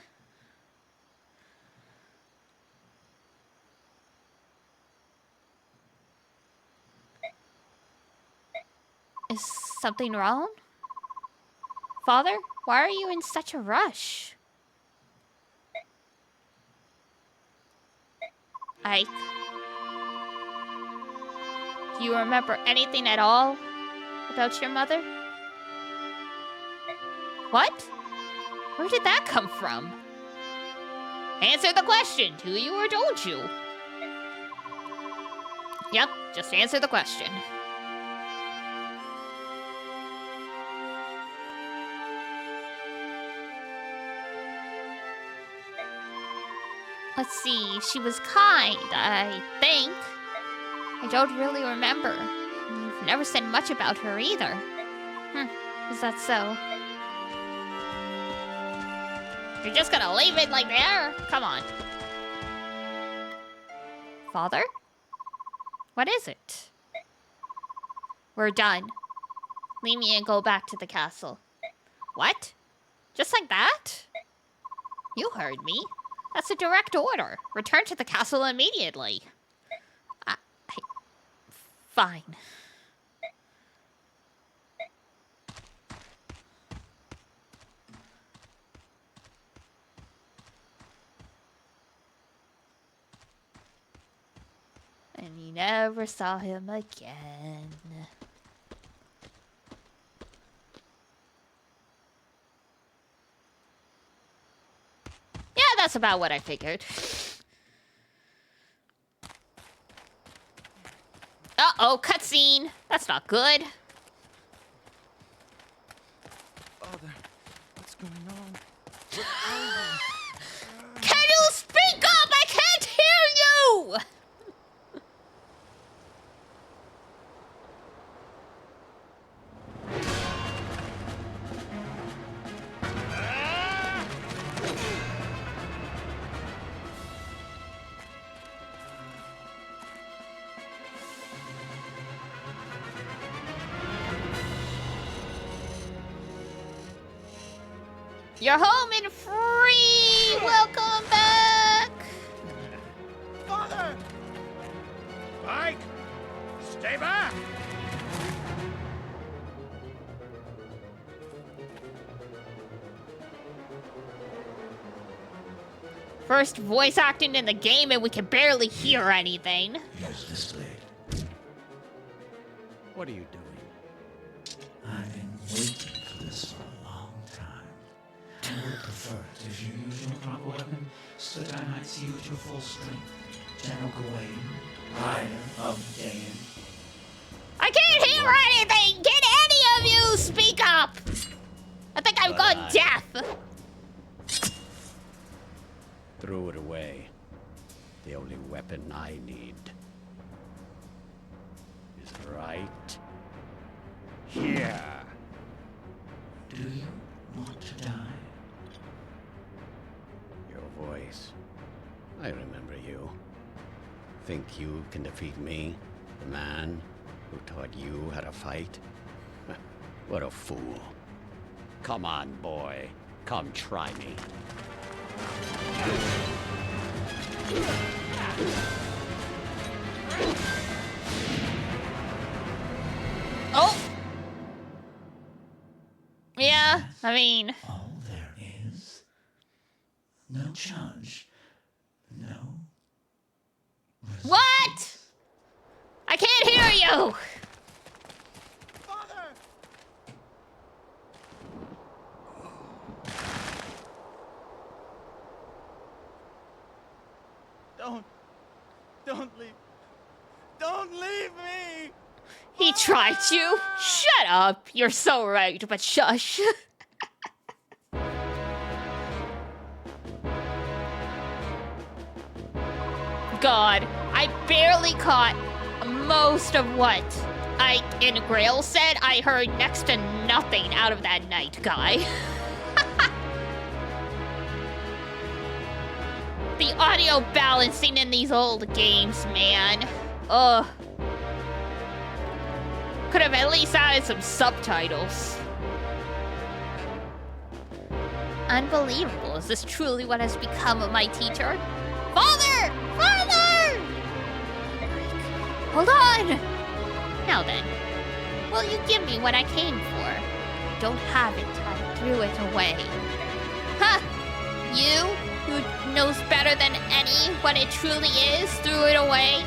Is something wrong? Father, why are you in such a rush? Ike, do you remember anything at all about your mother? What? Where did that come from? Answer the question, do you or don't you? Yep, just answer the question. Let's see, she was kind, I think. I don't really remember. You've never said much about her either. Is that so? You're just gonna leave it like there? Come on. Father? What is it? We're done. Leave me and go back to the castle. What? Just like that? You heard me. That's a direct order. Return to the castle immediately. Fine. And he never saw him again. Yeah, that's about what I figured. Uh-oh, cutscene. That's not good. Father, what's going on? Can you speak up? I can't hear you! You're home and free! Welcome back! Father! Mike! Stay back! First voice acting in the game and we can barely hear anything. Here's this blade. What are you doing? I've been waiting for this for a long time. I would prefer it if you use your proper weapon so that I might see you at your full strength. General Gawain, rider of Dayan. I can't hear anything! Can any of you speak up? I think I've gone deaf. Throw it away. The only weapon I need is right here. Do you want to die? Your voice. I remember you. Think you can defeat me? The man who taught you how to fight? What a fool. Come on, boy. Come try me. Oh! Yeah, I mean... All there is? No challenge? No? What? I can't hear you! Father! Don't leave. Don't leave me! He tried to. Shut up. You're so right, but shush. God, I barely caught most of what Ike and Grail said. I heard next to nothing out of that night guy. The audio balancing in these old games, man. Ugh. Could have at least added some subtitles. Unbelievable. Is this truly what has become of my teacher? Father! Father! Hold on! Now then, will you give me what I came for? I don't have it, threw it away. Huh! You, who knows better than any what it truly is, threw it away?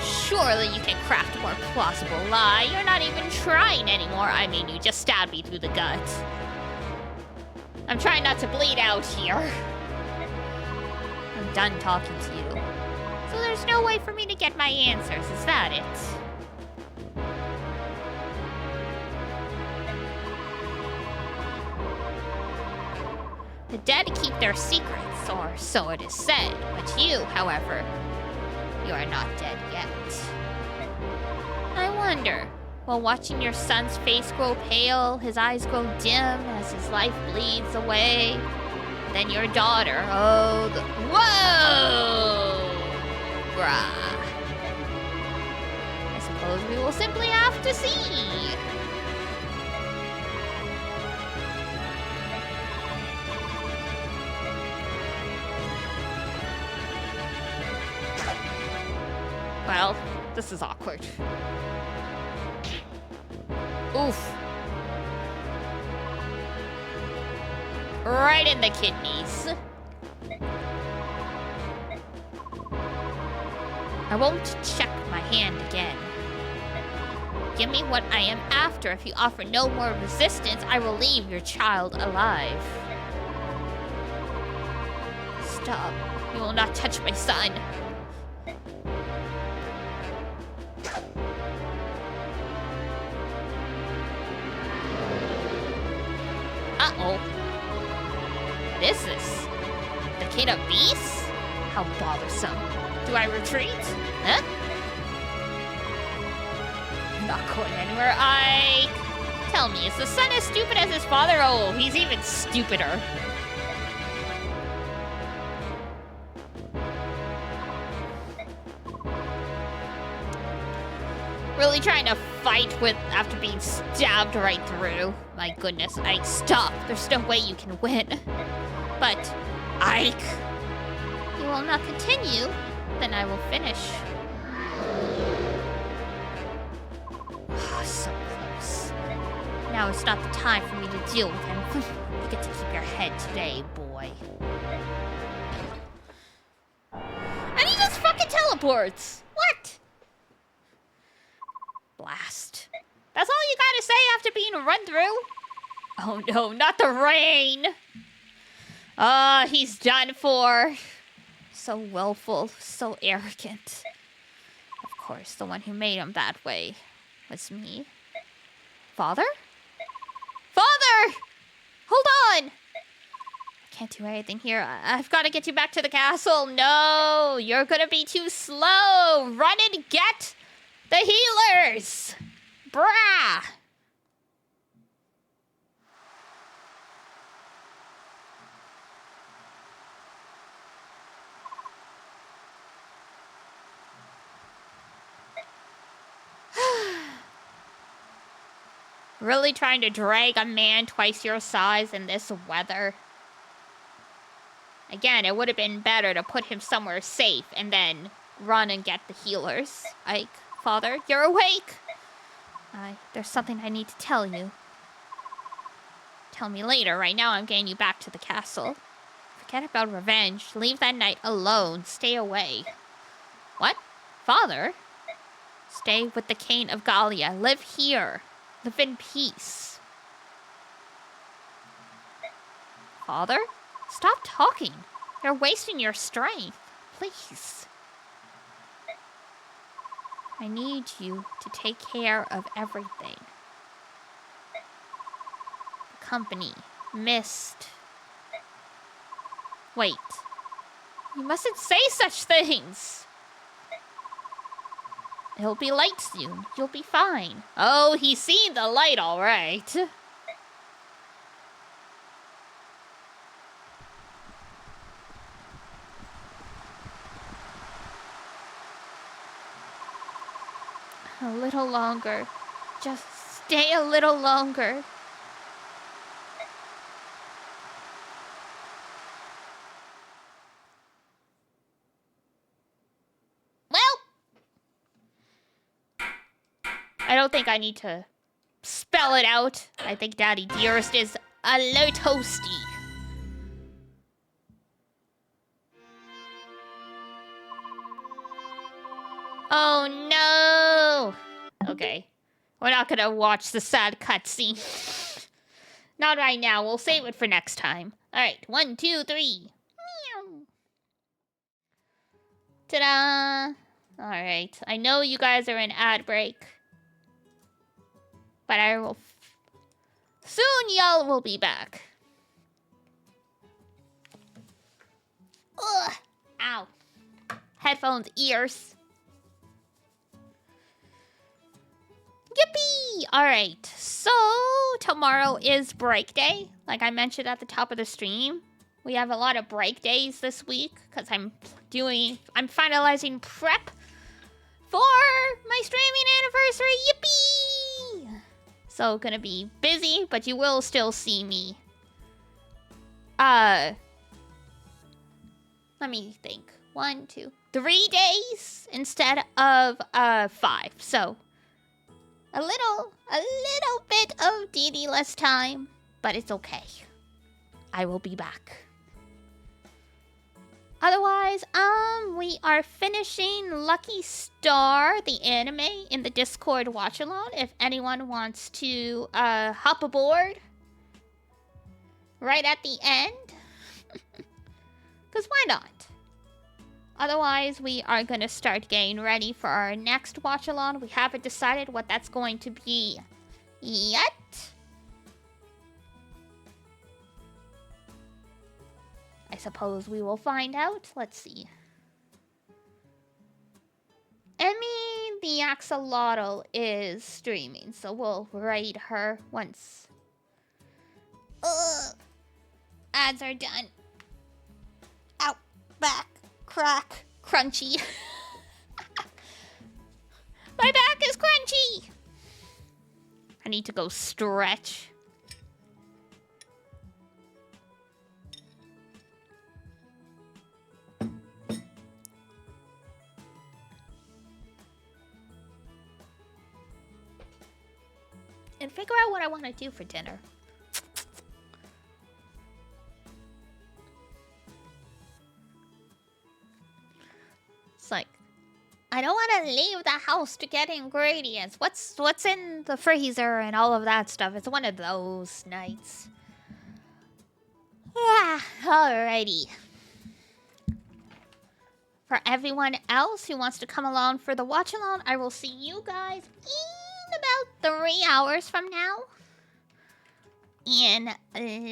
Surely you can craft a more plausible lie. You're not even trying anymore. I mean, you just stabbed me through the gut. I'm trying not to bleed out here. I'm done talking to you. So there's no way for me to get my answers, is that it? The dead keep their secrets, or so it is said. But you, however, you are not dead yet. I wonder, while watching your son's face grow pale, his eyes grow dim as his life bleeds away, then your daughter, oh, whoa! Brah. I suppose we will simply have to see. Well, this is awkward. Oof. Right in the kidneys. I won't check my hand again. Give me what I am after. If you offer no more resistance, I will leave your child alive. Stop. You will not touch my son. Uh-oh. What is this? The King of Beasts? How bothersome. Do I retreat? Huh? I'm not going anywhere. Tell me, is the son as stupid as his father? Oh, he's even stupider. Really trying to fight with after being stabbed right through. My goodness, Ike, stop. There's no way you can win. But, Ike, you will not continue, then I will finish. Oh, so close. Now is not the time for me to deal with him. You get to keep your head today, boy. And he just fucking teleports! What? Blast. That's all you gotta say after being run through? Oh no, not the rain! Ah, he's done for. So willful, so arrogant. Of course, the one who made him that way was me. Father? Father! Hold on! I can't do anything here. I've got to get you back to the castle. No, you're gonna be too slow. Run and get the healers! Brah! Really trying to drag a man twice your size in this weather? Again, it would have been better to put him somewhere safe and then run and get the healers. Ike, Father, you're awake! There's something I need to tell you. Tell me later. Right now, I'm getting you back to the castle. Forget about revenge. Leave that night alone. Stay away. What? Father? Stay with the Cane of Gallia. Live here. Live in peace. Father? Stop talking. You're wasting your strength. Please. I need you to take care of everything. The company. Mist. Wait. You mustn't say such things. It'll be light soon. You'll be fine. Oh, he's seen the light, all right. A little longer. Just stay a little longer. I don't think I need to spell it out. I think Daddy Dearest is Hello, Toasty. Oh no! Okay. We're not gonna watch the sad cutscene. Not right now. We'll save it for next time. Alright, 1, 2, 3. Meow. Ta-da! Alright, I know you guys are in ad break. But I will... Soon y'all will be back. Ugh! Ow. Headphones, ears. Yippee! Alright, so tomorrow is break day. Like I mentioned at the top of the stream. We have a lot of break days this week because I'm finalizing prep for my streaming anniversary. Yippee! So gonna be busy, but you will still see me. Let me think. 1, 2, 3 days instead of 5. So a little bit of DD less time, but it's okay. I will be back. Otherwise, we are finishing Lucky Star, the anime, in the Discord watch-along. If anyone wants to hop aboard right at the end, because why not? Otherwise, we are going to start getting ready for our next watch-along. We haven't decided what that's going to be yet. I suppose we will find out. Let's see. Emmy the Axolotl is streaming, so we'll raid her once. Ugh. Ads are done. Out, back, crack, crunchy. My back is crunchy. I need to go stretch. And figure out what I want to do for dinner. It's like, I don't want to leave the house to get ingredients. What's in the freezer and all of that stuff. It's one of those nights. Alrighty. For everyone else who wants to come along for the watch-along, I will see you guys about 3 hours from now in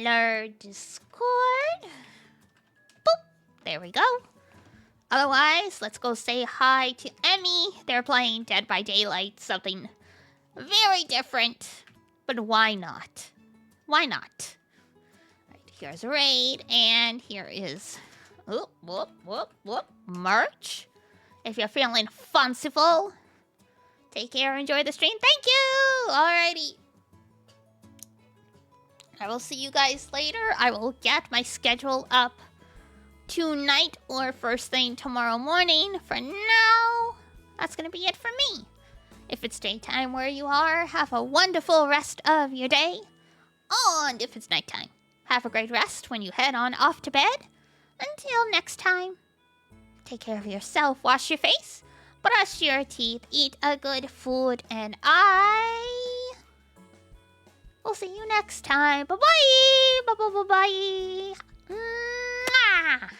our Discord. Boop. There we go. Otherwise, let's go say hi to Emmy. They're playing Dead by Daylight, something very different. But why not? Why not? Right, here's a raid, and here is merch. If you're feeling fanciful, take care, enjoy the stream. Thank you! Alrighty. I will see you guys later. I will get my schedule up tonight or first thing tomorrow morning. For now, that's gonna be it for me. If it's daytime where you are, have a wonderful rest of your day. And if it's nighttime, have a great rest when you head on off to bed. Until next time, take care of yourself, wash your face, brush your teeth, eat a good food, and I will see you next time. Bye-bye! Bye-bye-bye-bye! Mwah!